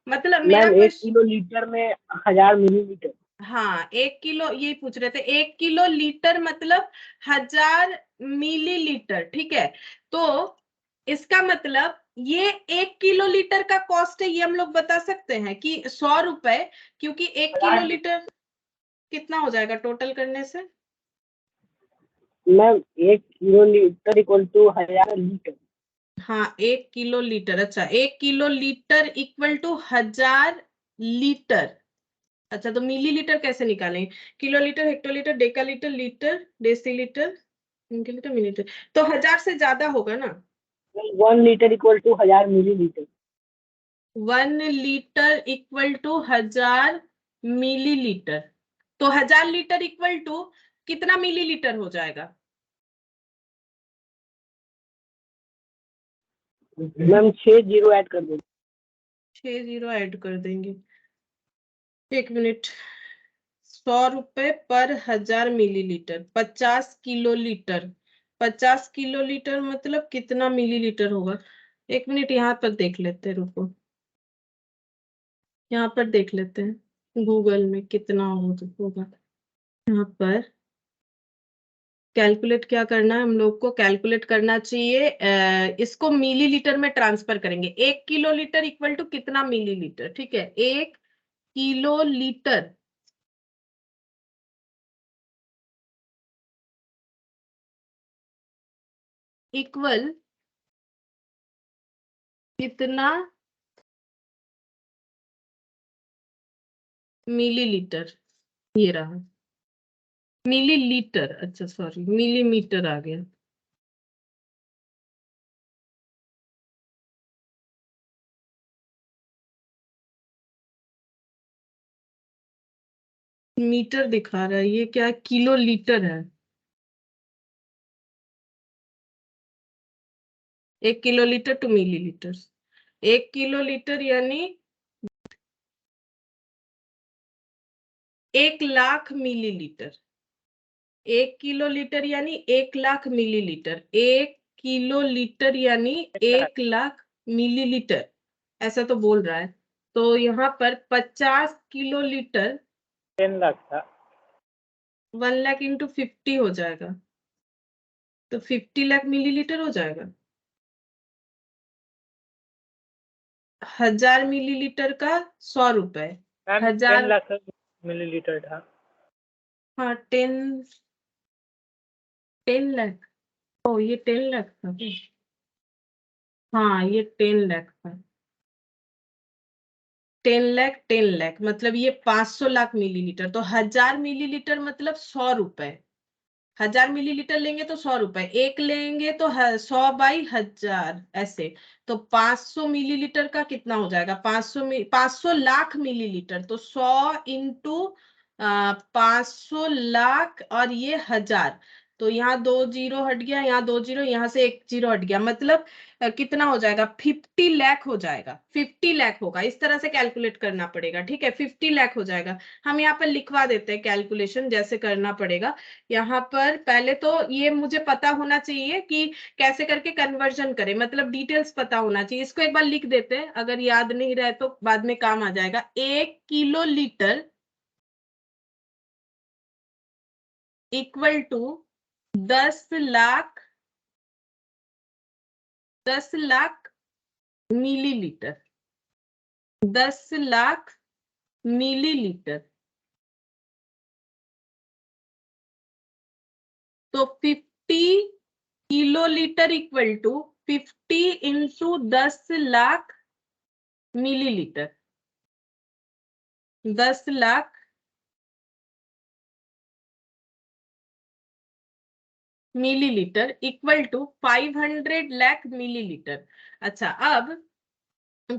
[SPEAKER 1] मतलब मेरा
[SPEAKER 3] मैम 1
[SPEAKER 1] क्वेश्चन,
[SPEAKER 3] किलो लीटर में 1000 मिलीलीटर।
[SPEAKER 1] हाँ 1 किलो, यही पूछ रहे थे, 1 किलो लीटर मतलब 1000 मिलीलीटर, ठीक है, तो इसका मतलब ये 1 किलो लीटर का कॉस्ट है, ये हम लोग बता सकते हैं कि 100 रुपए, क्योंकि 1 किलो लीटर कितना हो जाएगा टोटल करने से,
[SPEAKER 3] ma'am 1 kilo litre equal to 1000 litre.
[SPEAKER 1] हाँ 1 किलो लीटर, अच्छा 1 kilo litre equal to 1000 litre. अच्छा तो मिलीलीटर कैसे निकालेंगे, kilolitre, hectolitre, decalitre, litre, decilitre, millilitre, millilitre, तो 1000 से ज्यादा होगा ना।
[SPEAKER 3] 1 litre equal to 1000 millilitre.
[SPEAKER 1] 1 litre equal to 1000 millilitre, तो 1000 लीटर इक्वल टू कितना मिलीलीटर हो जाएगा,
[SPEAKER 3] मैम 6 जीरो ऐड कर दो।
[SPEAKER 1] 6 जीरो ऐड कर देंगे, एक मिनट। 100 रुपए पर 1000 millilitre, 50 kilo litre, 50 kilo litre मतलब कितना मिलीलीटर होगा, एक मिनट यहाँ पर देख लेते हैं, रुको, यहाँ पर देख लेते हैं गूगल में कितना होगा। यहाँ पर कैलकुलेट क्या करना है हम लोग को, कैलकुलेट करना चाहिए इसको मिलीलीटर में ट्रांसफर करेंगे, 1 किलो लीटर इक्वल टू कितना मिलीलीटर, ठीक है, 1 किलो लीटर इक्वल कितना मिलीलीटर, ये रहा मिलीलीटर, अच्छा सॉरी मिलीमीटर आ गया। मीटर दिखा रहा है, ये क्या किलो लीटर है। 1 kilo litre to millilitre, 1 kilo litre यानी 1 लाख मिलीलीटर। 1 किलो लीटर यानी 1 लाख मिलीलीटर, 1 किलो लीटर यानी 1 लाख मिलीलीटर, ऐसा तो बोल रहा है। तो यहाँ पर 50 किलो लीटर
[SPEAKER 3] 10 लाख था।
[SPEAKER 1] 1 लाख इंटू 50 हो जाएगा, तो 50 लाख मिलीलीटर हो जाएगा। 1000 मिलीलीटर का 100 रुपए,
[SPEAKER 3] मैम 10
[SPEAKER 1] 1000,
[SPEAKER 3] लाख मिलीलीटर था।
[SPEAKER 1] हाँ 10 लाख, ओ ये 10 लाख था, हाँ ये 10 लाख था। 10 लाख 10 लाख मतलब ये 500 लाख मिलीलीटर, तो 1000 मिलीलीटर मतलब 100 रुपए। 1000 मिलीलीटर लेंगे तो 100 रुपए, एक लेंगे तो 100/1000 ऐसे। तो 500 मिलीलीटर का कितना हो जाएगा, 500 लाख मिलीलीटर, तो 100 × 500 लाख और ये 1000। तो यहाँ 2 जीरो हट गया, यहाँ 2 जीरो, यहाँ से 1 जीरो हट गया, मतलब कितना हो जाएगा, 50 लाख हो जाएगा, 50 लाख होगा। इस तरह से कैलकुलेट करना पड़ेगा, ठीक है, 50 लाख हो जाएगा। हम यहाँ पर लिखवा देते हैं कैलकुलेशन जैसे करना पड़ेगा। यहाँ पर पहले तो ये मुझे पता होना चाहिए कि कैसे करके कन्वर्जन करें, मतलब डिटेल्स पता होना चाहिए। इसको एक बार लिख देते हैं, अगर याद नहीं रहे तो बाद में काम आ जाएगा। 1 kilo litre equal to 10 lakh 10 lakh millilitre, 10 lakh millilitre. तो 50 kilo litre equal to 50 into 10 lakh millilitre, 10 lakh millilitre equal to 500 lakh millilitre. अच्छा, अब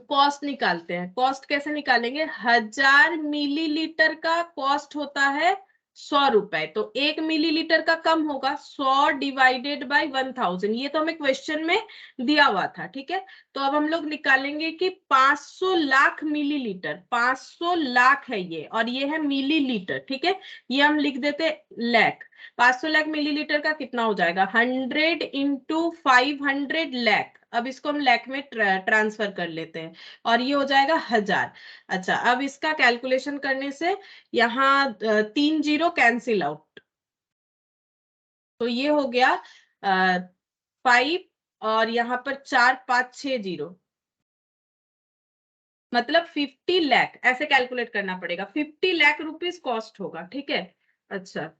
[SPEAKER 1] कॉस्ट निकालते हैं। कॉस्ट कैसे निकालेंगे, 1000 मिलीलीटर का कॉस्ट होता है 100 रुपए, तो 1 मिलीलीटर का कम होगा, 100/1000, ये तो हमें क्वेश्चन में दिया हुआ था, ठीक है। तो अब हम लोग निकालेंगे कि 500 लाख मिलीलीटर, 500 लाख है ये, और ये है मिलीलीटर, ठीक है। ये हम लिख देते लैख। 500 लाख मिलीलीटर का कितना हो जाएगा, 100 इंटू 500 लाख। अब इसको हम लैख में ट्रांसफर कर लेते हैं, और ये हो जाएगा 1000। अच्छा, अब इसका कैलकुलेशन करने से यहाँ 3 जीरो कैंसिल आउट, तो ये हो गया 5, और यहाँ पर 4 5 6 जीरो, मतलब 50 लाख, ऐसे कैलकुलेट करना पड़ेगा। 50 लाख रुपीज कॉस्ट होगा, ठीक है। अच्छा,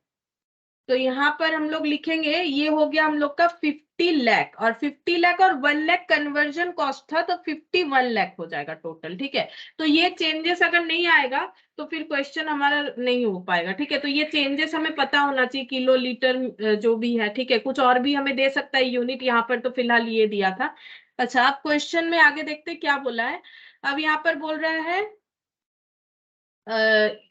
[SPEAKER 1] तो यहाँ पर हम लोग लिखेंगे, ये हो गया हम लोग का 50 लाख, और 50 लाख और 1 लाख कन्वर्जन कॉस्ट था, तो 51 लाख हो जाएगा टोटल, ठीक है। तो ये चेंजेस अगर नहीं आएगा तो फिर क्वेश्चन हमारा नहीं हो पाएगा, ठीक है। तो ये चेंजेस हमें पता होना चाहिए, किलो लीटर जो भी है, ठीक है। कुछ और भी हमें दे सकता है यूनिट, यहाँ पर तो फिलहाल ये दिया था। अच्छा, अब क्वेश्चन में आगे देखते क्या बोला है। अब यहाँ पर बोल रहा है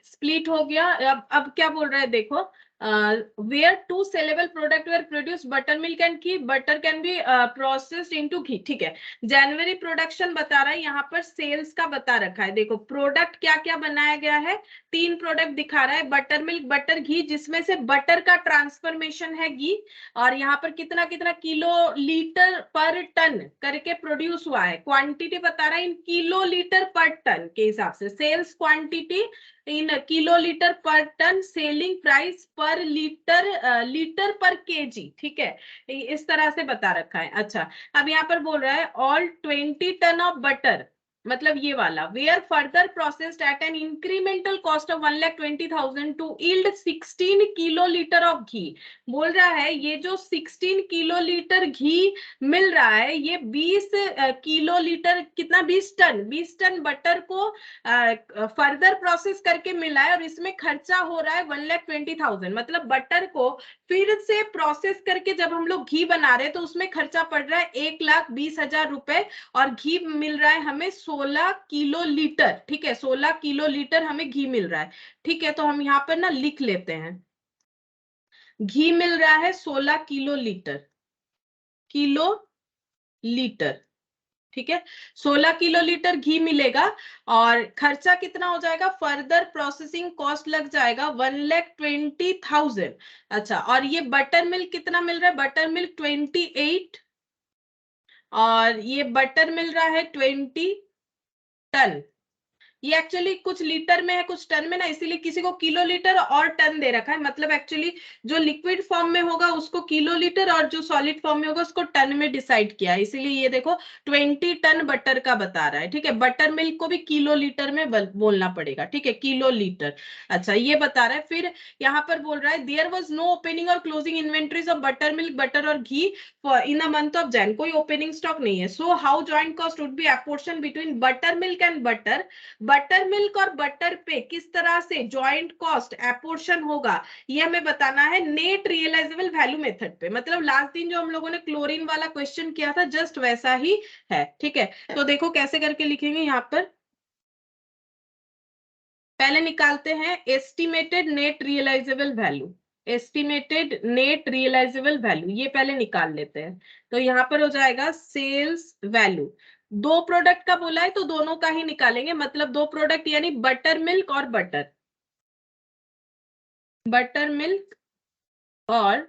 [SPEAKER 1] स्प्लिट हो गया। अब क्या बोल रहा है देखो, where two sellable product were produced, buttermilk and ghee, butter can be processed into ghee, ठीक है। जनवरी प्रोडक्शन बता रहा है, यहाँ पर सेल्स का बता रखा है। देखो प्रोडक्ट क्या क्या बनाया गया है, 3 प्रोडक्ट दिखा रहा है, बटर मिल्क, बटर घी, जिसमें से बटर का ट्रांसफॉर्मेशन है घी, और यहाँ पर कितना कितना किलो लीटर पर टन करके प्रोड्यूस हुआ है। क्वांटिटी बता रहा है in kilo litre per ton के हिसाब से, sales quantity in kilo litre per ton, selling price per litre, litre per KG, ठीक है। इस तरह से बता रखा है। अच्छा, अब यहाँ पर बोल रहा है ऑल 20 टन ऑफ बटर मतलब ये वाला, where further processed at an incremental cost of 1,20,000 to yield 16 kilolitre of ghee. बोल रहा है ये जो 16 किलो लीटर घी मिल रहा है, ये 20 किलो लीटर, कितना, 20 टन बटर को फर्दर प्रोसेस करके मिला है, और इसमें खर्चा हो रहा है 1,20,000। मतलब बटर को फिर से प्रोसेस करके जब हम लोग घी बना रहे हैं तो उसमें खर्चा पड़ रहा है 1,20,000 रुपए, और घी मिल रहा है हमें 16 किलो लीटर। ठीक है, 16 किलो लीटर हमें घी मिल रहा है। ठीक है, तो हम यहाँ पर ना लिख लेते हैं, घी मिल रहा है 16 किलो लीटर, किलो लीटर। ठीक है, 16 किलो लीटर घी मिलेगा, और खर्चा कितना हो जाएगा, फर्दर प्रोसेसिंग कॉस्ट लग जाएगा 1,20,000। अच्छा, और ये बटर मिल्क कितना मिल रहा है, बटर मिल्क 28, और ये बटर मिल रहा है 20 टन। ये एक्चुअली कुछ लीटर में है कुछ टन में ना, इसीलिए किसी को किलो लीटर और टन दे रखा है। मतलब एक्चुअली जो लिक्विड फॉर्म में होगा उसको किलो लीटर, और जो सॉलिड फॉर्म में होगा उसको टन में डिसाइड किया है। इसीलिए ये देखो 20 टन बटर का बता रहा है। ठीक है, बटर मिल्क को भी किलो लीटर में बोलना पड़ेगा। ठीक है, किलो लीटर। अच्छा, ये बता रहा है। फिर यहाँ पर बोल रहा है देयर वॉज नो ओपनिंग और closing inventories of buttermilk, butter और ghee in the month of Jan. कोई ओपनिंग स्टॉक नहीं है। So how joint cost would be apportion between buttermilk and butter. Buttermilk और butter पे किस तरह से जॉइंट कॉस्ट एपोर्शन होगा, ये हमें बताना है नेट रियलाइजेबल वैल्यू मेथड पे। मतलब लास्ट दिन जो हम लोगों ने क्लोरीन वाला क्वेश्चन किया था, जस्ट वैसा ही है। ठीक है, तो देखो कैसे करके लिखेंगे। यहाँ पर पहले निकालते हैं estimated net realisable value, estimated net realisable value, ये पहले निकाल लेते हैं। तो यहाँ पर हो जाएगा सेल्स वैल्यू। दो प्रोडक्ट का बोला है तो दोनों का ही निकालेंगे, मतलब दो प्रोडक्ट यानी बटर मिल्क और बटर, बटर मिल्क और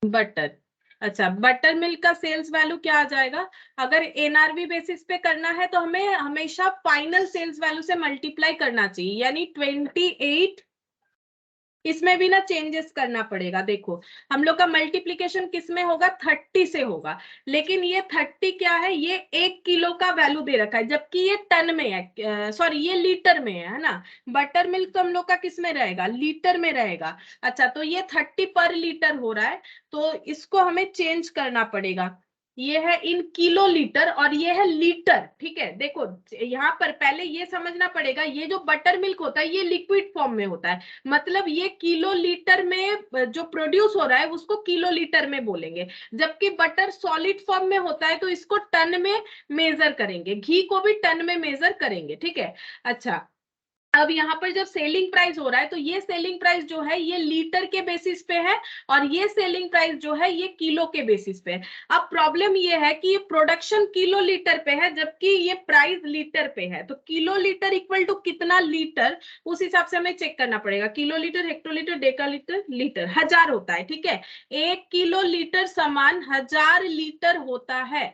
[SPEAKER 1] बटर। अच्छा, बटर मिल्क का सेल्स वैल्यू क्या आ जाएगा, अगर एनआरवी बेसिस पे करना है तो हमें हमेशा फाइनल सेल्स वैल्यू से मल्टीप्लाई करना चाहिए, यानी 28। इसमें भी ना चेंजेस करना पड़ेगा। देखो हम लोग का मल्टीप्लीकेशन किस में होगा, 30 से होगा, लेकिन ये 30 क्या है, ये 1 किलो का वैल्यू दे रखा है, जबकि ये टन में है, सॉरी ये लीटर में है ना। बटर मिल्क तो हम लोग का किस में रहेगा, लीटर में रहेगा। अच्छा, तो ये 30 पर लीटर हो रहा है, तो इसको हमें चेंज करना पड़ेगा। ये है इन किलो लीटर और ये है लीटर। ठीक है, देखो यहाँ पर पहले ये समझना पड़ेगा, ये जो बटर मिल्क होता है ये लिक्विड फॉर्म में होता है, मतलब ये किलो लीटर में जो प्रोड्यूस हो रहा है उसको किलो लीटर में बोलेंगे, जबकि बटर सॉलिड फॉर्म में होता है तो इसको टन में मेजर करेंगे, घी को भी टन में मेजर करेंगे। ठीक है, अच्छा अब यहाँ पर जब सेलिंग प्राइस हो रहा है तो ये सेलिंग प्राइस जो है ये लीटर के बेसिस पे है, और ये सेलिंग प्राइस जो है ये किलो के बेसिस पे है। अब प्रॉब्लम ये है कि ये प्रोडक्शन किलो लीटर पे है जबकि ये प्राइस लीटर पे है, तो किलो लीटर इक्वल टू कितना लीटर, उस हिसाब से हमें चेक करना पड़ेगा। Kilo litre, hectolitre, decalitre, litre, 1000 होता है। ठीक है, 1 किलो लीटर समान 1000 लीटर होता है।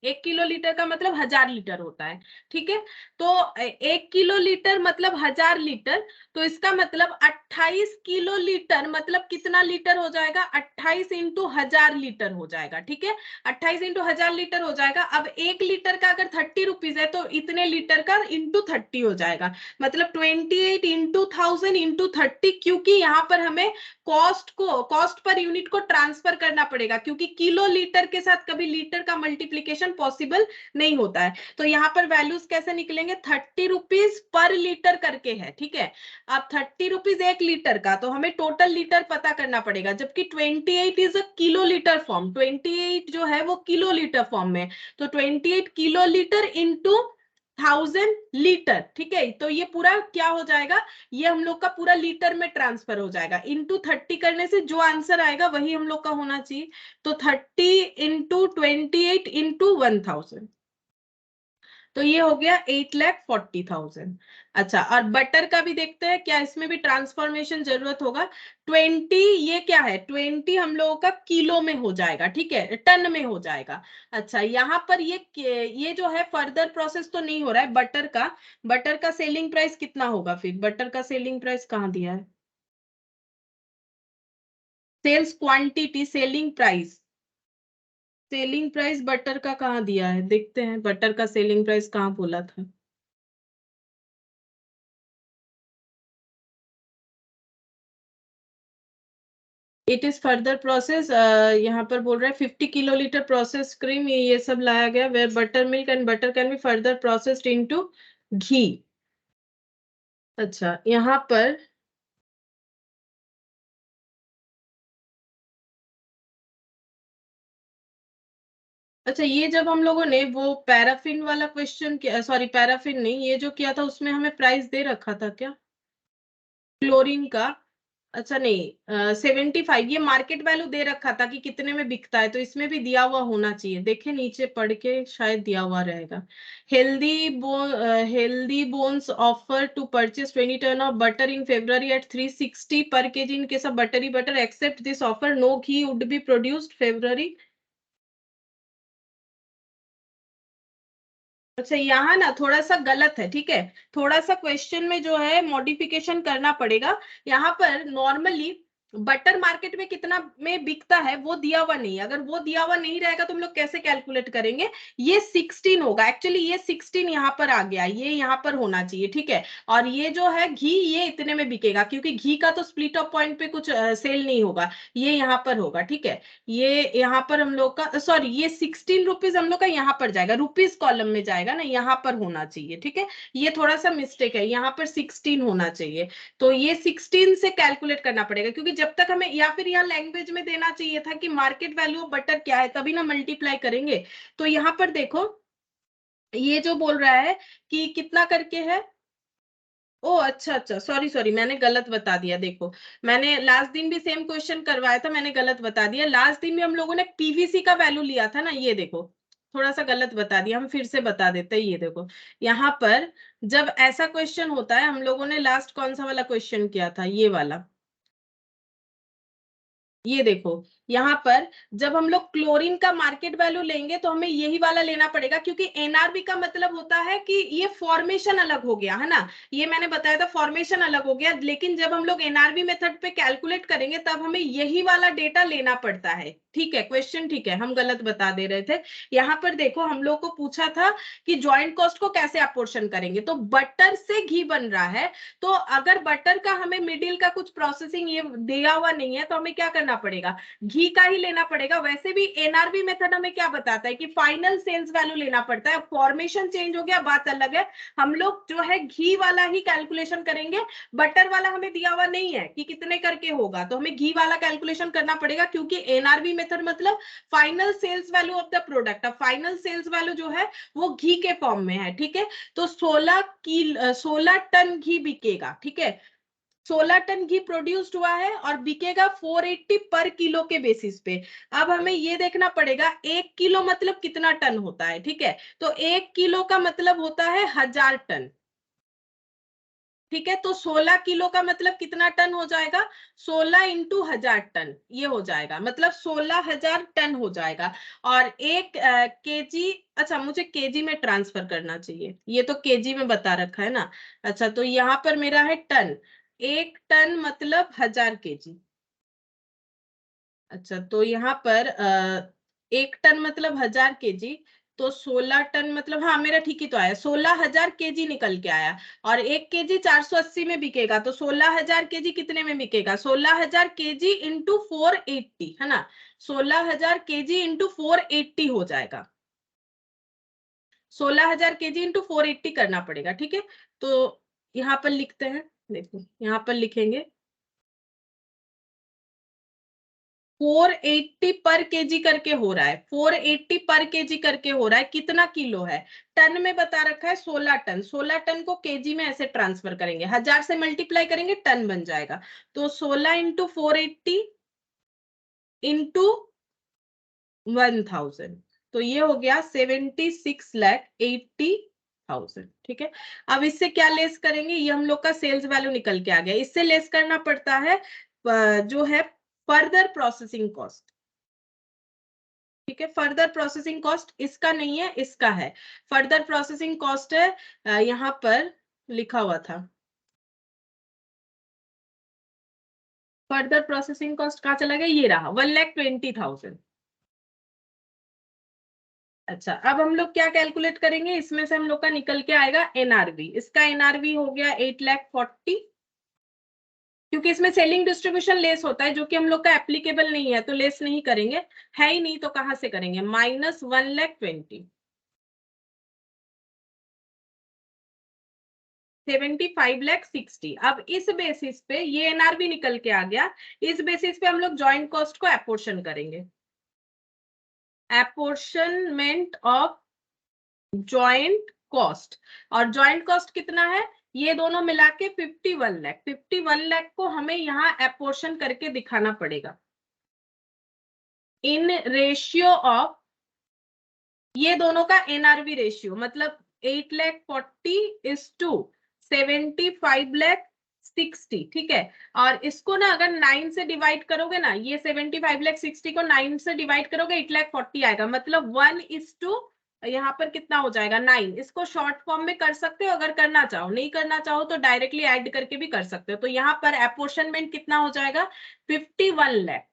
[SPEAKER 1] 1 किलो लीटर का मतलब 1000 लीटर होता है। ठीक है, तो 1 किलो लीटर मतलब 1000 लीटर, तो इसका मतलब 28 किलो लीटर मतलब कितना लीटर हो जाएगा, 28 इंटू 1000 लीटर हो जाएगा। ठीक है, 28 इंटू 1000 लीटर हो जाएगा। अब 1 लीटर का अगर 30 रुपीज है तो इतने लीटर का इंटू 30 हो जाएगा, मतलब 28 इंटू 1000 इंटू 30, क्योंकि यहाँ पर हमें कॉस्ट पर यूनिट को ट्रांसफर करना पड़ेगा, क्योंकि किलो लीटर के साथ कभी लीटर का मल्टीप्लीकेशन पॉसिबल नहीं होता है। तो यहाँ पर वैल्यूज कैसे निकलेंगे, 30 रुपीज पर लीटर करके है। ठीक है, अब 30 रुपीज 1 लीटर का, तो हमें टोटल लीटर पता करना पड़ेगा, जबकि 28 is a kilo litre form, 28 जो है वो किलो लीटर फॉर्म में, तो 28 किलो लीटर इंटू 1000 लीटर। ठीक है, तो ये पूरा क्या हो जाएगा, ये हम लोग का पूरा लीटर में ट्रांसफर हो जाएगा। इंटू 30 करने से जो आंसर आएगा वही हम लोग का होना चाहिए, तो 30 इंटू 28 इंटू 1000, तो ये हो गया 8,40,000। अच्छा, और बटर का भी देखते हैं, क्या इसमें भी ट्रांसफॉर्मेशन जरूरत होगा। 20 ये क्या है, 20 हम लोगों का किलो में हो जाएगा, ठीक है, टन में हो जाएगा। अच्छा, यहाँ पर ये जो है फर्दर प्रोसेस तो नहीं हो रहा है बटर का सेलिंग प्राइस कितना होगा, फिर बटर का सेलिंग प्राइस कहाँ दिया है, sales quantity, selling price, selling price butter का कहाँ दिया है, देखते हैं बटर का सेलिंग प्राइस कहाँ बोला था। इट इज फर्दर प्रोसेस, यहाँ पर बोल रहा है 50 किलोलीटर प्रोसेस क्रीम, ये सब लाया गया, where buttermilk and butter can be further processed into ghee. अच्छा यहाँ पर अच्छा, ये जब हम लोगों ने वो पैराफिन वाला क्वेश्चन किया, सॉरी पैराफिन नहीं, ये जो किया था उसमें हमें प्राइस दे रखा था क्या क्लोरीन का। अच्छा नहीं, 75 ये मार्केट वैल्यू दे रखा था कि कितने में बिकता है, तो इसमें भी दिया हुआ होना चाहिए, देखे नीचे पढ़ के शायद दिया हुआ रहेगा। Healthy Bones offer to purchase 20 ton of butter in February at 360 per kg in case of buttery butter, except this offer no ghee would be produced February। अच्छा यहाँ ना थोड़ा सा गलत है, ठीक है, थोड़ा सा क्वेश्चन में जो है मॉडिफिकेशन करना पड़ेगा। यहाँ पर नॉर्मली बटर मार्केट में कितना में बिकता है वो दिया हुआ नहीं है, अगर वो दिया हुआ नहीं रहेगा तो हम लोग कैसे कैलकुलेट करेंगे, ये 16 होगा, एक्चुअली ये 16 यहाँ पर आ गया, ये यहाँ पर होना चाहिए, ठीक है। और ये जो है घी ये इतने में बिकेगा, क्योंकि घी का तो स्प्लिट ऑफ पॉइंट पे कुछ सेल नहीं होगा, ये यहाँ पर होगा, ठीक है। ये यहाँ पर हम लोग का सॉरी ये 16 रुपीज हम लोग का यहाँ पर जाएगा, रुपीज कॉलम में जाएगा ना, यहाँ पर होना चाहिए, ठीक है। ये थोड़ा सा मिस्टेक है, यहाँ पर 16 होना चाहिए, तो ये 16 से कैलकुलेट करना पड़ेगा, क्योंकि जब तक हमें या फिर यहाँ लैंग्वेज में देना चाहिए था कि मार्केट वैल्यू ऑफ बटर क्या है, तभी ना मल्टीप्लाई करेंगे। तो यहाँ पर देखो ये जो बोल रहा है कि कितना करके है, ओ अच्छा अच्छा, सॉरी सॉरी मैंने गलत बता दिया, देखो मैंने लास्ट दिन भी सेम क्वेश्चन करवाया था, मैंने गलत बता दिया, लास्ट दिन में हम लोगों ने पीवीसी का वैल्यू लिया था ना, ये देखो थोड़ा सा गलत बता दिया, हम फिर से बता देते हैं। ये देखो यहाँ पर जब ऐसा क्वेश्चन होता है, हम लोगों ने लास्ट कौन सा वाला क्वेश्चन किया था, ये वाला, ये देखो यहाँ पर जब हम लोग क्लोरीन का मार्केट वैल्यू लेंगे तो हमें यही वाला लेना पड़ेगा, क्योंकि एनआरबी का मतलब होता है कि ये फॉर्मेशन अलग हो गया है ना, ये मैंने बताया था फॉर्मेशन अलग हो गया, लेकिन जब हम लोग एनआरबी मेथड पे कैलकुलेट करेंगे तब हमें यही वाला डेटा लेना पड़ता है, ठीक है। क्वेश्चन ठीक है, हम गलत बता दे रहे थे। यहाँ पर देखो हम लोग को पूछा था कि ज्वाइंट कॉस्ट को कैसे अपोर्शन करेंगे, तो बटर से घी बन रहा है, तो अगर बटर का हमें मिडिल का कुछ प्रोसेसिंग ये दिया हुआ नहीं है तो हमें क्या करना पड़ेगा, घी का ही लेना पड़ेगा। वैसे भी एनआरबी मेथड हमें क्या बताता है कि फाइनल सेल्स वैल्यू लेना पड़ता है, फॉर्मेशन चेंज हो गया बात अलग है, हम लोग जो है घी वाला ही कैलकुलेशन करेंगे, बटर वाला हमें दिया हुआ नहीं है कि कितने करके होगा, तो हमें घी वाला कैलकुलेशन करना पड़ेगा, क्योंकि एनआरबी मेथड मतलब final sales value of the product, अब फाइनल सेल्स वैल्यू जो है वो घी के फॉर्म में है, ठीक है। तो 16 टन घी बिकेगा, ठीक है, 16 टन घी प्रोड्यूस्ड हुआ है और बिकेगा 480 पर किलो के बेसिस पे। अब हमें ये देखना पड़ेगा 1 किलो मतलब कितना टन होता है, ठीक है, तो 1 किलो का मतलब होता है 1000 टन, ठीक है। तो 16 किलो का मतलब कितना टन हो जाएगा, 16 इंटू 1000 टन, ये हो जाएगा, मतलब 16,000 टन हो जाएगा। और एक केजी, अच्छा मुझे केजी में ट्रांसफर करना चाहिए, ये तो केजी में बता रखा है ना। अच्छा तो यहाँ पर मेरा है टन, 1 टन मतलब 1000 केजी। अच्छा तो यहाँ पर 1 टन मतलब 1000 केजी, तो 16 टन मतलब, हाँ मेरा ठीक ही तो आया, 16,000 केजी निकल के आया, और 1 केजी 480 में बिकेगा, तो 16,000 केजी कितने में बिकेगा, 16,000 केजी इंटू 480 है ना, 16,000 केजी इंटू 480 हो जाएगा, 16,000 केजी इंटू 480 करना पड़ेगा, ठीक है। तो यहाँ पर लिखते हैं, देखो यहाँ पर लिखेंगे 480 पर केजी करके हो रहा है, 480 पर केजी करके हो रहा है, कितना किलो है, टन में बता रखा है 16 टन, 16 टन को केजी में ऐसे ट्रांसफर करेंगे, 1000 से मल्टीप्लाई करेंगे टन बन जाएगा, तो 16 इंटू 480 इंटू 1000, तो ये हो गया 76,80,000, ठीक है। अब इससे क्या लेस करेंगे, ये हम लोग का सेल्स वैल्यू निकल के आ गया, इससे लेस करना पड़ता है जो है फर्दर प्रोसेसिंग कॉस्ट, ठीक है। फर्दर प्रोसेसिंग कॉस्ट इसका नहीं है, इसका है, फर्दर प्रोसेसिंग कॉस्ट है, यहाँ पर लिखा हुआ था, फर्दर प्रोसेसिंग कॉस्ट कहाँ चला गया, ये रहा 1,20,000, अच्छा, अब हम लोग क्या कैलकुलेट करेंगे, इसमें से हम लोग का निकल के आएगा एनआरवी। इसका एनआरवी हो गया 8,40,000, क्योंकि इसमें सेलिंग डिस्ट्रीब्यूशन लेस होता है जो कि हम लोग का एप्लीकेबल नहीं है, तो लेस नहीं करेंगे, है ही नहीं तो कहां से करेंगे, माइनस 1,20,000, 75,60,000। अब इस बेसिस पे ये एनआरवी निकल के आ गया, इस बेसिस पे हम लोग जॉइंट कॉस्ट को एपोर्शन करेंगे, एपोर्शनमेंट ऑफ जॉइंट कॉस्ट। और जॉइंट कॉस्ट कितना है, ये दोनों मिला के 51 लाख, 51 लाख को हमें यहाँ एपोर्शन करके दिखाना पड़ेगा इन रेशियो ऑफ, ये दोनों का एनआरवी रेशियो, मतलब 8,40,75,60,000, ठीक है। और इसको ना अगर 9 से डिवाइड करोगे ना, ये 75,60,000 को 9 से डिवाइड करोगे 8,40,000 आएगा, मतलब 1:, यहाँ पर कितना हो जाएगा 9। इसको शॉर्ट फॉर्म में कर सकते हो अगर करना चाहो, नहीं करना चाहो तो डायरेक्टली ऐड करके भी कर सकते हो। तो यहाँ पर एपोर्शनमेंट कितना हो जाएगा, 51 लाख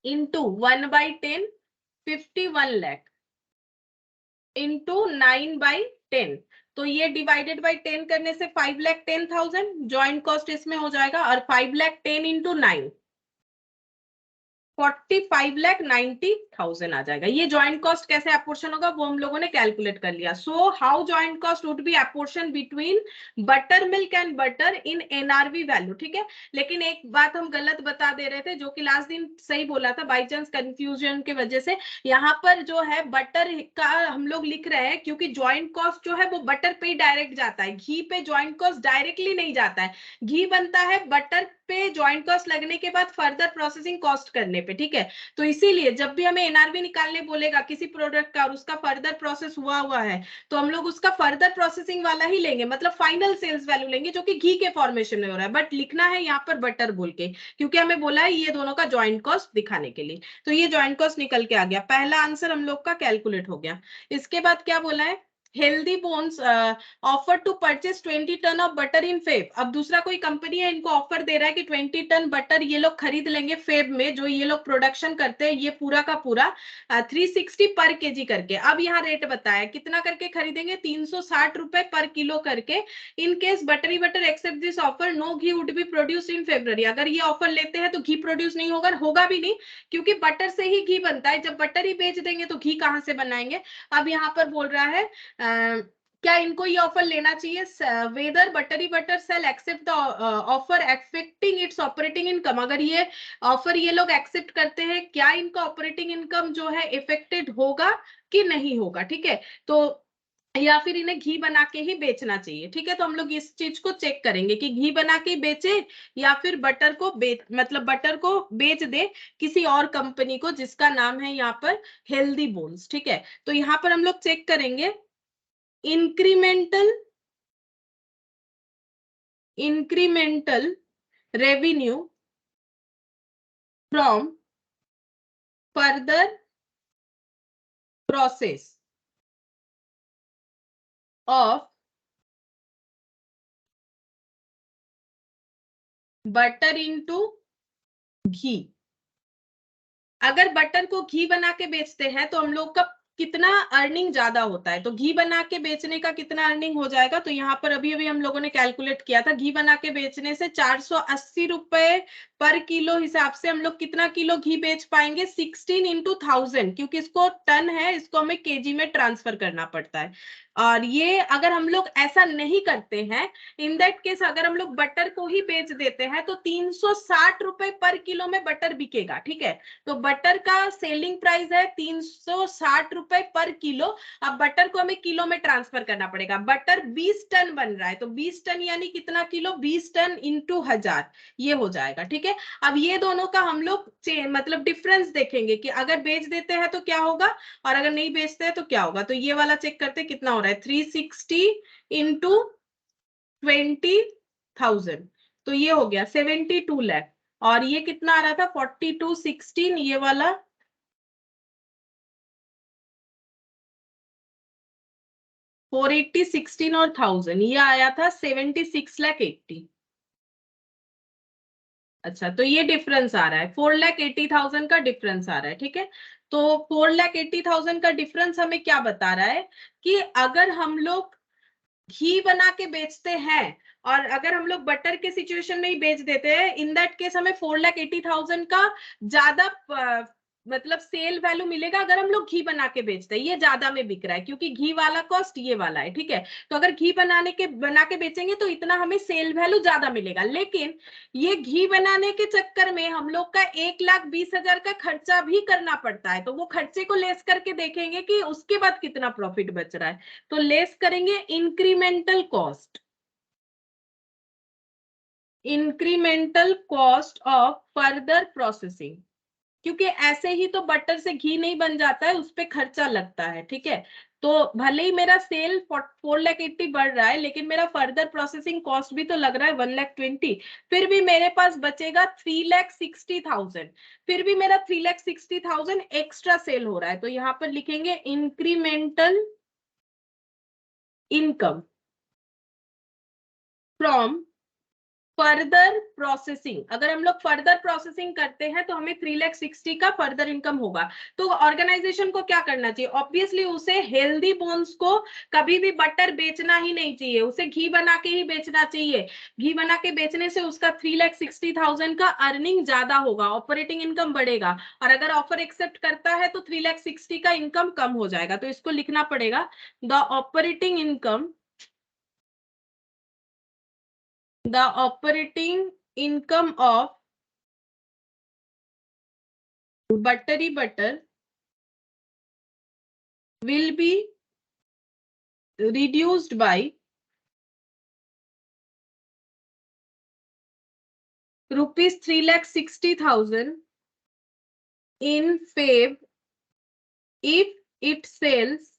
[SPEAKER 1] इंटू 1/10, 51 लाख इंटू 9/10, तो ये डिवाइडेड बाई 10 करने से 5,10,000 जॉइंट कॉस्ट इसमें हो जाएगा, और 5,10,000 इंटू 9, 45,90,000 आ जाएगा। ये जॉइंट कॉस्ट कैसे अपोर्शन होगा वो हम लोगों ने कैलकुलेट कर लिया। सो how joint cost would be apportion between buttermilk and butter in NRV value, ठीक है। लेकिन एक बात हम गलत बता दे रहे थे, जो कि लास्ट दिन सही बोला था, बाई चांस कंफ्यूजन की वजह से यहाँ पर जो है बटर का हम लोग लिख रहे हैं, क्योंकि जॉइंट कॉस्ट जो है वो बटर पे ही डायरेक्ट जाता है, घी पे जॉइंट कॉस्ट डायरेक्टली नहीं जाता है। घी बनता है बटर पे जॉइंट कॉस्ट लगने के बाद फर्दर प्रोसेसिंग कॉस्ट करने पे, ठीक है। तो इसीलिए जब भी हमें एनआरवी निकालने बोलेगा किसी प्रोडक्ट का और उसका फर्दर प्रोसेस हुआ है, तो हम लोग उसका फर्दर प्रोसेसिंग वाला ही लेंगे, मतलब फाइनल सेल्स वैल्यू लेंगे जो कि घी के फॉर्मेशन में हो रहा है, बट लिखना है यहाँ पर बटर बोल के, क्योंकि हमें बोला है ये दोनों का जॉइंट कॉस्ट दिखाने के लिए। तो ये जॉइंट कॉस्ट निकल के आ गया, पहला आंसर हम लोग का कैलकुलेट हो गया। इसके बाद क्या बोला है, Healthy Bones offer to purchase 20 ton of butter in Feb. अब दूसरा कोई कंपनी है, इनको ऑफर दे रहा है कि 20 टन बटर ये लोग खरीद लेंगे फेब में, जो ये लोग प्रोडक्शन करते हैं, ये पूरा का पूरा 360 पर केजी करके। अब यहाँ रेट बताया कितना करके खरीदेंगे, 360 रुपए पर किलो करके। In case Buttery Butter accept this offer, no ghee would be produce in February. अगर ये ऑफर लेते हैं तो घी प्रोड्यूस नहीं होगा, होगा भी नहीं, क्योंकि बटर से ही घी बनता है। जब बटर ही बेच देंगे तो घी कहाँ से बनाएंगे। अब यहाँ पर बोल रहा है क्या इनको ये ऑफर लेना चाहिए, whether Buttery Butter shall accept the offer affecting its operating income. अगर ये ऑफर ये लोग एक्सेप्ट करते हैं, क्या इनका ऑपरेटिंग इनकम जो है इफेक्टेड होगा कि नहीं होगा, ठीक है। तो या फिर इन्हें घी बना के ही बेचना चाहिए, ठीक है। तो हम लोग इस चीज को चेक करेंगे कि घी बना के बेचे या फिर बटर को मतलब बटर को बेच दे किसी और कंपनी को जिसका नाम है यहाँ पर हेल्दी बोन्स, ठीक है। तो यहाँ पर हम लोग चेक करेंगे incremental revenue from further process of butter into घी। अगर बटर को घी बना के बेचते हैं तो हम लोग का कितना अर्निंग ज्यादा होता है, तो घी बना के बेचने का कितना अर्निंग हो जाएगा। तो यहाँ पर अभी अभी हम लोगों ने कैलकुलेट किया था, घी बना के बेचने से 480 रुपए पर किलो हिसाब से हम लोग कितना किलो घी बेच पाएंगे, 16 into 1000, क्योंकि इसको टन है, इसको हमें केजी में ट्रांसफर करना पड़ता है। और ये अगर हम लोग ऐसा नहीं करते हैं, इन दैट केस अगर हम लोग बटर को ही बेच देते हैं तो 360 रुपए पर किलो में बटर बिकेगा, ठीक है। तो बटर का सेलिंग प्राइस है 360 रुपए पर किलो। अब बटर को हमें किलो में ट्रांसफर करना पड़ेगा, बटर 20 टन बन रहा है, तो 20 टन यानी कितना किलो, 20 टन इंटू 1000, ये हो जाएगा, ठीक है। अब ये दोनों का हम लोग मतलब डिफरेंस देखेंगे कि अगर बेच देते हैं तो क्या होगा और अगर नहीं बेचते हैं तो क्या होगा। तो ये वाला चेक करते हैं कितना हो रहा है, 360 इंटू 20,000, तो ये हो गया 72 लाख। और ये कितना आ रहा था, 4216, ये वाला 480 16 और 1000, ये आया था 76,80,000। अच्छा, तो ये डिफरेंस आ रहा है, 4,80,000 का डिफरेंस आ रहा है, ठीक है। तो 4,80,000 का डिफरेंस हमें क्या बता रहा है कि अगर हम लोग घी बना के बेचते हैं और अगर हम लोग बटर के सिचुएशन में ही बेच देते हैं, इन दैट केस हमें 4,80,000 का ज्यादा मतलब सेल वैल्यू मिलेगा अगर हम लोग घी बना के बेचते हैं। ये ज्यादा में बिक रहा है क्योंकि घी वाला कॉस्ट ये वाला है, ठीक है। तो अगर घी बना के बेचेंगे तो इतना हमें सेल वैल्यू ज्यादा मिलेगा, लेकिन ये घी बनाने के चक्कर में हम लोग का 1,20,000 का खर्चा भी करना पड़ता है। तो वो खर्चे को लेस करके देखेंगे कि उसके बाद कितना प्रॉफिट बच रहा है। तो लेस करेंगे incremental cost, incremental cost of further processing, क्योंकि ऐसे ही तो बटर से घी नहीं बन जाता है, उस पे खर्चा लगता है, ठीक है। तो भले ही मेरा सेल 4,80,000 बढ़ रहा है, लेकिन मेरा फर्दर प्रोसेसिंग कॉस्ट भी तो लग रहा है 1,20,000, फिर भी मेरे पास बचेगा 3,60,000, फिर भी मेरा 3,60,000 एक्स्ट्रा सेल हो रहा है। तो यहाँ पर लिखेंगे incremental income from further processing. अगर हम लोग फर्दर प्रोसेसिंग करते हैं तो हमें 3,60,000 का फर्दर इनकम होगा। तो ऑर्गेनाइजेशन को क्या करना चाहिए? ऑब्वियसली उसे हेल्दी बोन्स को कभी भी बटर बेचना ही नहीं चाहिए, उसे घी बना के ही बेचना चाहिए। घी बना के बेचने से उसका 3,60,000 का अर्निंग ज्यादा होगा, ऑपरेटिंग इनकम बढ़ेगा। और अगर ऑफर एक्सेप्ट करता है तो 3,60,000 का इनकम कम हो जाएगा। तो इसको लिखना पड़ेगा the operating income, the operating income of buttery butter will be reduced by rupees 3,60,000 in FAB if it sells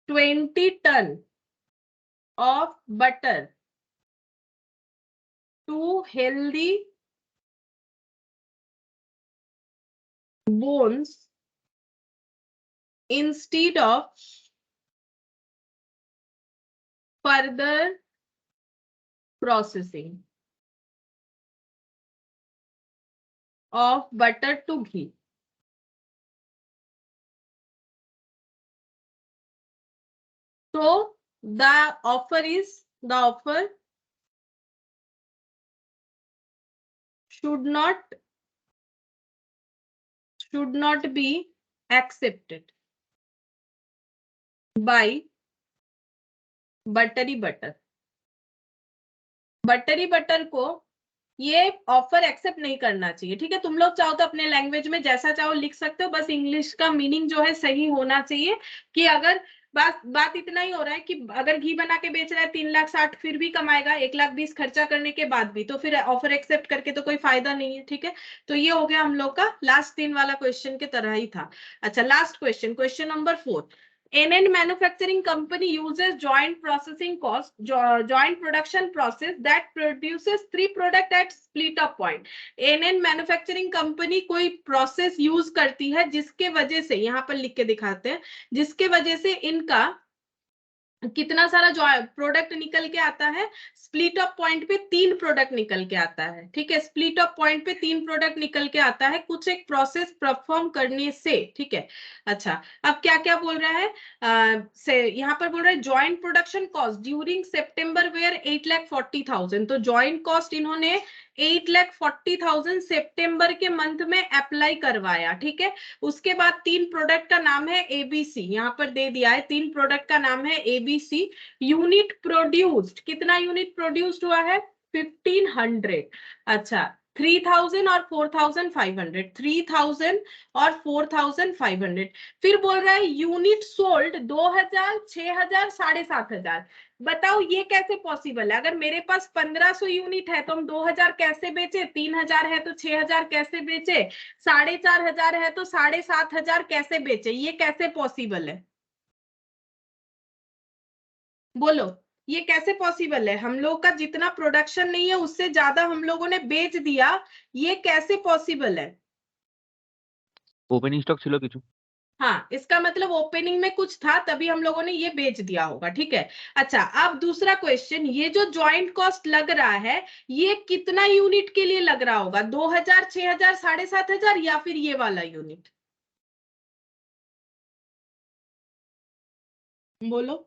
[SPEAKER 1] 20 ton of butter to healthy bones instead of further processing of butter to ghee. So the offer should not be accepted by Buttery Butter. Buttery Butter को ये offer accept नहीं करना चाहिए, ठीक है। तुम लोग चाहो तो अपने लैंग्वेज में जैसा चाहो लिख सकते हो, बस इंग्लिश का मीनिंग जो है सही होना चाहिए कि अगर बात इतना ही हो रहा है कि अगर घी बना के बेच रहा है 3,60,000 फिर भी कमाएगा, 1,20,000 खर्चा करने के बाद भी, तो फिर ऑफर एक्सेप्ट करके तो कोई फायदा नहीं है, ठीक है। तो ये हो गया हम लोग का लास्ट 3 वाला क्वेश्चन के तरह ही था। अच्छा, last question, question number 4। NN manufacturing company uses joint processing cost, joint production process that produces 3 product at split up point। NN manufacturing company कोई प्रोसेस यूज करती है जिसके वजह से, यहाँ पर लिख के दिखाते हैं, जिसके वजह से इनका कितना सारा जो प्रोडक्ट निकल के आता है, स्प्लिट अप पॉइंट पे 3 प्रोडक्ट निकल के आता है, ठीक है। स्प्लिट अप पॉइंट पे 3 प्रोडक्ट निकल के आता है कुछ एक प्रोसेस परफॉर्म करने से, ठीक है। अच्छा, अब क्या क्या बोल रहा है से यहाँ पर बोल रहा है joint production cost during September were 8,40,000। तो जॉइंट कॉस्ट इन्होंने 8,40,000 सितंबर के मंथ में अप्लाई करवाया, ठीक है। उसके बाद 3 प्रोडक्ट का नाम है एबीसी, यहाँ पर दे दिया है 3 प्रोडक्ट का नाम है एबीसी। यूनिट प्रोड्यूस्ड, कितना यूनिट प्रोड्यूस्ड हुआ है? 1,500। अच्छा, 3,000 और 4,500, 3,000 और 4,500। फिर बोल रहा है यूनिट सोल्ड 2,000, 6,000, 7,500। बताओ ये कैसे पॉसिबल है? अगर मेरे पास 1,500 यूनिट है तो हम 2,000 कैसे बेचे, 3,000 है तो 6,000 कैसे बेचे, 4,500 है तो 7,500 कैसे बेचे? ये कैसे पॉसिबल है? बोलो, ये कैसे पॉसिबल है? हम लोग का जितना प्रोडक्शन नहीं है उससे ज्यादा हम लोगों ने बेच दिया, ये कैसे पॉसिबल है?
[SPEAKER 4] ओपनिंग स्टॉक छिलो किछु।
[SPEAKER 1] हाँ, इसका मतलब ओपनिंग में कुछ था तभी हम लोगों ने ये बेच दिया होगा, ठीक है। अच्छा, अब दूसरा क्वेश्चन, ये जो ज्वाइंट कॉस्ट लग रहा है ये कितना यूनिट के लिए लग रहा होगा? 2,000, 6,000, 7,500 या फिर ये वाला यूनिट? बोलो।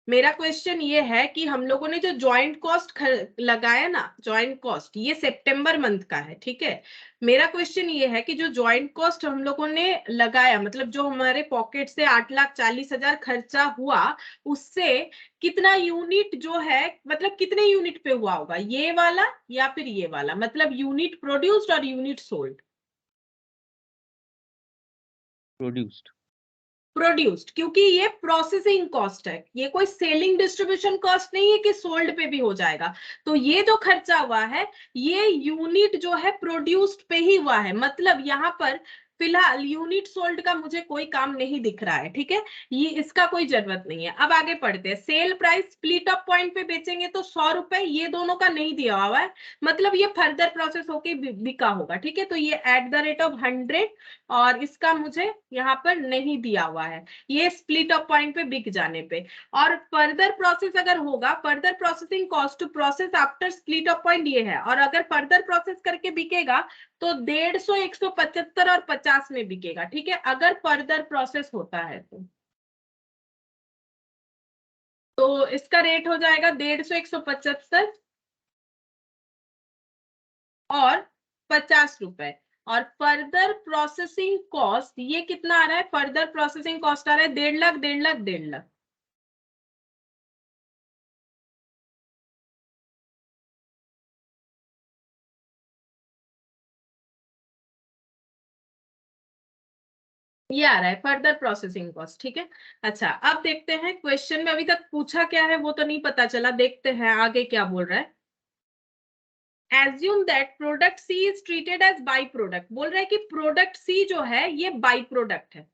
[SPEAKER 1] मेरा क्वेश्चन ये है कि हम लोगों ने जो ज्वाइंट कॉस्ट लगाया ना, ज्वाइंट कॉस्ट ये सितंबर मंथ का है, ठीक है। मेरा क्वेश्चन ये है कि जो ज्वाइंट कॉस्ट हम लोगों ने लगाया, मतलब जो हमारे पॉकेट से 8,40,000 खर्चा हुआ, उससे कितना यूनिट जो है, मतलब कितने यूनिट पे हुआ होगा, ये वाला या फिर ये वाला, मतलब यूनिट प्रोड्यूस्ड और यूनिट सोल्ड।
[SPEAKER 4] प्रोड्यूस्ड।
[SPEAKER 1] प्रोड्यूस्ड, क्योंकि ये प्रोसेसिंग कॉस्ट है, ये कोई सेलिंग डिस्ट्रीब्यूशन कॉस्ट नहीं है कि सोल्ड पे भी हो जाएगा। तो ये जो खर्चा हुआ है ये यूनिट जो है प्रोड्यूस्ड पे ही हुआ है, मतलब यहाँ पर फिलहाल यूनिट सोल्ड का मुझे कोई काम नहीं दिख रहा है, ठीक है। ये इसका कोई जरूरत नहीं है। अब आगे पढ़ते हैं। Sale price split up point पे बेचेंगे तो 100 रुपए, ये दोनों का नहीं दिया हुआ है, मतलब ये फर्दर प्रोसेस होके बिका होगा, ठीक है। तो ये @100 और इसका मुझे यहाँ पर नहीं दिया हुआ है, ये स्प्लिट ऑफ पॉइंट पे बिक जाने पे। और फर्दर प्रोसेस अगर होगा, further processing cost to process after split off point ये है, और अगर फर्दर प्रोसेस करके बिकेगा तो 150, 175 और 50 में बिकेगा, ठीक है, अगर फर्दर प्रोसेस होता है तो इसका रेट हो जाएगा 150, 175 और 50 रुपए। और फर्दर प्रोसेसिंग कॉस्ट ये कितना आ रहा है, फर्दर प्रोसेसिंग कॉस्ट आ रहा है 1.5 लाख, 1.5 लाख, 1.5 लाख। ये आ रहा है फर्दर प्रोसेसिंग कॉस्ट, ठीक है। अच्छा, अब देखते हैं क्वेश्चन में अभी तक पूछा क्या है वो तो नहीं पता चला, देखते हैं आगे क्या बोल रहा है। Assume that product C is treated as by product, बोल रहा है कि प्रोडक्ट C जो है ये बाई प्रोडक्ट है।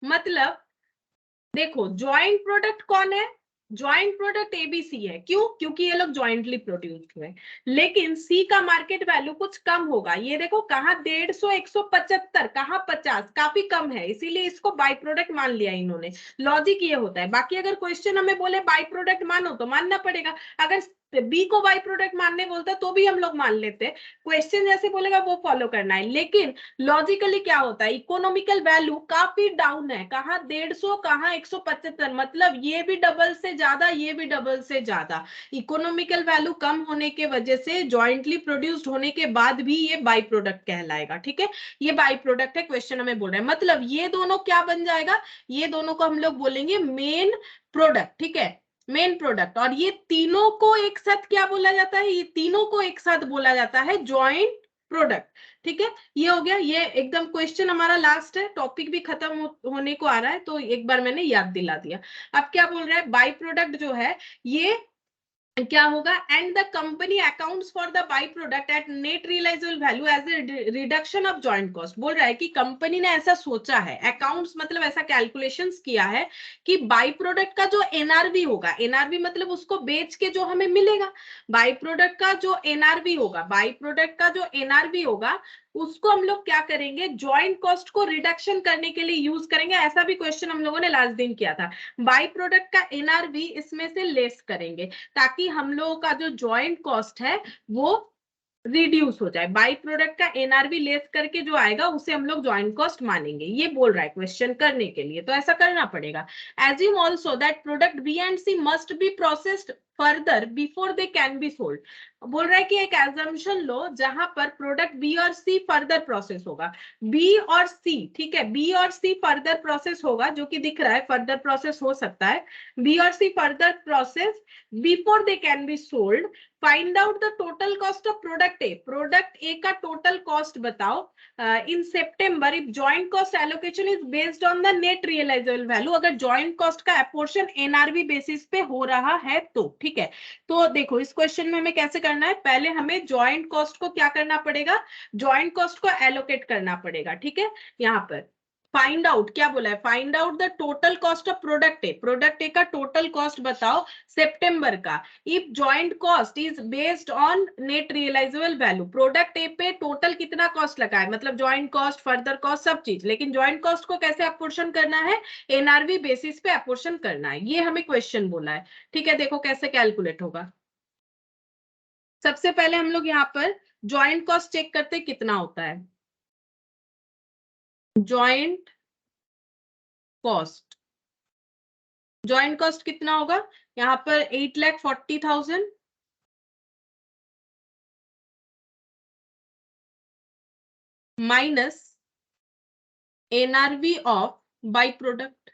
[SPEAKER 1] मतलब देखो ज्वाइंट प्रोडक्ट कौन है, ज्वाइंट प्रोडक्ट एबीसी है, क्यों, क्योंकि ये लोग ज्वाइंटली प्रोड्यूस्ड हुए। लेकिन सी का मार्केट वैल्यू कुछ कम होगा, ये देखो कहाँ 150, 175, कहाँ 50, काफी कम है, इसीलिए इसको बाई प्रोडक्ट मान लिया इन्होंने। लॉजिक ये होता है। बाकी अगर क्वेश्चन हमें बोले बाई प्रोडक्ट मानो तो मानना पड़ेगा, अगर बी को बाई प्रोडक्ट मानने बोलता तो भी हम लोग मान लेते, क्वेश्चन जैसे बोलेगा वो फॉलो करना है। लेकिन लॉजिकली क्या होता है, इकोनॉमिकल वैल्यू काफी डाउन है, कहाँ 150, कहाँ 175, मतलब ये भी डबल से ज्यादा, ये भी डबल से ज्यादा। इकोनॉमिकल वैल्यू कम होने के वजह से जॉइंटली प्रोड्यूस्ड होने के बाद भी ये बाई प्रोडक्ट कहलाएगा, ठीक है। ये बाई प्रोडक्ट है, क्वेश्चन हमें बोल रहे हैं। मतलब ये दोनों क्या बन जाएगा, ये दोनों को हम लोग बोलेंगे मेन प्रोडक्ट, ठीक है, मेन प्रोडक्ट। और ये तीनों को एक साथ क्या बोला जाता है, ये तीनों को एक साथ बोला जाता है ज्वाइंट प्रोडक्ट, ठीक है। ये हो गया, ये एकदम क्वेश्चन हमारा लास्ट है, टॉपिक भी खत्म होने को आ रहा है, तो एक बार मैंने याद दिला दिया। अब क्या बोल रहा है, बाई प्रोडक्ट जो है ये क्या होगा, and the company accounts for the by product at net realisable value as a reduction of joint cost. बोल रहा है कि कंपनी ने ऐसा सोचा है, अकाउंट्स मतलब ऐसा कैलकुलेशंस किया है कि बाई प्रोडक्ट का जो एनआरवी होगा, एनआरवी मतलब उसको बेच के जो हमें मिलेगा, बाई प्रोडक्ट का जो एनआरवी होगा, बाई प्रोडक्ट का जो एनआरवी होगा उसको हम लोग क्या करेंगे, ज्वाइंट कॉस्ट को रिडक्शन करने के लिए यूज करेंगे। ऐसा भी क्वेश्चन हम लोगों ने लास्ट दिन किया था। बाई प्रोडक्ट का एनआरवी इसमें से लेस करेंगे ताकि हम लोगों का जो ज्वाइंट कॉस्ट है वो रिड्यूस हो जाए। बाई प्रोडक्ट का एनआरवी लेस करके जो आएगा उसे हम लोग ज्वाइंट कॉस्ट मानेंगे, ये बोल रहा है क्वेश्चन करने के लिए, तो ऐसा करना पड़ेगा। Assume also that product B and C must be processed further before they can be sold. बोल रहा है कि एक एजम्पशन लो जहां पर प्रोडक्ट बी और सी फर्दर प्रोसेस होगा, बी और सी, ठीक है, बी और सी फर्दर प्रोसेस होगा, जो कि दिख रहा है फर्दर प्रोसेस हो सकता है, बी और C further process before they can be sold. Find out the total cost of product A, product A का टोटल कॉस्ट बताओ in September if joint cost allocation is based on the net realisable value, अगर joint cost का apportion NRV basis पे हो रहा है तो, ठीक है। तो देखो इस क्वेश्चन में हमें कैसे करना है, पहले हमें जॉइंट कॉस्ट को क्या करना पड़ेगा, जॉइंट कॉस्ट को एलोकेट करना पड़ेगा, ठीक है। यहाँ पर फाइंड आउट क्या बोला है, find out the total cost of product A, product A का टोटल कॉस्ट बताओ सितंबर का, if joint cost is based on net realisable value, product A पे टोटल कितना कॉस्ट लगा है, मतलब जॉइंट कॉस्ट फर्दर कॉस्ट सब चीज, लेकिन जॉइंट कॉस्ट को कैसे अपोर्शन करना है, एनआरवी बेसिस पे अपोर्शन करना है, ये हमें क्वेश्चन बोला है, ठीक है। देखो कैसे कैलकुलेट होगा। सबसे पहले हम लोग यहाँ पर जॉइंट कॉस्ट चेक करते कितना होता है, जॉइंट कॉस्ट, ज्वाइंट कॉस्ट कितना होगा यहाँ पर 8,40,000 minus NRV of by product.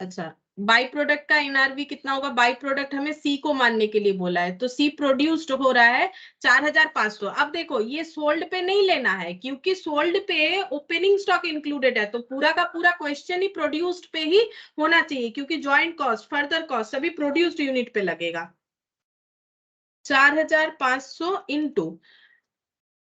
[SPEAKER 1] अच्छा, बाई प्रोडक्ट का एनआरवी कितना होगा, बाई प्रोडक्ट हमें सी को मानने के लिए बोला है, तो सी प्रोड्यूस्ड हो रहा है 4,500। अब देखो ये सोल्ड पे नहीं लेना है क्योंकि सोल्ड पे ओपनिंग स्टॉक इंक्लूडेड है, तो पूरा का पूरा क्वेश्चन ही प्रोड्यूस्ड पे ही होना चाहिए क्योंकि ज्वाइंट कॉस्ट, फर्दर कॉस्ट सभी प्रोड्यूस्ड यूनिट पे लगेगा। 4,500 इंटू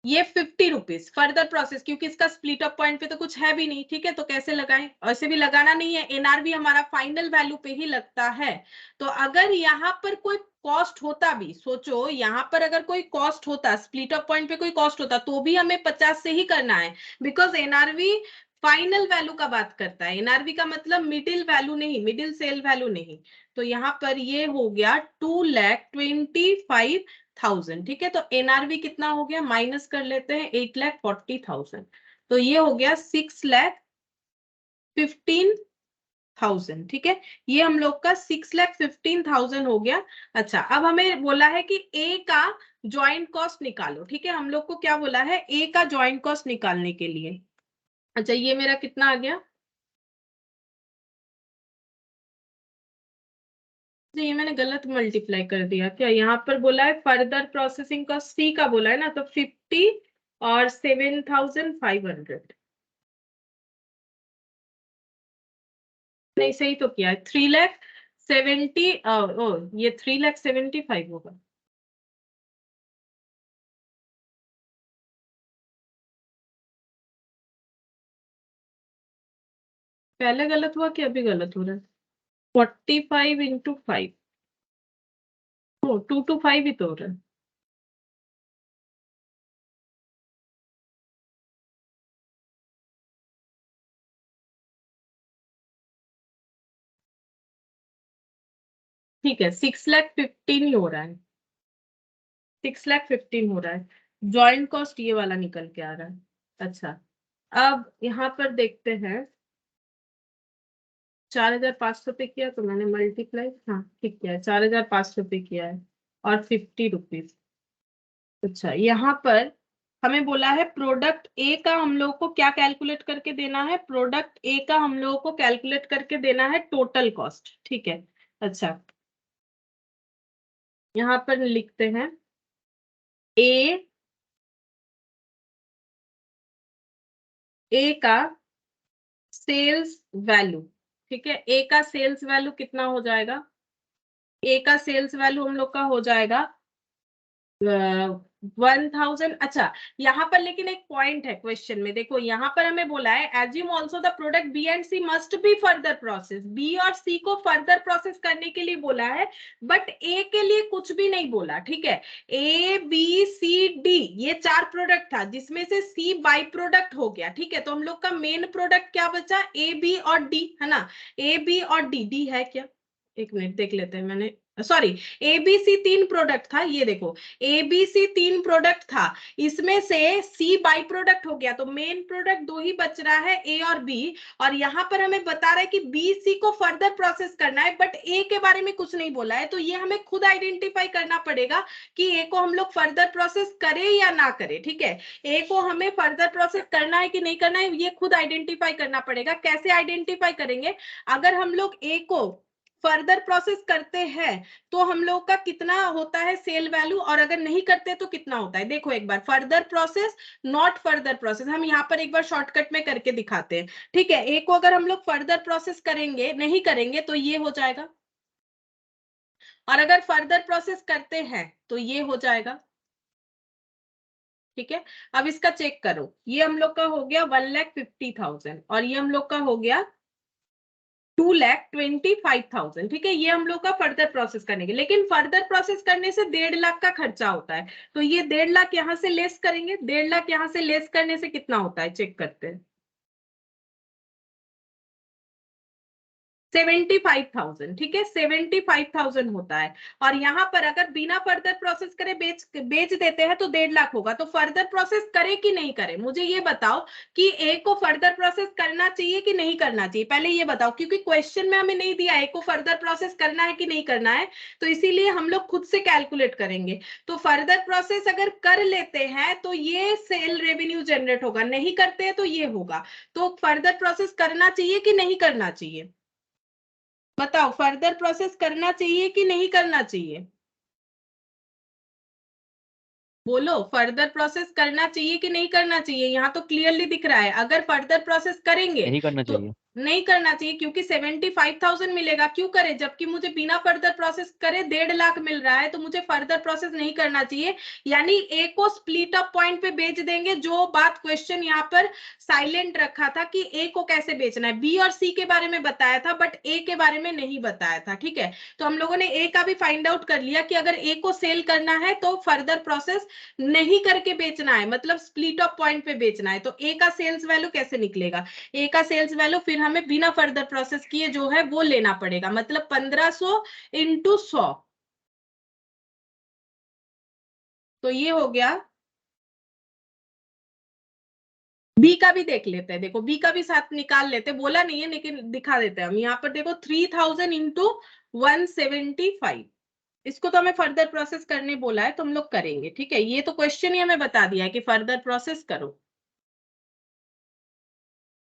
[SPEAKER 1] ये 50 रुपीज फर्दर प्रोसेस, क्योंकि इसका स्प्लिट अप पॉइंट पे तो कुछ है भी नहीं, ठीक है, तो कैसे लगाएं, ऐसे भी लगाना नहीं है, एनआरवी हमारा फाइनल वैल्यू पे ही लगता है। तो अगर यहाँ पर कोई कॉस्ट होता भी, सोचो यहाँ पर अगर कोई कॉस्ट होता, स्प्लिट अप पॉइंट पे कोई कॉस्ट होता तो भी हमें 50 से ही करना है, बिकॉज एनआरवी फाइनल वैल्यू का बात करता है, एनआरवी का मतलब मिडिल वैल्यू नहीं, मिडिल सेल वैल्यू नहीं। तो यहाँ पर ये हो गया 2,25,000, ठीक है, तो एनआरवी कितना हो गया, माइनस कर लेते हैं 8,40,000, तो ये हो गया 6,15,000, ठीक है, ये हम लोग का 6,15,000 हो गया। अच्छा, अब हमें बोला है कि ए का ज्वाइंट कॉस्ट निकालो, ठीक है, हम लोग को क्या बोला है, ए का ज्वाइंट कॉस्ट निकालने के लिए। अच्छा, ये मेरा कितना आ गया, तो ये मैंने गलत मल्टीप्लाई कर दिया क्या, यहाँ पर बोला है फर्दर प्रोसेसिंग कॉस्ट सी का बोला है ना, तो 50 और 7,500, नहीं सही तो किया है, 3,70,000, ये 3,75,000 होगा, पहले गलत हुआ कि अभी गलत हो रहा है, 45 इंटू 5, 2 to 5 ही तो हो रहा है। ठीक है, 6,15,000 ही हो रहा है, 6,15,000 हो रहा है, ज्वाइंट कॉस्ट ये वाला निकल के आ रहा है। अच्छा, अब यहाँ पर देखते हैं, 4,500 पे किया तो मैंने मल्टीप्लाई, हाँ ठीक किया है, 4,500 पे किया है और 50 रुपीज। अच्छा, यहाँ पर हमें बोला है प्रोडक्ट ए का हम लोग को क्या कैलकुलेट करके देना है, प्रोडक्ट ए का हम लोग को कैलकुलेट करके देना है टोटल कॉस्ट, ठीक है। अच्छा, यहाँ पर लिखते हैं ए का सेल्स वैल्यू, ठीक है, ए का सेल्स वैल्यू कितना हो जाएगा, ए का सेल्स वैल्यू हम लोग का हो जाएगा 1,000। अच्छा, यहाँ पर लेकिन एक पॉइंट है क्वेश्चन में, देखो यहाँ पर हमें बोला है assume also the product B and C must be further process, B और सी को फर्दर प्रोसेस करने के लिए बोला है, बट ए के लिए कुछ भी नहीं बोला, ठीक है। ए बी सी डी ये 4 प्रोडक्ट था जिसमें से सी बाई प्रोडक्ट हो गया, ठीक है, तो हम लोग का मेन प्रोडक्ट क्या बचा, ए बी और डी, है ना, ए बी और डी है क्या, एक मिनट देख लेते हैं, मैंने सॉरी, एबीसी 3 प्रोडक्ट था, ये देखो एबीसी 3 प्रोडक्ट था, इसमें से सी बाई प्रोडक्ट हो गया, तो मेन प्रोडक्ट 2 ही बच रहा है, ए और बी, और यहाँ पर हमें बता रहा है कि बी सी को फर्दर प्रोसेस करना है, बट ए के बारे में कुछ नहीं बोला है, तो ये हमें खुद आइडेंटिफाई करना पड़ेगा कि ए को हम लोग फर्दर प्रोसेस करें या ना करें, ठीक है, ए को हमें फर्दर प्रोसेस करना है कि नहीं करना है ये खुद आइडेंटिफाई करना पड़ेगा। कैसे आइडेंटिफाई करेंगे, अगर हम लोग ए को फर्दर प्रोसेस करते हैं तो हम लोग का कितना होता है सेल वैल्यू, और अगर नहीं करते तो कितना होता है, देखो एक बार, further process not further process, हम यहाँ पर एक बार शॉर्टकट में करके दिखाते हैं, ठीक है, ए को अगर हम लोग फर्दर प्रोसेस करेंगे, नहीं करेंगे तो ये हो जाएगा, और अगर फर्दर प्रोसेस करते हैं तो ये हो जाएगा, ठीक है। अब इसका चेक करो, ये हम लोग का हो गया 1,50,000 और ये हम लोग का हो गया 2,25,000, ठीक है, ये हम लोग का फर्दर प्रोसेस करने के, लेकिन फर्दर प्रोसेस करने से 1.5 लाख का खर्चा होता है, तो ये 1.5 लाख यहाँ से लेस करेंगे, 1.5 लाख यहाँ से लेस करने से कितना होता है चेक करते हैं, 75,000, ठीक है, 75,000 होता है। और यहाँ पर अगर बिना फर्दर प्रोसेस करे बेच देते हैं तो 1.5 लाख होगा। तो फर्दर प्रोसेस करे कि नहीं करे, मुझे ये बताओ कि ए को फर्दर प्रोसेस करना चाहिए कि नहीं करना चाहिए, पहले ये बताओ, क्योंकि क्वेश्चन में हमें नहीं दिया ए को फर्दर प्रोसेस करना है कि नहीं करना है, तो इसीलिए हम लोग खुद से कैलकुलेट करेंगे। तो फर्दर प्रोसेस अगर कर लेते हैं तो ये सेल रेवेन्यू जनरेट होगा, नहीं करते हैं तो ये होगा। तो फर्दर प्रोसेस करना चाहिए कि नहीं करना चाहिए, बताओ, फर्दर प्रोसेस करना चाहिए कि नहीं करना चाहिए, बोलो, फर्दर प्रोसेस करना चाहिए कि नहीं करना चाहिए। यहाँ तो क्लियरली दिख रहा है, अगर फर्दर प्रोसेस करेंगे
[SPEAKER 4] नहीं करना
[SPEAKER 1] तो
[SPEAKER 4] चाहिए।
[SPEAKER 1] नहीं करना चाहिए, क्योंकि 75,000 मिलेगा, क्यों करे, जबकि मुझे बिना फर्दर प्रोसेस करे 1.5 लाख मिल रहा है, तो मुझे फर्दर प्रोसेस नहीं करना चाहिए। यानी ए को स्प्लिट अप पॉइंट पे बेच देंगे, जो बात क्वेश्चन यहाँ पर साइलेंट रखा था कि ए को कैसे बेचना है, बी और सी के बारे में बताया था बट ए के बारे में नहीं बताया था, ठीक है। तो हम लोगों ने ए का भी फाइंड आउट कर लिया कि अगर ए को सेल करना है तो फर्दर प्रोसेस नहीं करके बेचना है, मतलब स्प्लिट ऑफ पॉइंट पे बेचना है। तो ए का सेल्स वैल्यू कैसे निकलेगा, ए का सेल्स वैल्यू फिर हमें बिना फर्दर प्रोसेस किए जो है वो लेना पड़ेगा, मतलब 1500 इंटू 100, तो ये हो गया। बी का भी देख लेते हैं, देखो बी का भी साथ निकाल लेते हैं, बोला नहीं है लेकिन दिखा देते हैं हम। यहाँ पर देखो 3000 इंटू 175, इसको तो हमें फर्दर प्रोसेस करने बोला है तो हम लोग करेंगे, ठीक है। ये तो क्वेश्चन ही हमें बता दिया है कि फर्दर प्रोसेस करो।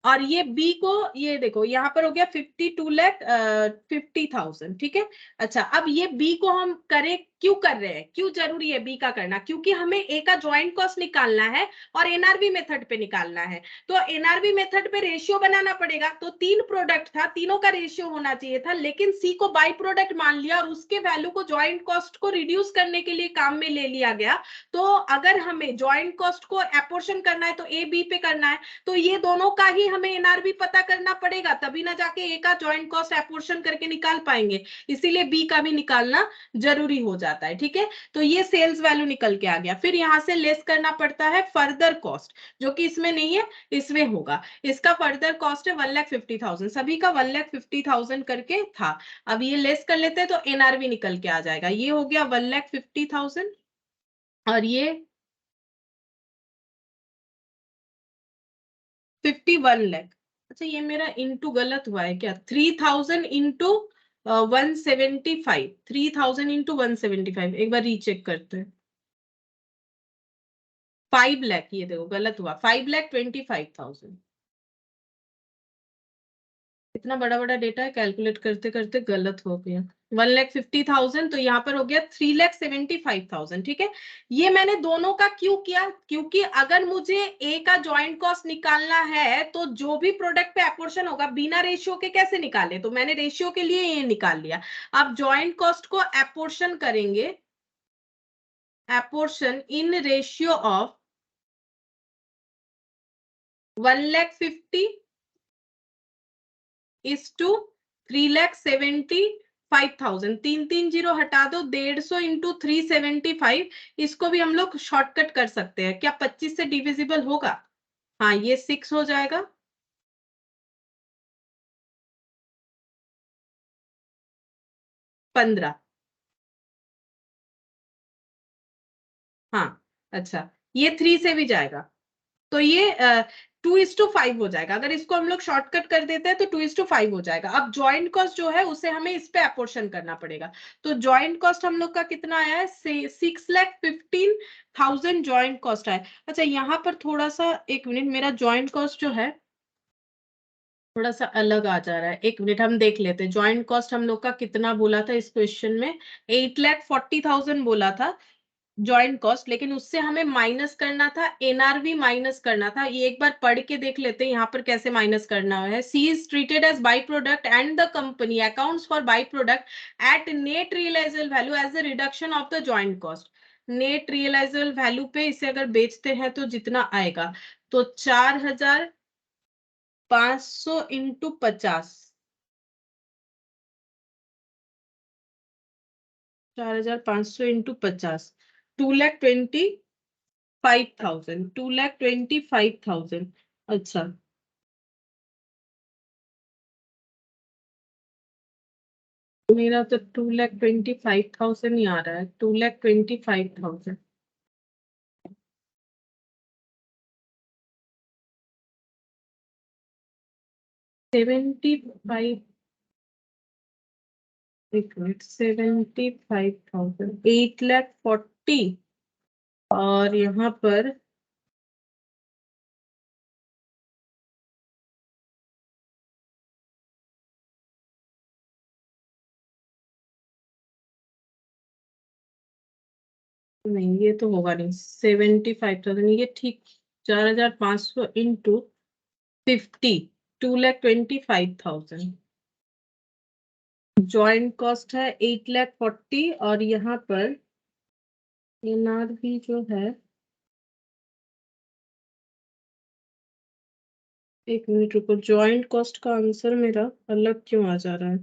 [SPEAKER 1] और ये बी को, ये देखो यहाँ पर हो गया 52,50,000, ठीक है। अच्छा, अब ये बी को हम करें, क्यों कर रहे हैं, क्यों जरूरी है बी का करना, क्योंकि हमें ए का ज्वाइंट कॉस्ट निकालना है और एनआरवी मेथड पे निकालना है। तो एनआरवी मेथड पे रेशियो बनाना पड़ेगा, तो 3 प्रोडक्ट था, तीनों का रेशियो होना चाहिए था, लेकिन सी को बाई प्रोडक्ट मान लिया और उसके वैल्यू को ज्वाइंट कॉस्ट को रिड्यूस करने के लिए काम में ले लिया गया। तो अगर हमें ज्वाइंट कॉस्ट को एपोर्शन करना है तो ए बी पे करना है, तो ये दोनों का ही हमें एनआरबी पता करना पड़ेगा, तभी ना जाके ए का ज्वाइंट कॉस्ट एपोर्शन करके निकाल पाएंगे, इसीलिए बी का भी निकालना जरूरी हो जाता है, ठीक है। तो ये सेल्स वैल्यू निकल के आ गया, फिर यहां से लेस करना पड़ता है फर्दर कॉस्ट, जो कि इसमें नहीं है, इसमें होगा। इसका फर्दर कॉस्ट है 1,50,000, सभी का 1,50,000 करके था। अब ये लेस कर लेते हैं तो एनआरबी निकल के आ जाएगा, ये हो गया 1,50,000 और ये 51 लाख। अच्छा, ये मेरा इंटू गलत हुआ है क्या, 3,000 इंटू 175, 3,000 इंटू 175, एक बार रीचेक करते हैं। 5 लाख, ये देखो गलत हुआ, 5,25,000। इतना बड़ा बड़ा डेटा है, कैलकुलेट करते करते गलत हो गया। 1,50,000, तो यहाँ पर हो गया 3,75,000, ठीक है। ये मैंने दोनों का क्यों किया, क्योंकि अगर मुझे ए का ज्वाइंट कॉस्ट निकालना है तो जो भी प्रोडक्ट पे एपोर्शन होगा बिना रेशियो के कैसे निकाले, तो मैंने रेशियो के लिए ये निकाल लिया। अब ज्वाइंट कॉस्ट को एपोर्शन करेंगे, apportion in ratio of 1,50,000 is to 3,75,000, 3 0 हटा दो, 150 इंटू 375, इसको भी हम लोग शॉर्टकट कर सकते हैं, क्या 25 से डिविजिबल होगा, हाँ ये 6 हो जाएगा, 15, हाँ। अच्छा, ये 3 से भी जाएगा, तो ये 2:5 हो जाएगा, अगर इसको हम लोग शॉर्टकट कर देते हैं तो 2:5 हो जाएगा। अब ज्वाइंट कॉस्ट जो है उसे हमें इस पे अपोर्शन करना पड़ेगा, तो ज्वाइंट कॉस्ट हम लोग का कितना आया है, 6,15,000 ज्वाइंट कॉस्ट आया। अच्छा, यहाँ पर थोड़ा सा, एक मिनट, मेरा ज्वाइंट कॉस्ट जो है थोड़ा सा अलग आ जा रहा है, एक मिनट हम देख लेते हैं। ज्वाइंट कॉस्ट हम लोग का कितना बोला था इस क्वेश्चन में, 8,40,000 बोला था ज्वाइंट कॉस्ट, लेकिन उससे हमें माइनस करना था, एनआरवी माइनस करना था। ये एक बार पढ़ के देख लेते हैं यहाँ पर कैसे माइनस करना है। C is treated as by product and the company accounts for by product at net realisable value as the reduction of the joint cost. Net realisable value पे इसे अगर बेचते हैं तो जितना आएगा, तो 4,500 इंटू 50, 4,500 इंटू 50, 2,25,000, 2,25,000। अच्छा, मेरा तो 2,25,000 ही आ रहा है, 2,25,000। एक मिनट, 75,000, 8,40,000 और यहाँ पर नहीं, ये तो होगा नहीं। 75,000 ये ठीक, 4,500 इंटू 50, 2,25,000। जॉइंट कॉस्ट है 8,40,000 और यहाँ पर एनआरवी जो है, एक मिनट रुको, जॉइंट कॉस्ट का आंसर मेरा अलग क्यों आ जा रहा है?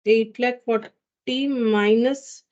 [SPEAKER 1] 8,40,000 minus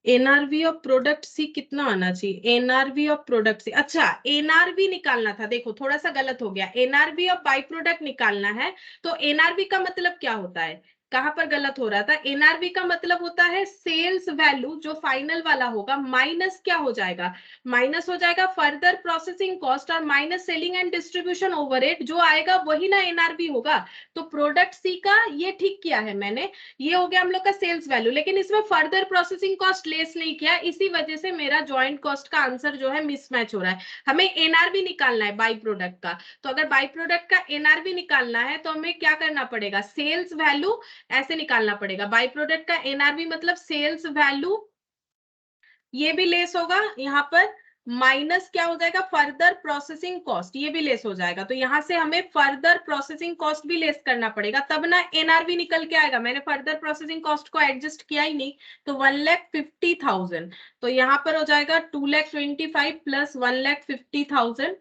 [SPEAKER 1] NRV of product C कितना आना चाहिए? एनआरवी ऑफ प्रोडक्ट सी, अच्छा एनआरवी निकालना था, देखो थोड़ा सा गलत हो गया, एनआरवी ऑफ बाई प्रोडक्ट निकालना है। तो एनआरवी का मतलब क्या होता है, कहां पर गलत हो रहा था? एनआरवी का मतलब होता है सेल्स वैल्यू जो फाइनल वाला होगा माइनस क्या हो जाएगा, माइनस हो जाएगा फर्दर प्रोसेसिंग कॉस्ट और minus selling and distribution overhead, जो आएगा वही ना एनआरवी होगा। तो प्रोडक्ट सी का ये ठीक किया है मैंने, ये हो गया हम लोग का सेल्स वैल्यू, लेकिन इसमें फर्दर प्रोसेसिंग कॉस्ट लेस नहीं किया, इसी वजह से मेरा जॉइंट कॉस्ट का आंसर जो है मिसमैच हो रहा है। हमें एनआरवी निकालना है बाई प्रोडक्ट का, तो अगर बाई प्रोडक्ट का एनआरवी निकालना है तो हमें क्या करना पड़ेगा, सेल्स वैल्यू ऐसे निकालना पड़ेगा। बाई प्रोडक्ट का एनआरवी मतलब सेल्स वैल्यू, ये भी लेस होगा यहाँ पर, माइनस क्या हो जाएगा, फर्दर प्रोसेसिंग कॉस्ट, ये भी लेस हो जाएगा। तो यहाँ से हमें फर्दर प्रोसेसिंग कॉस्ट भी लेस करना पड़ेगा, तब ना एनआरवी निकल के आएगा। मैंने फर्दर प्रोसेसिंग कॉस्ट को एडजस्ट किया ही नहीं, तो 1,50,000, तो यहाँ पर हो जाएगा 2,25,000 प्लस 1,50,000,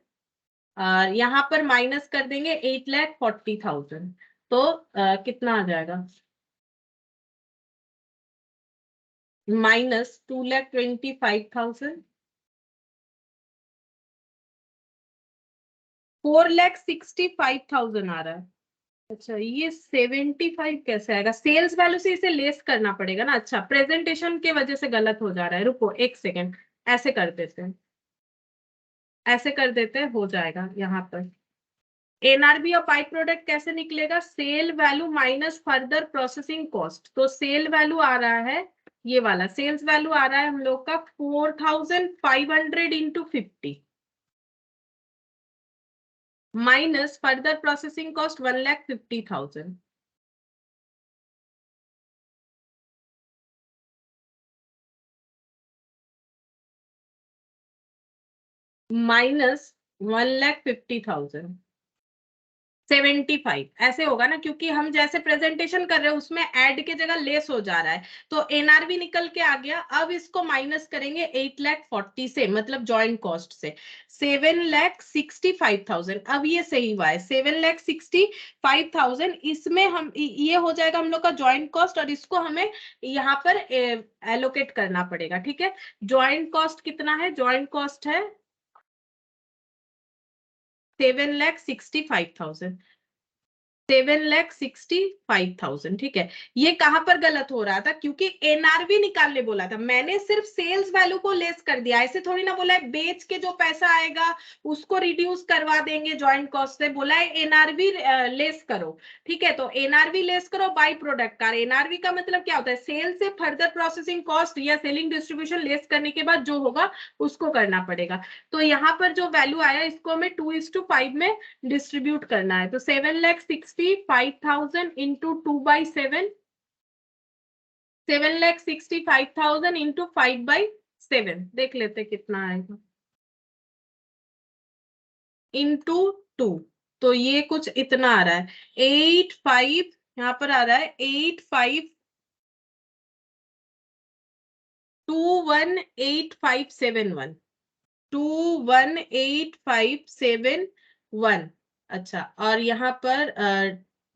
[SPEAKER 1] यहाँ पर माइनस कर देंगे 8,40,000, तो कितना आ जाएगा, माइनस 2,25,000, 4,65,000 आ रहा है। अच्छा, ये 75 कैसे आएगा? सेल्स वैल्यू से इसे लेस करना पड़ेगा ना। अच्छा, प्रेजेंटेशन के वजह से गलत हो जा रहा है, रुको एक सेकेंड, ऐसे कर देते हैं, ऐसे कर देते हैं, हो जाएगा। यहाँ पर एनआरबी ऑफ बाई प्रोडक्ट कैसे निकलेगा, sale value minus further processing cost, तो सेल वैल्यू आ रहा है, ये वाला सेल्स वैल्यू आ रहा है हम लोग का 4,500 into 50 minus further processing cost 1,50,000, minus 1,50,000, 75 ऐसे होगा ना, क्योंकि हम जैसे प्रेजेंटेशन कर रहे हैं उसमें ऐड के जगह लेस हो जा रहा है, तो एनआरवी निकल के आ गया। अब इसको माइनस करेंगे 8,40,000 से, मतलब जॉइंट कॉस्ट से 7,65,000, अब ये सही हुआ है 7,65,000, इसमें हम ये हो जाएगा हम लोग का जॉइंट कॉस्ट, और इसको हमें यहाँ पर एलोकेट करना पड़ेगा। ठीक है, जॉइंट कॉस्ट कितना है, जॉइंट कॉस्ट है 7,65,000, 7,65,000। ठीक है, ये कहां पर गलत हो रहा था, क्योंकि एनआरवी निकालने बोला था, मैंने सिर्फ सेल्स वैल्यू को लेस कर दिया, ऐसे थोड़ी ना बोला है बेच के जो पैसा आएगा उसको रिड्यूस करवा देंगे जॉइंट कॉस्ट से, बोला है एनआरवी लेस करो। ठीक है, तो एनआरवी लेस करो बाई प्रोडक्ट का। एनआरवी का मतलब क्या होता है, सेल से फर्दर प्रोसेसिंग कॉस्ट या सेलिंग डिस्ट्रीब्यूशन लेस करने के बाद जो होगा उसको करना पड़ेगा। तो यहाँ पर जो वैल्यू आया इसको हमें 2:5 में डिस्ट्रीब्यूट करना है, तो 7,65,000 इंटू 2/7, 7,65,000 इंटू 5/7, देख लेते कितना आएगा, इंटू 2, तो ये कुछ इतना आ रहा है 85, यहाँ पर आ रहा है 85,21,8571, 21,8571। अच्छा, और यहाँ पर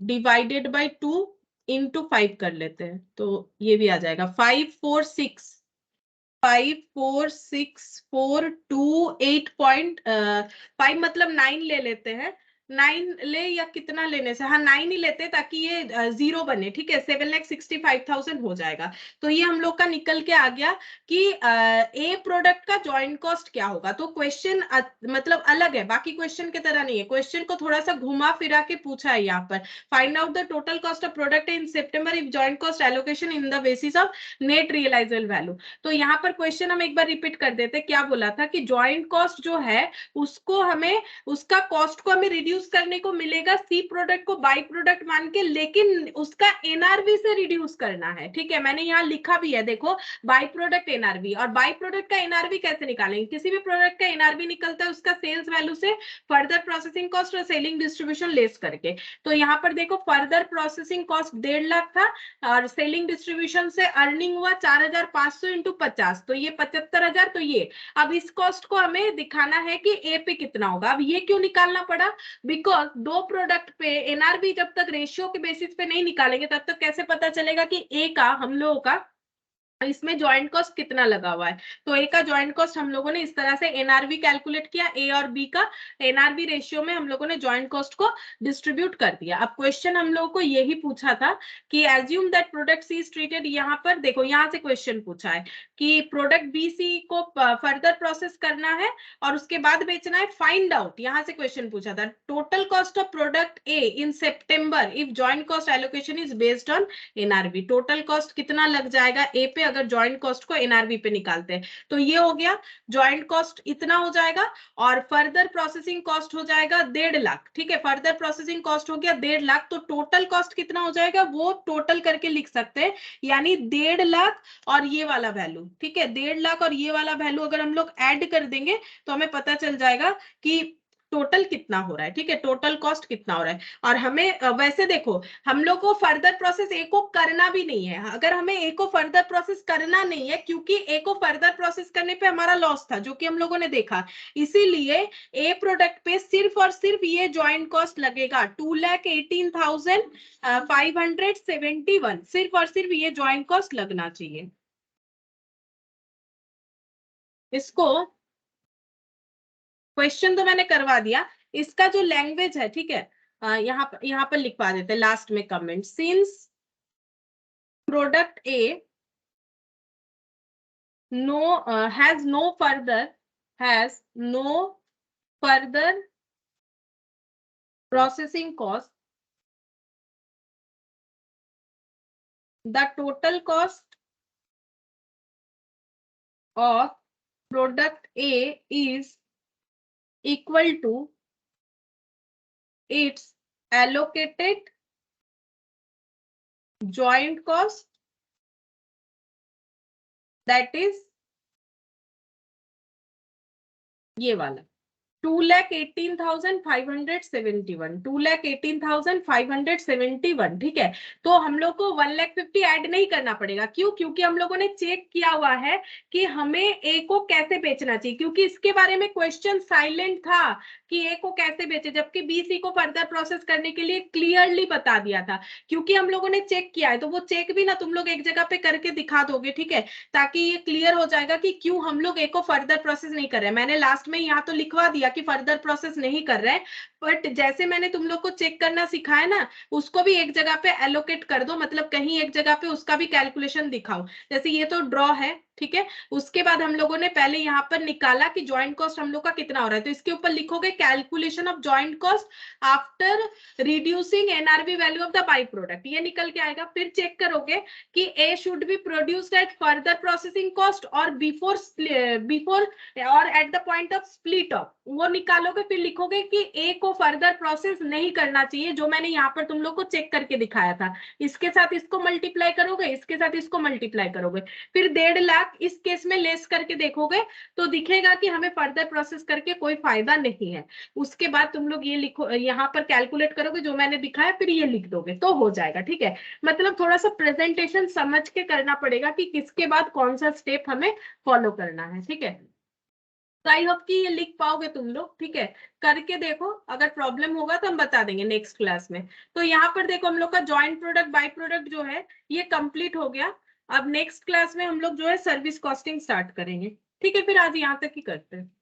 [SPEAKER 1] डिवाइडेड बाय 2 इंटू 5 कर लेते हैं, तो ये भी आ जाएगा 5,4,6,4,2,8.5, मतलब 9 ले लेते हैं, 9 ले या कितना लेने से, हाँ 9 ही लेते ताकि ये 0 बने, ठीक है। 7,65,000 हो जाएगा। तो ये हम लोग का निकल के आ गया कि ए प्रोडक्ट का जॉइंट कॉस्ट क्या होगा। तो क्वेश्चन मतलब अलग है, बाकी क्वेश्चन की तरह नहीं है। क्वेश्चन को थोड़ा सा घुमा फिरा के पूछा है यहाँ पर, find out the total cost of product in September if joint cost allocation in the basis of net realisable value. तो यहाँ पर क्वेश्चन हम एक बार रिपीट कर देते, क्या बोला था कि जॉइंट कॉस्ट जो है उसको हमें, उसका कॉस्ट को हमें रिड्यूस करने को मिलेगा सी प्रोडक्ट को बाई प्रोडक्ट मान के, लेकिन उसका एनआरवी से रिड्यूस करना है, ठीक है। मैंने यहाँ लिखा भी है, देखो बाई प्रोडक्ट एनआरवी, और बाई प्रोडक्ट का एनआरवी कैसे निकालेंगे, किसी भी प्रोडक्ट का एनआरवी निकलता है उसका सेल्स वैल्यू से फर्दर प्रोसेसिंग कॉस्ट और सेलिंग डिस्ट्रीब्यूशन लेस करके। तो यहाँ पर देखो फर्दर प्रोसेसिंग कॉस्ट 1.5 लाख था और सेलिंग डिस्ट्रीब्यूशन से अर्निंग हुआ 4,500 इंटू 50, तो ये 75,000। तो ये अब इस कॉस्ट को हमें दिखाना है कि ए पे कितना होगा। अब ये क्यों निकालना पड़ा, बिकॉज दो प्रोडक्ट पे एनआरवी जब तक रेशियो के बेसिस पे नहीं निकालेंगे तब तक कैसे पता चलेगा कि ए का हम लोगों का इसमें ज्वाइंट कॉस्ट कितना लगा हुआ है। तो ए का ज्वाइंट कॉस्ट हम लोगों ने इस तरह से एनआरवी कैलकुलेट किया, ए और बी का एनआरवी रेशियो में हम लोगों ने ज्वाइंट कॉस्ट को डिस्ट्रीब्यूट कर दिया। अब क्वेश्चन हम लोगों को यही पूछा था कि assume that product C is treated, यहाँ पर देखो यहाँ से क्वेश्चन पूछा है कि प्रोडक्ट बी सी को फर्दर प्रोसेस करना है और उसके बाद बेचना है, फाइंड आउट, यहाँ से क्वेश्चन पूछा था total cost of product A in September if joint cost allocation is based on NRV. Total cost कितना लग जाएगा ए पे अगर ज्वाइंट कॉस्ट को एनआरवी पे निकालते हैं। तो ये हो गया ज्वाइंट कॉस्ट इतना हो जाएगा और फर्दर प्रोसेसिंग कॉस्ट हो जाएगा 1.5 लाख, ठीक है। फर्दर प्रोसेसिंग कॉस्ट हो गया 1.5 लाख, तो टोटल कॉस्ट कितना हो जाएगा वो टोटल करके लिख सकते हैं, यानी 1.5 लाख और ये वाला वैल्यू, ठीक है। 1.5 लाख और ये वाला वैल्यू अगर हम लोग ऐड कर देंगे तो हमें पता चल जाएगा कि टोटल कितना हो रहा है, ठीक है, टोटल कॉस्ट कितना हो रहा है। और हमें वैसे देखो हम लोग को फर्दर प्रोसेस ए को करना भी नहीं है, अगर हमें ए को फर्दर प्रोसेस करना नहीं है क्योंकि ए को फर्दर प्रोसेस करने पे हमारा लॉस था जो कि हम लोगों ने देखा, इसीलिए ए प्रोडक्ट पे सिर्फ और सिर्फ ये ज्वाइंट कॉस्ट लगेगा 2,18,571, सिर्फ और सिर्फ ये ज्वाइंट कॉस्ट लगना चाहिए। इसको क्वेश्चन तो मैंने करवा दिया, इसका जो लैंग्वेज है, ठीक है, यहाँ पर लिखवा देते हैं लास्ट में comment, since product A has no further processing cost, the total cost of product A is equal to its allocated joint cost, that is ये वाला 2,18,571, 2,18,571, ठीक है। तो हम लोग को 1,50,000 ऐड नहीं करना पड़ेगा, क्यों, क्योंकि हम लोगों ने चेक किया हुआ है कि हमें ए को कैसे बेचना चाहिए, क्योंकि इसके बारे में क्वेश्चन साइलेंट था कि ए को कैसे बेचे, जबकि बी सी को फर्दर प्रोसेस करने के लिए क्लियरली बता दिया था। क्योंकि हम लोगों ने चेक किया है तो वो चेक भी ना तुम लोग एक जगह पे करके दिखा दोगे, ठीक है, ताकि ये क्लियर हो जाएगा कि क्यों हम लोग ए को फर्दर प्रोसेस नहीं कर रहे हैं। मैंने लास्ट में यहाँ तो लिखवा दिया कि फर्दर प्रोसेस नहीं कर रहे हैं, बट जैसे मैंने तुम लोग को चेक करना सिखाया ना, उसको भी एक जगह पे एलोकेट कर दो, मतलब कहीं एक जगह पे उसका भी कैलकुलेशन दिखाओ। जैसे ये तो ड्रॉ है, ठीक है, उसके बाद हम लोगों ने पहले यहाँ पर निकाला कि ज्वाइंट कॉस्ट हम लोग का कितना हो रहा है, तो इसके ऊपर लिखोगे calculation of joint cost after reducing NRV value of the by product, ये निकल के आएगा। फिर चेक करोगे कि A should be produced at further processing cost और बिफोर और at the point of split off, वो निकालोगे। फिर लिखोगे कि ए को फर्दर प्रोसेस नहीं करना चाहिए, जो मैंने यहाँ पर तुम लोग को चेक करके दिखाया था। इसके साथ इसको मल्टीप्लाई करोगे, इसके साथ इसको मल्टीप्लाई करोगे, फिर 1.5 लाख इस केस में लेस करके देखोगे तो दिखेगा कि हमें फर्दर प्रोसेस करके कोई फायदा नहीं है। उसके बाद तुम लोग ये लिखो, यहाँ पर कैलकुलेट करोगे जो मैंने दिखाया, फिर ये लिख दोगे तो हो जाएगा, ठीक है। मतलब थोड़ा सा प्रेजेंटेशन समझ के करना पड़ेगा कि किसके बाद कौन सा स्टेप हमें फॉलो करना है, ठीक है। तो आई होप कि ये लिख पाओगे तुम लोग, ठीक है, करके देखो, अगर प्रॉब्लम होगा तो हम बता देंगे नेक्स्ट क्लास में। तो यहाँ पर देखो हम लोग का ज्वाइंट प्रोडक्ट बाय प्रोडक्ट जो है ये कंप्लीट हो गया। अब नेक्स्ट क्लास में हम लोग जो है सर्विस कॉस्टिंग स्टार्ट करेंगे, ठीक है। फिर आज यहाँ तक ही करते हैं।